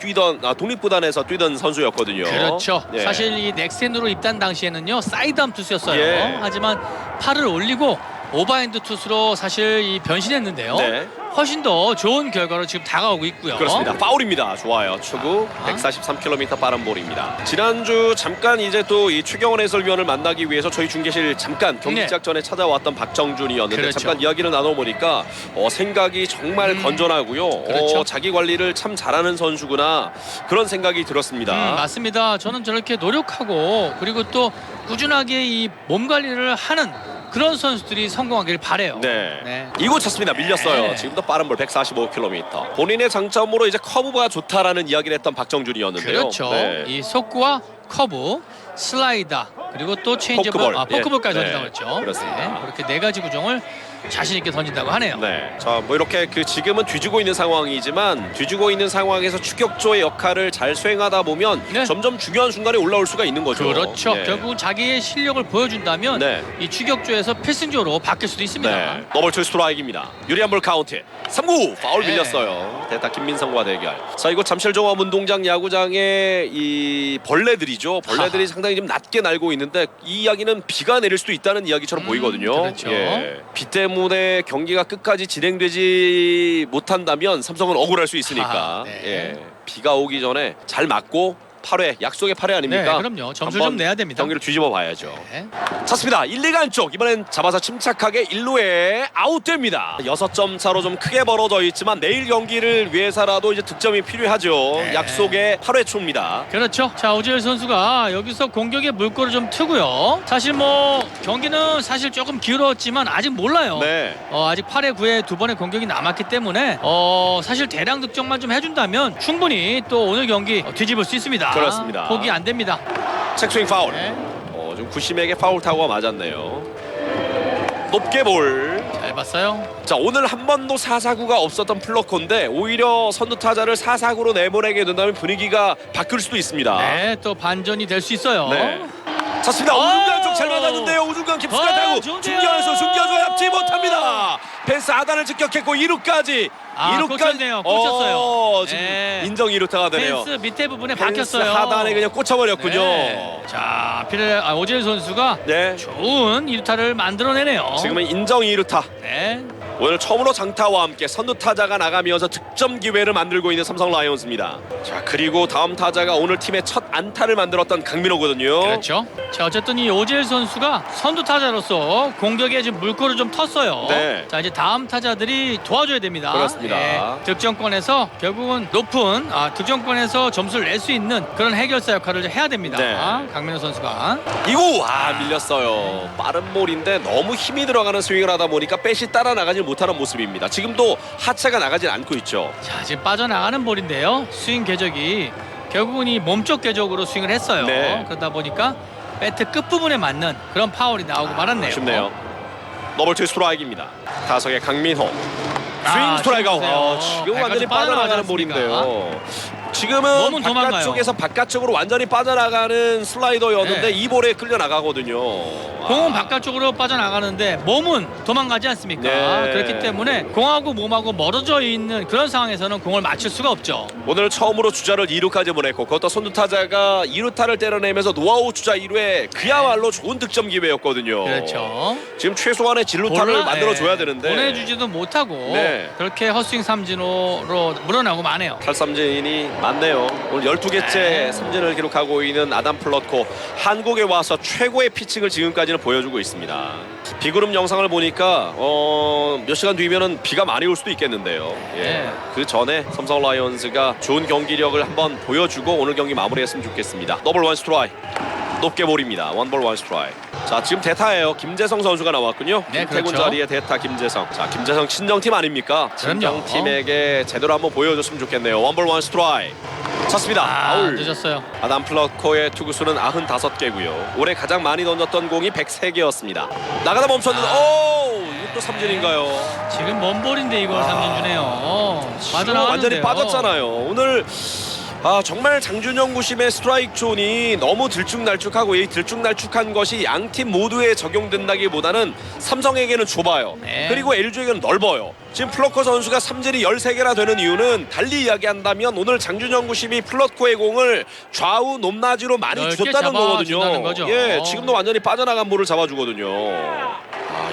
Speaker 1: 독립구단에서 뛰던 선수였거든요.
Speaker 2: 그렇죠.
Speaker 1: 예.
Speaker 2: 사실 이 넥센으로 입단 당시에는요 사이드암 투수였어요.
Speaker 1: 예.
Speaker 2: 하지만 팔을 올리고 오버핸드 투수로 사실 이 변신했는데요.
Speaker 1: 네.
Speaker 2: 훨씬 더 좋은 결과로 지금 다가오고 있고요.
Speaker 1: 그렇습니다. 파울입니다. 좋아요. 초구 143km 빠른 볼입니다. 지난주 잠깐 이제 또 이 최경원 해설위원을 만나기 위해서 저희 중계실 잠깐 경기
Speaker 2: 네.
Speaker 1: 시작 전에 찾아왔던 박정준이었는데
Speaker 2: 그렇죠.
Speaker 1: 잠깐 이야기를 나눠보니까 생각이 정말 건전하고요.
Speaker 2: 그렇죠.
Speaker 1: 자기 관리를 참 잘하는 선수구나, 그런 생각이 들었습니다.
Speaker 2: 맞습니다. 저는 저렇게 노력하고 그리고 또 꾸준하게 이 몸 관리를 하는 그런 선수들이 성공하길 바래요.
Speaker 1: 네. 이곳 쳤습니다. 밀렸어요.
Speaker 2: 네.
Speaker 1: 지금도 빠른 볼 145km. 본인의 장점으로 이제 커브가 좋다라는 이야기를 했던 박정준이었는데요.
Speaker 2: 그렇죠.
Speaker 1: 네.
Speaker 2: 이 속구와 커브, 슬라이더, 그리고 또 체인지업,
Speaker 1: 포크볼.
Speaker 2: 포크볼까지
Speaker 1: 예.
Speaker 2: 던진다고 했죠.
Speaker 1: 그렇습니다.
Speaker 2: 네, 그렇게 네 가지 구종을 자신 있게 던진다고 하네요.
Speaker 1: 네, 자, 뭐 이렇게 지금은 뒤지고 있는 상황이지만 뒤지고 있는 상황에서 추격조의 역할을 잘 수행하다 보면
Speaker 2: 네.
Speaker 1: 점점 중요한 순간에 올라올 수가 있는 거죠.
Speaker 2: 그렇죠.
Speaker 1: 네.
Speaker 2: 결국은 자기의 실력을 보여준다면
Speaker 1: 네.
Speaker 2: 이 추격조에서 필승조로 바뀔 수도 있습니다.
Speaker 1: 네, 더블 투 스트라이크입니다. 유리한 볼 카운트 3구 파울
Speaker 2: 네.
Speaker 1: 밀렸어요. 대타 김민성과 대결. 자, 이곳 잠실종합운동장 야구장에 이 벌레들이죠. 벌레들이 상당히 좀 낮게 날고 있는데 이 이야기는 비가 내릴 수도 있다는 이야기처럼 보이거든요.
Speaker 2: 그렇죠.
Speaker 1: 예. 비 때문에 경기가 끝까지 진행되지 못한다면 삼성은 억울할 수 있으니까
Speaker 2: 네.
Speaker 1: 예. 비가 오기 전에 잘 맞고 8회 약속의 8회 아닙니까?
Speaker 2: 네, 그럼요. 점수를
Speaker 1: 한번
Speaker 2: 좀 내야 됩니다.
Speaker 1: 경기를 뒤집어 봐야죠.
Speaker 2: 네.
Speaker 1: 찼습니다. 1, 2가 안쪽 이번엔 잡아서 침착하게 1루에 아웃됩니다. 6점 차로 좀 크게 벌어져 있지만 내일 경기를 위해서라도 이제 득점이 필요하죠.
Speaker 2: 네.
Speaker 1: 약속의 8회 초입니다.
Speaker 2: 그렇죠. 자, 오지일 선수가 여기서 공격에 물꼬를 좀 트고요. 사실 뭐 경기는 사실 조금 길었지만 아직 몰라요.
Speaker 1: 네.
Speaker 2: 아직 8회 9회 두 번의 공격이 남았기 때문에 사실 대량 득점만 좀 해준다면 충분히 또 오늘 경기 뒤집을 수 있습니다.
Speaker 1: 그렇습니다.
Speaker 2: 포기 안 됩니다.
Speaker 1: 책스윙 파울.
Speaker 2: 네.
Speaker 1: 좀 구심에게 파울 타구가 맞았네요. 높게 볼.
Speaker 2: 잘 봤어요.
Speaker 1: 자, 오늘 한 번도 4사구가 없었던 플러코인데 오히려 선두 타자를 4사구로 내보내게 된다면 분위기가 바뀔 수도 있습니다.
Speaker 2: 네, 또 반전이 될 수 있어요.
Speaker 1: 네. 찼습니다. 우중간 쪽 잘 맞았는데요. 우중간 깊숙한 타구.
Speaker 2: 좋은데요.
Speaker 1: 중견에서 중견수 잡지 못합니다. 펜스 하단을 직격했고 2루까지.
Speaker 2: 꽂혔네요. 꽂혔어요.
Speaker 1: 지금
Speaker 2: 네.
Speaker 1: 인정 2루타가 되네요.
Speaker 2: 펜스 밑에 부분에
Speaker 1: 펜스
Speaker 2: 박혔어요.
Speaker 1: 하단에 그냥 꽂혀버렸군요.
Speaker 2: 네. 자, 오지일 선수가
Speaker 1: 네.
Speaker 2: 좋은 1타를 만들어내네요.
Speaker 1: 지금은 인정 2루타.
Speaker 2: 네.
Speaker 1: 오늘 처음으로 장타와 함께 선두 타자가 나가면서 득점 기회를 만들고 있는 삼성 라이온즈입니다. 자, 그리고 다음 타자가 오늘 팀의 첫 안타를 만들었던 강민호거든요.
Speaker 2: 그렇죠. 자, 어쨌든 이 오지일 선수가 선두 타자로서 공격에 지금 물꼬를 좀 텄어요.
Speaker 1: 네.
Speaker 2: 자, 이제 다음 타자들이 도와줘야 됩니다.
Speaker 1: 그렇습니다.
Speaker 2: 득점권에서 결국은 높은 득점권에서 점수를 낼 수 있는 그런 해결사 역할을 해야 됩니다.
Speaker 1: 네.
Speaker 2: 강민호 선수가.
Speaker 1: 이거 밀렸어요. 빠른 볼인데 너무 힘이 들어가는 스윙을 하다 보니까 백이 따라 나가지 못하는 모습입니다. 지금도 하체가 나가질 않고 있죠.
Speaker 2: 자, 지금 빠져나가는 볼인데요. 스윙 궤적이 결국은 이 몸쪽 궤적으로 스윙을 했어요.
Speaker 1: 네.
Speaker 2: 그러다 보니까 배트 끝부분에 맞는 그런 파울이 나오고 말았네요.
Speaker 1: 아쉽네요. 더블 투 스트라이크입니다. 타석의 강민호. 스윙 스트라이크 아웃. 지금 완전히 빠져나가는 볼인데요. 지금은
Speaker 2: 몸은 도망가요.
Speaker 1: 바깥쪽에서 바깥쪽으로 완전히 빠져나가는 슬라이더였는데
Speaker 2: 네.
Speaker 1: 이 볼에 끌려 나가거든요.
Speaker 2: 공은 바깥쪽으로 빠져나가는데 몸은 도망가지 않습니까?
Speaker 1: 네.
Speaker 2: 그렇기 때문에 공하고 몸하고 멀어져 있는 그런 상황에서는 공을 맞출 수가 없죠.
Speaker 1: 오늘 처음으로 주자를 2루까지 보냈고 그것도 선두 타자가 2루타를 때려내면서 노아웃 주자 1루에 그야말로 좋은 득점 기회였거든요.
Speaker 2: 그렇죠.
Speaker 1: 지금 최소한의 진루타를
Speaker 2: 볼라-
Speaker 1: 만들어줘야
Speaker 2: 네.
Speaker 1: 되는데
Speaker 2: 보내주지도 못하고
Speaker 1: 네.
Speaker 2: 그렇게 헛스윙 삼진으로 물어나고 마네요.
Speaker 1: 탈삼진이 많네요. 오늘 12개째
Speaker 2: 네.
Speaker 1: 삼진을 기록하고 있는 아담 플러코. 한국에 와서 최고의 피칭을 지금까지는 보여주고 있습니다. 비구름 영상을 보니까 몇 시간 뒤면은 비가 많이 올 수도 있겠는데요. 예.
Speaker 2: 네.
Speaker 1: 그 전에 삼성 라이온즈가 좋은 경기력을 한번 보여주고 오늘 경기 마무리했으면 좋겠습니다. 더블 원 스트라이크. 높게 볼입니다. 원볼 원 스트라이크. 자, 지금 대타예요. 김재성 선수가 나왔군요.
Speaker 2: 네,
Speaker 1: 김태군
Speaker 2: 그렇죠.
Speaker 1: 자리에 대타 김재성. 자, 김재성 친정팀 아닙니까?
Speaker 2: 그럼요.
Speaker 1: 친정팀에게 제대로 한번 보여줬으면 좋겠네요. 원볼 원 스트라이크. 쳤습니다. 아울.
Speaker 2: 늦었어요.
Speaker 1: 아담 플러코의 투구수는 95개고요. 올해 가장 많이 던졌던 공이 103개였습니다. 나가다 멈췄는데 이것도 삼진인가요?
Speaker 2: 지금 먼 볼인데 이걸 삼진 주네요.
Speaker 1: 지금
Speaker 2: 빠져나가는데요.
Speaker 1: 완전히 빠졌잖아요. 오늘 정말 장준영 구심의 스트라이크 존이 너무 들쭉날쭉하고 이 들쭉날쭉한 것이 양팀 모두에 적용된다기보다는 삼성에게는 좁아요.
Speaker 2: 네.
Speaker 1: 그리고 LG에게는 넓어요. 지금 플러코 선수가 삼진이 13개나 되는 이유는 달리 이야기한다면 오늘 장준영 구심이 플러코의 공을 좌우 높낮이로 많이
Speaker 2: 넓게
Speaker 1: 줬다는
Speaker 2: 잡아준다는
Speaker 1: 거거든요.
Speaker 2: 거죠.
Speaker 1: 예, 지금도 완전히 빠져나간 볼을 잡아주거든요.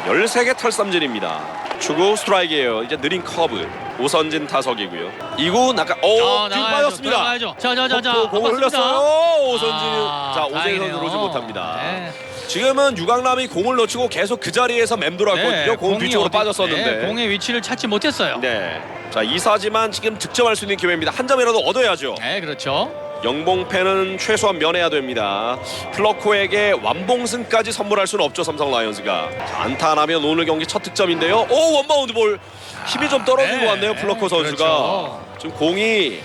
Speaker 1: 13개 탈삼진입니다. 추구 스트라이크예요. 이제 느린 커브. 오선진 타석이고요. 2구 뒤 빠졌습니다.
Speaker 2: 들어가야죠. 자,
Speaker 1: 공을 흘렸어요. 오선진이. 자, 오재일
Speaker 2: 다행이네요.
Speaker 1: 선수 오지 못합니다.
Speaker 2: 네.
Speaker 1: 지금은 유강남이 공을 놓치고 계속 그 자리에서 맴돌았거든요. 공
Speaker 2: 공이
Speaker 1: 뒤쪽으로
Speaker 2: 어디-
Speaker 1: 빠졌었는데.
Speaker 2: 네, 공의 위치를 찾지 못했어요.
Speaker 1: 네. 자, 2사지만 지금 득점할 수 있는 기회입니다. 한 점이라도 얻어야죠.
Speaker 2: 네, 그렇죠.
Speaker 1: 영봉패는 최소한 면해야 됩니다. 플러코에게 완봉승까지 선물할 수는 없죠. 삼성 라이온즈가. 자, 안타 하나면 오늘 경기 첫 득점인데요. 원바운드 볼. 힘이 좀 떨어지고
Speaker 2: 네.
Speaker 1: 왔네요. 플러코 선수가.
Speaker 2: 그렇죠.
Speaker 1: 지금 공이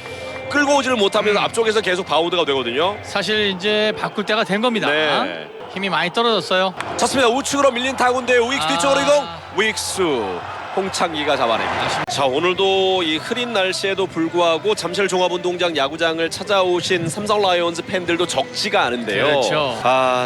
Speaker 1: 끌고 오지를 못하면서 앞쪽에서 계속 바운드가 되거든요.
Speaker 2: 사실 이제 바꿀 때가 된 겁니다.
Speaker 1: 네.
Speaker 2: 힘이 많이 떨어졌어요.
Speaker 1: 쳤습니다. 우측으로 밀린 타구인데 우익수 뒤쪽으로 이동.
Speaker 2: 아.
Speaker 1: 우익수. 홍창기가 잡아냅니다. 자, 오늘도 이 흐린 날씨에도 불구하고 잠실 종합운동장 야구장을 찾아오신 삼성 라이온즈 팬들도 적지가 않은데요.
Speaker 2: 그렇죠.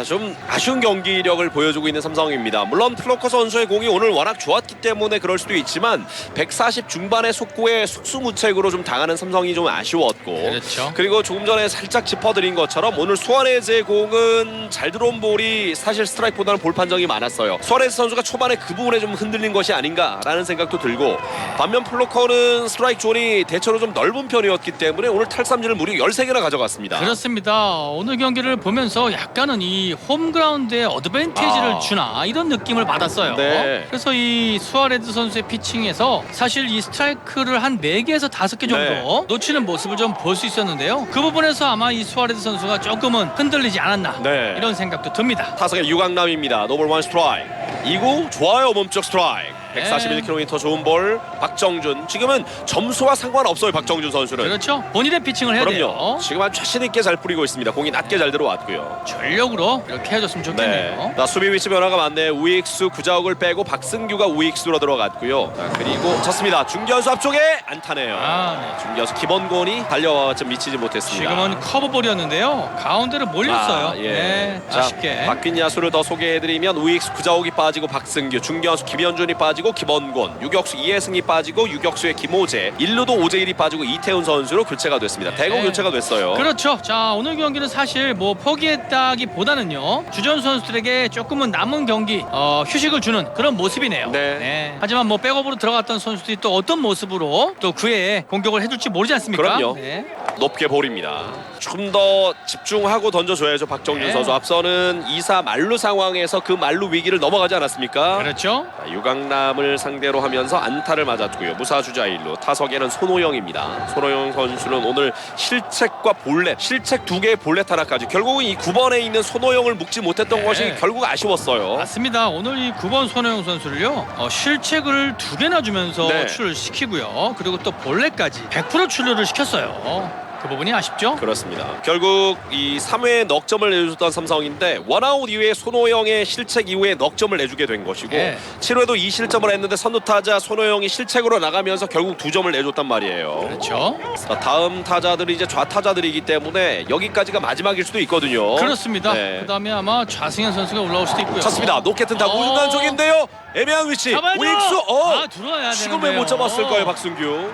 Speaker 1: 좀 아쉬운 경기력을 보여주고 있는 삼성입니다. 물론 플로커 선수의 공이 오늘 워낙 좋았기 때문에 그럴 수도 있지만 140 중반의 속구에 속수무책으로 좀 당하는 삼성이 좀 아쉬웠고,
Speaker 2: 그렇죠.
Speaker 1: 그리고 조금 전에 살짝 짚어드린 것처럼 오늘 수아레즈의 공은 잘 들어온 볼이 사실 스트라이크보다는 볼 판정이 많았어요. 수아레즈 선수가 초반에 그 부분에 좀 흔들린 것이 아닌가라는 않을까라는 생각도 들고 반면 플로커는 스트라이크 존이 대체로 좀 넓은 편이었기 때문에 오늘 탈삼진을 무려 13개나 가져갔습니다.
Speaker 2: 그렇습니다. 오늘 경기를 보면서 약간은 이 홈그라운드에 어드밴티지를 주나 이런 느낌을 받았어요.
Speaker 1: 네.
Speaker 2: 그래서 이 수아레즈 선수의 피칭에서 사실 이 스트라이크를 한 4개에서 5개 정도
Speaker 1: 네.
Speaker 2: 놓치는 모습을 좀 볼 수 있었는데요. 그 부분에서 아마 이 수아레즈 선수가 조금은 흔들리지 않았나
Speaker 1: 네.
Speaker 2: 이런 생각도 듭니다.
Speaker 1: 타석의 유강남입니다. 노볼 원 스트라이크. 2구 좋아요. 몸쪽 스트라이크. 141km 좋은 볼. 박정준. 지금은 점수와 상관없어요. 박정준 선수는.
Speaker 2: 그렇죠. 본인의 피칭을 해야
Speaker 1: 그럼요.
Speaker 2: 돼요.
Speaker 1: 지금 아주 자신 있게 잘 뿌리고 있습니다. 공이 낮게 잘 들어왔고요.
Speaker 2: 전력으로 이렇게 해줬으면 좋겠네요.
Speaker 1: 네. 자, 수비 위치 변화가 많네요. 우익수 구자욱을 빼고 박승규가 우익수로 들어갔고요. 자, 그리고 쳤습니다. 중견수 앞쪽에 안타네요.
Speaker 2: 네.
Speaker 1: 중견수 김원곤이 달려와 좀 미치지 못했습니다.
Speaker 2: 지금은 커브볼이었는데요. 가운데로 몰렸어요.
Speaker 1: 예.
Speaker 2: 네,
Speaker 1: 자,
Speaker 2: 아쉽게.
Speaker 1: 바뀐 야수를 더 소개해드리면 우익수 구자욱이 빠지고 박승규, 중견수 김현준이 빠지고 김원곤, 유격수 이해승이 빠지고 유격수의 김호재, 1루도 오재일이 빠지고 이태훈 선수로 교체가 됐습니다. 대거
Speaker 2: 네.
Speaker 1: 교체가 됐어요.
Speaker 2: 그렇죠. 자, 오늘 경기는 사실 뭐 포기했다기보다는요, 주전 선수들에게 조금은 남은 경기 휴식을 주는 그런 모습이네요.
Speaker 1: 네.
Speaker 2: 하지만 뭐 백업으로 들어갔던 선수들이 또 어떤 모습으로 또 그에 공격을 해줄지 모르지 않습니까?
Speaker 1: 그럼요.
Speaker 2: 네.
Speaker 1: 높게 볼입니다. 좀 더 집중하고 던져줘야죠. 박정준
Speaker 2: 네.
Speaker 1: 선수. 앞서는 2사 만루 상황에서 그 만루 위기를 넘어가지 않았습니까?
Speaker 2: 그렇죠.
Speaker 1: 자, 유강남을 상대로 하면서 안타를 맞았고요. 무사주자 1루. 타석에는 손호영입니다. 손호영 선수는 오늘 실책과 볼넷, 실책 2개의 볼넷 하나까지. 결국은 이 9번에 있는 손호영을 묶지 못했던
Speaker 2: 네.
Speaker 1: 것이 결국 아쉬웠어요.
Speaker 2: 맞습니다. 오늘 이 9번 손호영 선수를요, 실책을 2개나 주면서
Speaker 1: 네.
Speaker 2: 출시키고요. 그리고 또 볼넷까지 100% 출루를 시켰어요. 그 부분이 아쉽죠?
Speaker 1: 그렇습니다. 결국 이 3회에 넉점을 내줬던 삼성인데 원아웃 이후에 손호영의 실책 이후에 넉점을 내주게 된 것이고
Speaker 2: 네.
Speaker 1: 7회도 2실점을 했는데 선두타자 손호영이 실책으로 나가면서 결국 2점을 내줬단 말이에요.
Speaker 2: 그렇죠.
Speaker 1: 다음 타자들이 이제 좌타자들이기 때문에 여기까지가 마지막일 수도 있거든요.
Speaker 2: 그렇습니다.
Speaker 1: 네.
Speaker 2: 그다음에 아마 좌승현 선수가 올라올 수도 있고요.
Speaker 1: 쳤습니다. 높게 뜬 타구 우중간 쪽인데요. 애매한 위치.
Speaker 2: 잡아야죠.
Speaker 1: 우익수.
Speaker 2: 들어와야
Speaker 1: 지금
Speaker 2: 되는데요.
Speaker 1: 왜 못 잡았을까요, 박승규?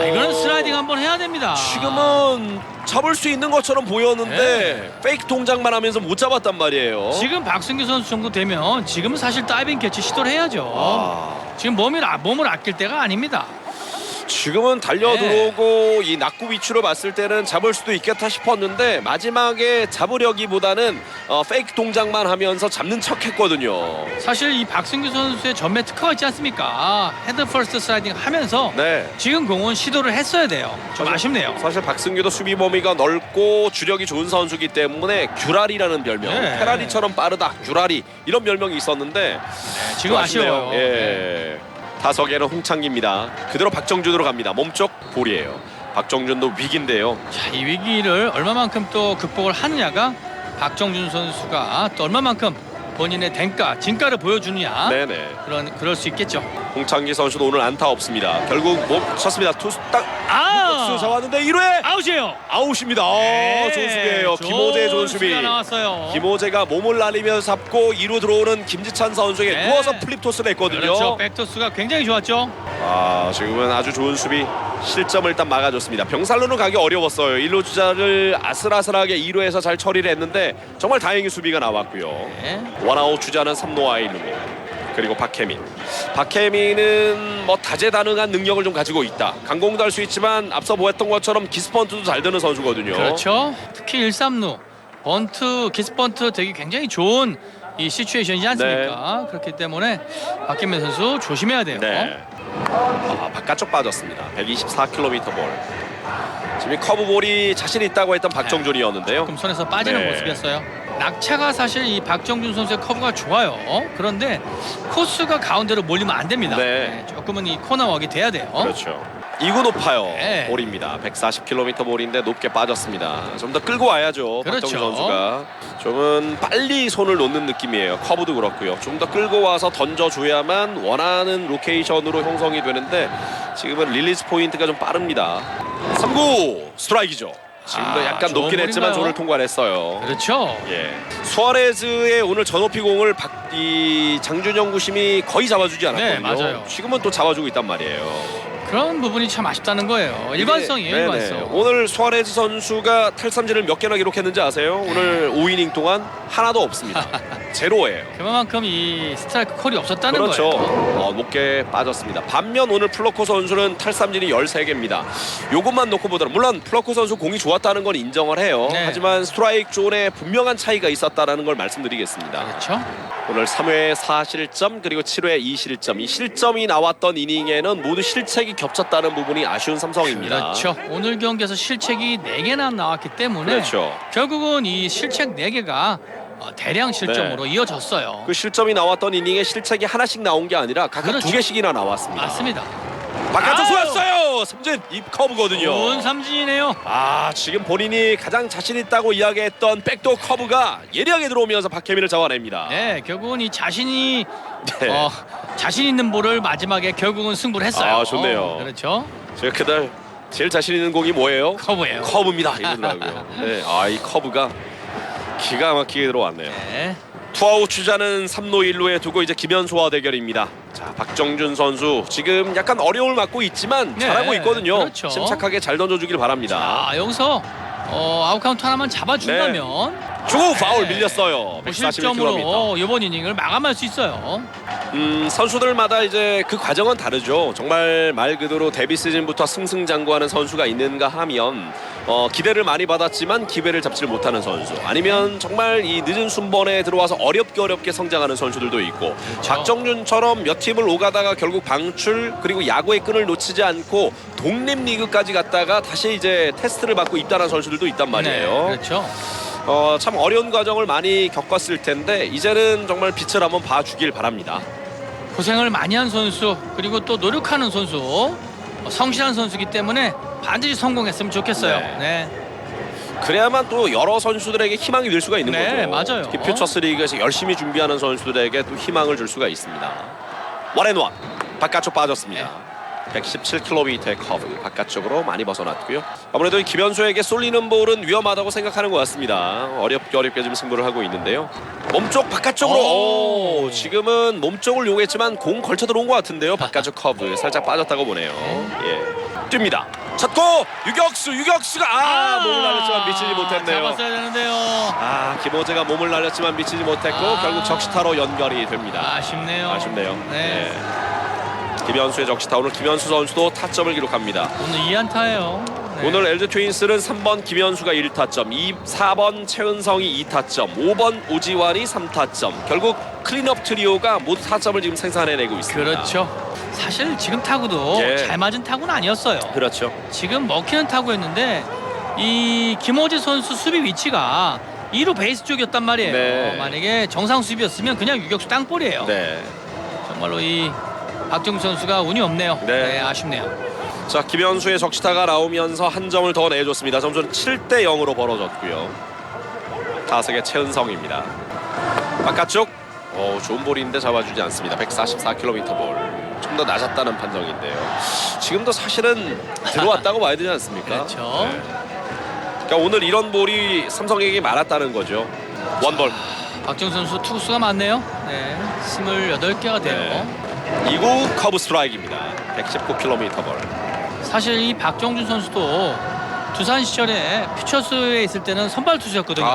Speaker 2: 이거는 슬라이딩 한번 해야 됩니다.
Speaker 1: 지금은 잡을 수 있는 것처럼 보였는데 페이크 동작만 하면서 못 잡았단 말이에요.
Speaker 2: 지금 박승규 선수 정도 되면 지금은 사실 다이빙 캐치 시도를 해야죠. 지금 몸을 아낄 때가 아닙니다.
Speaker 1: 지금은 달려 들어오고 이 낙구 위치로 봤을 때는 잡을 수도 있겠다 싶었는데 마지막에 잡으려기보다는 페이크 동작만 하면서 잡는 척했거든요.
Speaker 2: 사실 이 박승규 선수의 전매 특허가 있지 않습니까? 헤드 퍼스트 슬라이딩 하면서
Speaker 1: 네.
Speaker 2: 지금 공은 시도를 했어야 돼요. 좀 아쉽네요.
Speaker 1: 사실 박승규도 수비 범위가 넓고 주력이 좋은 선수기 때문에 귤라리라는 별명,
Speaker 2: 네.
Speaker 1: 페라리처럼 빠르다, 귤라리 이런 별명이 있었는데
Speaker 2: 지금 아쉬워요.
Speaker 1: 예. 타석에는 홍창기입니다. 그대로 박정준으로 갑니다. 몸쪽 볼이에요. 박정준도 위기인데요.
Speaker 2: 자, 이 위기를 얼마만큼 또 극복을 하느냐가 박정준 선수가 또 얼마만큼 본인의 진가를 보여주느냐.
Speaker 1: 네네.
Speaker 2: 그럴 수 있겠죠.
Speaker 1: 홍창기 선수도 오늘 안타 없습니다. 결국 몸 쳤습니다. 투수 딱 투수 잡았는데 1회
Speaker 2: 아웃이에요.
Speaker 1: 아웃입니다. 좋은 수비예요. 김호재 좋은 수비.
Speaker 2: 수비가 나왔어요.
Speaker 1: 김호재가 몸을 날리면서 잡고 2루 들어오는 김지찬 선수에게
Speaker 2: 네.
Speaker 1: 누워서 플립 토스를 했거든요.
Speaker 2: 그렇죠. 백토스가 굉장히 좋았죠.
Speaker 1: 지금은 아주 좋은 수비. 실점을 일단 막아줬습니다. 병살로는 가기 어려웠어요. 1루 주자를 아슬아슬하게 2루에서 잘 처리를 했는데 정말 다행히 수비가 나왔고요.
Speaker 2: 네.
Speaker 1: 원아웃 주자는 3루와 1루입니다. 그리고 박혜민은 뭐 다재다능한 능력을 좀 가지고 있다. 강공도 할 수 있지만 앞서 보였던 것처럼 기스펀트도 잘 드는 선수거든요.
Speaker 2: 그렇죠. 특히 1, 3루 번트, 기스번트 되기 굉장히 좋은 이 시츄에이션이지 않습니까? 그렇기 때문에 박혜민 선수 조심해야 돼요.
Speaker 1: 네. 바깥쪽 빠졌습니다. 124km 볼. 지금 커브볼이 자신 있다고 했던 박정준이었는데요.
Speaker 2: 조금 손에서 빠지는
Speaker 1: 네.
Speaker 2: 모습이었어요. 낙차가 사실 이 박정준 선수의 커브가 좋아요. 그런데 코스가 가운데로 몰리면 안 됩니다.
Speaker 1: 네.
Speaker 2: 조금은 이 코너웍이 돼야 돼요.
Speaker 1: 그렇죠. 2구 높아요.
Speaker 2: 네.
Speaker 1: 볼입니다. 140km 볼인데 높게 빠졌습니다. 좀 더 끌고 와야죠.
Speaker 2: 그렇죠.
Speaker 1: 박정준 선수가. 좀은 빨리 손을 놓는 느낌이에요. 커브도 그렇고요. 좀 더 끌고 와서 던져줘야만 원하는 로케이션으로 형성이 되는데 지금은 릴리즈 포인트가 좀 빠릅니다. 3구 스트라이크죠. 지금도 약간
Speaker 2: 좋은
Speaker 1: 높긴 했지만
Speaker 2: 볼인가요?
Speaker 1: 존을 통과했어요.
Speaker 2: 그렇죠.
Speaker 1: 예. 수아레즈의 오늘 전호피 공을 이 장준영 구심이 거의 잡아주지 않았거든요.
Speaker 2: 네, 맞아요.
Speaker 1: 지금은 또 잡아주고 있단 말이에요.
Speaker 2: 그런 부분이 참 아쉽다는 거예요. 일관성이에요.
Speaker 1: 네네.
Speaker 2: 일관성.
Speaker 1: 오늘 수아레즈 선수가 탈삼진을 몇 개나 기록했는지 아세요? 오늘 5이닝 동안 하나도 없습니다. 제로예요.
Speaker 2: 그만큼 이 스트라이크 콜이 없었다는
Speaker 1: 그렇죠.
Speaker 2: 거예요.
Speaker 1: 높게 빠졌습니다. 반면 오늘 플러코 선수는 탈삼진이 13개입니다. 요것만 놓고 보더라도 물론 플러코 선수 공이 좋았다는 건 인정을 해요.
Speaker 2: 네.
Speaker 1: 하지만 스트라이크 존에 분명한 차이가 있었다는 걸 말씀드리겠습니다.
Speaker 2: 그렇죠.
Speaker 1: 오늘 3회 4실점 그리고 7회 2실점. 이 실점이 나왔던 이닝에는 모두 실책이 겹쳤다는 부분이 아쉬운 삼성입니다.
Speaker 2: 그렇죠. 오늘 경기에서 실책이 4개나 나왔기 때문에
Speaker 1: 그렇죠.
Speaker 2: 결국은 이 실책 4개가 대량 실점으로 이어졌어요.
Speaker 1: 그 실점이 나왔던 이닝에 실책이 하나씩 나온 게 아니라 각각
Speaker 2: 그렇죠.
Speaker 1: 2개씩이나 나왔습니다.
Speaker 2: 맞습니다.
Speaker 1: 바깥쪽
Speaker 2: 아유.
Speaker 1: 쏘였어요. 삼진 입 커브거든요.
Speaker 2: 좋은 삼진이네요.
Speaker 1: 지금 본인이 가장 자신 있다고 이야기했던 백도어 커브가 예리하게 들어오면서 박혜민을 잡아냅니다.
Speaker 2: 네, 결국은 이 자신이
Speaker 1: 네.
Speaker 2: 자신 있는 볼을 마지막에 결국은 승부를 했어요.
Speaker 1: 좋네요.
Speaker 2: 그렇죠.
Speaker 1: 제가 그날 제일 자신 있는 공이 뭐예요?
Speaker 2: 커브예요.
Speaker 1: 커브입니다. 이러더라고요. 네, 이 커브가 기가 막히게 들어왔네요.
Speaker 2: 네.
Speaker 1: 투아웃 주자는 3루 1루에 두고 이제 김현수와 대결입니다. 자, 박정준 선수 지금 약간 어려움을 맞고 있지만
Speaker 2: 네,
Speaker 1: 잘하고 있거든요.
Speaker 2: 그렇죠.
Speaker 1: 침착하게 잘 던져주길 바랍니다.
Speaker 2: 여기서 아웃카운트 하나만 잡아준다면
Speaker 1: 주고 파울 밀렸어요.
Speaker 2: 무실점으로
Speaker 1: 141km.
Speaker 2: 이번 이닝을 마감할 수 있어요.
Speaker 1: 선수들마다 이제 그 과정은 다르죠. 정말 말 그대로 데뷔 시즌부터 승승장구하는 선수가 있는가 하면 기대를 많이 받았지만 기회를 잡지 못하는 선수, 아니면 정말 이 늦은 순번에 들어와서 어렵게 성장하는 선수들도 있고, 박정준처럼 몇 팀을 오가다가 결국 방출 그리고 야구의 끈을 놓치지 않고 독립리그까지 갔다가 다시 이제 테스트를 받고 입단한 선수들도 있단 말이에요.
Speaker 2: 네, 그렇죠.
Speaker 1: 참 어려운 과정을 많이 겪었을 텐데 이제는 정말 빛을 한번 봐주길 바랍니다.
Speaker 2: 고생을 많이 한 선수, 그리고 또 노력하는 선수, 성실한 선수이기 때문에 반드시 성공했으면 좋겠어요.
Speaker 1: 네. 그래야만 또 여러 선수들에게 희망이 될 수가 있는
Speaker 2: 네,
Speaker 1: 거죠.
Speaker 2: 맞아요.
Speaker 1: 특히 퓨처스 리그에서 열심히 준비하는 선수들에게 또 희망을 줄 수가 있습니다. 원앤원 바깥쪽 빠졌습니다. 117km의 커브 바깥쪽으로 많이 벗어났고요. 아무래도 이 김현수에게 쏠리는 볼은 위험하다고 생각하는 것 같습니다. 어렵게 지금 승부를 하고 있는데요. 몸쪽 바깥쪽으로 지금은 몸쪽을 요구했지만 공 걸쳐 들어온 것 같은데요. 바깥쪽 커브 살짝 빠졌다고 보네요. 뜁니다. 쳤고 유격수가 몸을 날렸지만 미치지 못했네요.
Speaker 2: 잡았어야 되는데요.
Speaker 1: 김호재가 몸을 날렸지만 미치지 못했고 결국 적시타로 연결이 됩니다.
Speaker 2: 아쉽네요.
Speaker 1: 네. 김현수의 적시타. 오늘 김현수 선수도 타점을 기록합니다.
Speaker 2: 오늘 2안타예요. 네.
Speaker 1: 오늘 LG 트윈스는 3번 김현수가 1타점, 4번 최은성이 2타점, 5번 오지환이 3타점. 결국 클린업 트리오가 모두 타점을 지금 생산해내고 있습니다.
Speaker 2: 그렇죠. 사실 지금 타구도 잘 맞은 타구는 아니었어요.
Speaker 1: 그렇죠.
Speaker 2: 지금 먹히는 타구였는데 이 김호재 선수 수비 위치가 2루 베이스 쪽이었단 말이에요.
Speaker 1: 네.
Speaker 2: 만약에 정상 수비였으면 그냥 유격수 땅볼이에요.
Speaker 1: 네.
Speaker 2: 정말로 이 박정준 선수가 운이 없네요.
Speaker 1: 네.
Speaker 2: 아쉽네요.
Speaker 1: 자, 김현수의 적시타가 나오면서 한 점을 더 내줬습니다. 점수는 7대 0으로 벌어졌고요. 타석의 최은성입니다. 바깥쪽 좋은 볼인데 잡아주지 않습니다. 144km 볼. 좀 더 낮았다는 판정인데요. 지금도 사실은 들어왔다고 봐야 되지 않습니까?
Speaker 2: 그렇죠.
Speaker 1: 그러니까 오늘 이런 볼이 삼성에게 많았다는 거죠. 원볼.
Speaker 2: 박정준 선수 투구수가 많네요. 네, 28개가 돼요.
Speaker 1: 2구 커브 스트라이크입니다. 119km 볼.
Speaker 2: 사실 이 박정준 선수도 두산 시절에 퓨처스에 있을 때는 선발 투수였거든요.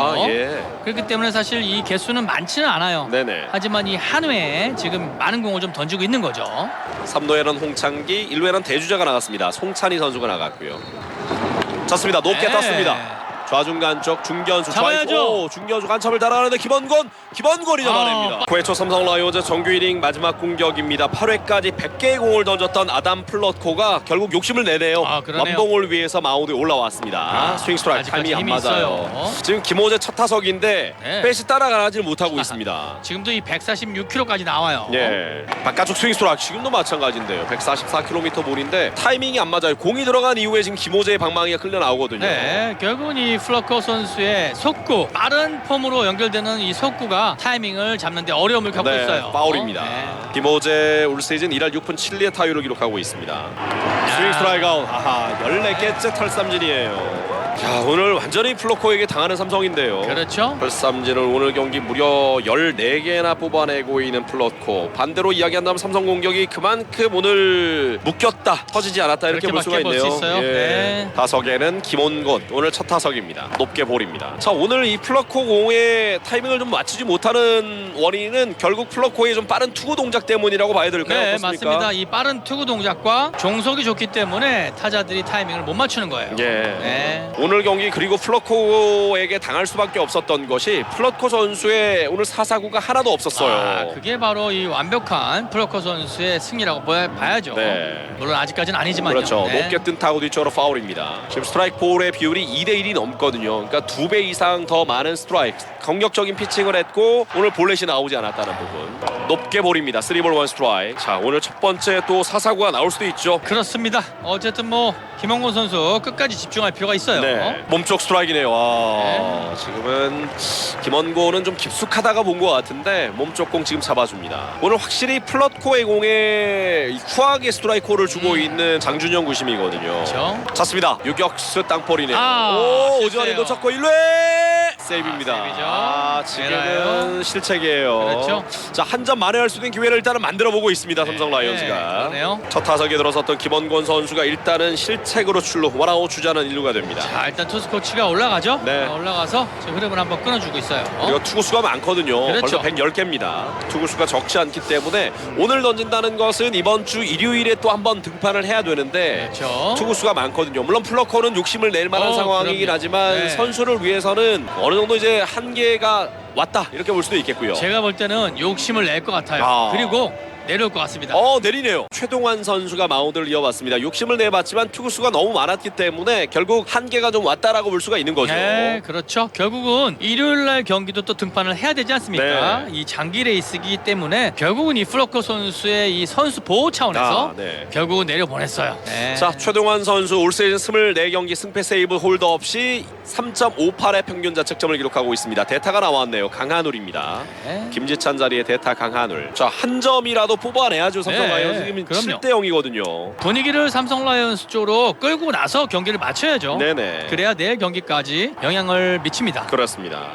Speaker 2: 그렇기 때문에 사실 이 개수는 많지는 않아요.
Speaker 1: 네네.
Speaker 2: 하지만 이 한 회에 지금 많은 공을 좀 던지고 있는 거죠.
Speaker 1: 3루에는 홍창기, 1루에는 대주자가 나갔습니다. 송찬희 선수가 나갔고요. 쳤습니다. 높게 떴습니다. 좌중간 쪽 중견수
Speaker 2: 잡아야죠.
Speaker 1: 중견수 간첩을 달아나는데 기본권이 잡아냅니다. 9회 초 삼성 라이온즈 정규 이닝 마지막 공격입니다. 8회까지 100개의 공을 던졌던 아담 플러코가 결국 욕심을 내네요. 완봉을 위해서 마운드에 올라왔습니다. 스윙 스트라이크 타이밍이 안 맞아요. 지금 김호재 첫 타석인데 페이스 따라가지 못하고 있습니다.
Speaker 2: 지금도 이 146km까지 나와요.
Speaker 1: 바깥쪽 스윙 스트라이크 지금도 마찬가지인데요. 144km 볼인데 타이밍이 안 맞아요. 공이 들어간 이후에 지금 김호재의 방망이가 흘러 나오거든요.
Speaker 2: 네, 결국은 이 플러커 선수의 속구, 빠른 폼으로 연결되는 이 속구가 타이밍을 잡는데 어려움을 겪고 있어요.
Speaker 1: 파울입니다. 김호재 올 시즌 1할 6푼 7리의 타율을 기록하고 있습니다. 스윙 스트라이크 아웃. 14개째 탈삼진이에요. 자, 오늘 완전히 플러코에게 당하는 삼성인데요.
Speaker 2: 그렇죠.
Speaker 1: 탈삼진을 오늘 경기 무려 14개나 뽑아내고 있는 플러코. 반대로 이야기한다면 삼성 공격이 그만큼 오늘 묶였다, 터지지 않았다 이렇게 볼 수가 있네요.
Speaker 2: 수 있어요.
Speaker 1: 타석에는 김원곤 오늘 첫 타석입니다. 높게 볼입니다. 자, 오늘 이 플러코 공의 타이밍을 좀 맞추지 못하는 원인은 결국 플러코의 좀 빠른 투구 동작 때문이라고 봐야 될까요?
Speaker 2: 네,
Speaker 1: 어떻습니까?
Speaker 2: 맞습니다. 이 빠른 투구 동작과 종속이 좋기 때문에 타자들이 타이밍을 못 맞추는 거예요.
Speaker 1: 예.
Speaker 2: 네.
Speaker 1: 오늘 경기 그리고 플러코에게 당할 수밖에 없었던 것이 플러코 선수의 오늘 사사구가 하나도 없었어요.
Speaker 2: 아, 그게 바로 이 완벽한 플러커 선수의 승리라고 봐야죠.
Speaker 1: 네.
Speaker 2: 물론 아직까지는 아니지만요.
Speaker 1: 그렇죠.
Speaker 2: 네.
Speaker 1: 높게 뜬 타구 뒤쪽으로 파울입니다. 지금 스트라이크 볼의 비율이 2대1이 넘거든요. 그러니까 2배 이상 더 많은 스트라이크. 강력적인 피칭을 했고 오늘 볼넷이 나오지 않았다는 부분. 높게 볼입니다. 3볼 1 스트라이크. 자, 오늘 첫 번째 또 사사구가 나올 수도 있죠.
Speaker 2: 그렇습니다. 어쨌든 뭐 김원곤 선수 끝까지 집중할 필요가 있어요.
Speaker 1: 네. 몸쪽 스트라이크네요. 와,
Speaker 2: 네.
Speaker 1: 지금은 김원곤은 좀 깊숙하다가 본 것 같은데 몸쪽 공 지금 잡아줍니다. 오늘 확실히 플러코의 공에 후하게 스트라이크를 주고 있는 장준영 구심이거든요.
Speaker 2: 그렇죠.
Speaker 1: 찼습니다. 유격수 땅볼이네요.
Speaker 2: 아,
Speaker 1: 오,
Speaker 2: 실수예요.
Speaker 1: 오전에 놓쳤고 1루에 세이브입니다.
Speaker 2: 세이브죠.
Speaker 1: 지금은
Speaker 2: 에라예요.
Speaker 1: 실책이에요.
Speaker 2: 그렇죠.
Speaker 1: 자, 한 점 만회할 수 있는 기회를 일단은 만들어 보고 있습니다. 삼성 라이온즈가.
Speaker 2: 그러네요.
Speaker 1: 첫 타석에 들어섰던 김원곤 선수가 일단은 실책으로 출루, 원아웃 주자는 1루가 됩니다.
Speaker 2: 자, 일단 투수 코치가 올라가죠.
Speaker 1: 네.
Speaker 2: 올라가서 지금 흐름을 한번 끊어주고 있어요.
Speaker 1: 그리고 투구수가 많거든요.
Speaker 2: 그렇죠.
Speaker 1: 벌써 110개입니다. 투구수가 적지 않기 때문에 오늘 던진다는 것은 이번 주 일요일에 또 한번 등판을 해야 되는데
Speaker 2: 그렇죠.
Speaker 1: 투구수가 많거든요. 물론 플러커는 욕심을 낼 만한 상황이긴
Speaker 2: 그럼요.
Speaker 1: 하지만
Speaker 2: 네.
Speaker 1: 선수를 위해서는 어느 정도 이제 한계가 왔다 이렇게 볼 수도 있겠고요.
Speaker 2: 제가 볼 때는 욕심을 낼 것 같아요.
Speaker 1: 아.
Speaker 2: 그리고 내려올 것 같습니다.
Speaker 1: 내리네요. 최동환 선수가 마운드를 이어봤습니다. 욕심을 내봤지만 투구수가 너무 많았기 때문에 결국 한계가 좀 왔다라고 볼 수가 있는 거죠.
Speaker 2: 네, 그렇죠. 결국은 일요일날 경기도 또 등판을 해야 되지 않습니까?
Speaker 1: 네.
Speaker 2: 이 장기 레이스이기 때문에 결국은 이 플러커 선수의 이 선수 보호 차원에서
Speaker 1: 네.
Speaker 2: 결국은 내려보냈어요. 네.
Speaker 1: 자, 최동환 선수 올 시즌 24경기 승패 세이브 홀더 없이 3.58의 평균 자책점을 기록하고 있습니다. 대타가 나왔네요. 강한울입니다.
Speaker 2: 네.
Speaker 1: 김지찬 자리에 대타 강한울. 자, 한 점이라도 뽑아내야죠. 삼성
Speaker 2: 네,
Speaker 1: 라이온즈. 지금
Speaker 2: 그럼요.
Speaker 1: 7대 0이거든요.
Speaker 2: 분위기를 삼성 라이온스 쪽으로 끌고 나서 경기를 맞춰야죠.
Speaker 1: 네네.
Speaker 2: 그래야 내일 경기까지 영향을 미칩니다.
Speaker 1: 그렇습니다.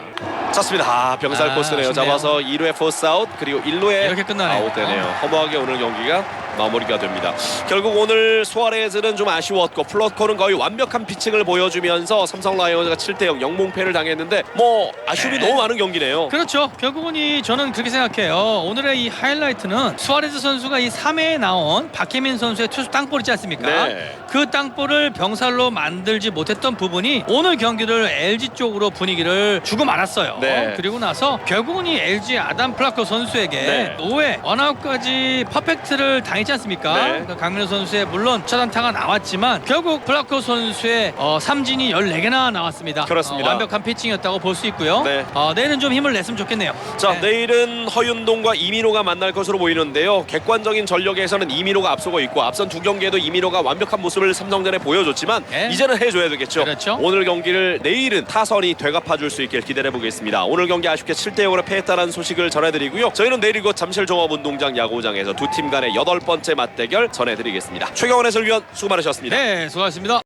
Speaker 1: 찼습니다. 병살 코스네요.
Speaker 2: 아쉽네요.
Speaker 1: 잡아서 2루에 포스 아웃 그리고 1루에
Speaker 2: 이렇게 끝나네요.
Speaker 1: 아웃되네요. 허무하게 오늘 경기가 마무리가 됩니다. 결국 오늘 수아레즈는 좀 아쉬웠고 플러코는 거의 완벽한 피칭을 보여주면서 삼성 라이온즈가 7대 0 영몽패를 당했는데 뭐 아쉬움이
Speaker 2: 네.
Speaker 1: 너무 많은 경기네요.
Speaker 2: 그렇죠. 결국은 저는 그렇게 생각해요. 오늘의 이 하이라이트는 수아레즈 선수가 이 3회에 나온 박혜민 선수의 투수 땅볼 있지 않습니까?
Speaker 1: 네.
Speaker 2: 그 땅볼을 병살로 만들지 못했던 부분이 오늘 경기를 LG 쪽으로 분위기를 주고 말았어요.
Speaker 1: 네.
Speaker 2: 그리고 나서 결국은 이 LG 아담 플라코 선수에게
Speaker 1: 네.
Speaker 2: 5회 원아웃까지 퍼펙트를 당했지 않습니까?
Speaker 1: 네.
Speaker 2: 그러니까 강민호 선수의 물론 첫 안타가 나왔지만 결국 플라코 선수의 삼진이 14개나 나왔습니다.
Speaker 1: 그렇습니다.
Speaker 2: 완벽한 피칭이었다고 볼 수 있고요.
Speaker 1: 네.
Speaker 2: 내일은 좀 힘을 냈으면 좋겠네요.
Speaker 1: 자,
Speaker 2: 네.
Speaker 1: 내일은 허윤동과 이민호가 만날 것으로 보이는데요. 객관적인 전력에서는 이민호가 앞서고 있고 앞선 두 경기에도 이민호가 완벽한 모습을 삼성전에 보여줬지만
Speaker 2: 네.
Speaker 1: 이제는 해줘야 되겠죠.
Speaker 2: 그렇죠.
Speaker 1: 오늘 경기를 내일은 타선이 되갚아줄 수 있길 기대해보겠습니다. 오늘 경기 아쉽게 7대 0으로 패했다는 소식을 전해드리고요. 저희는 내일 이곳 잠실종합운동장 야구장에서 두 팀 간의 8번째 맞대결 전해드리겠습니다. 최경원 해설위원 수고 많으셨습니다.
Speaker 2: 네, 수고하셨습니다.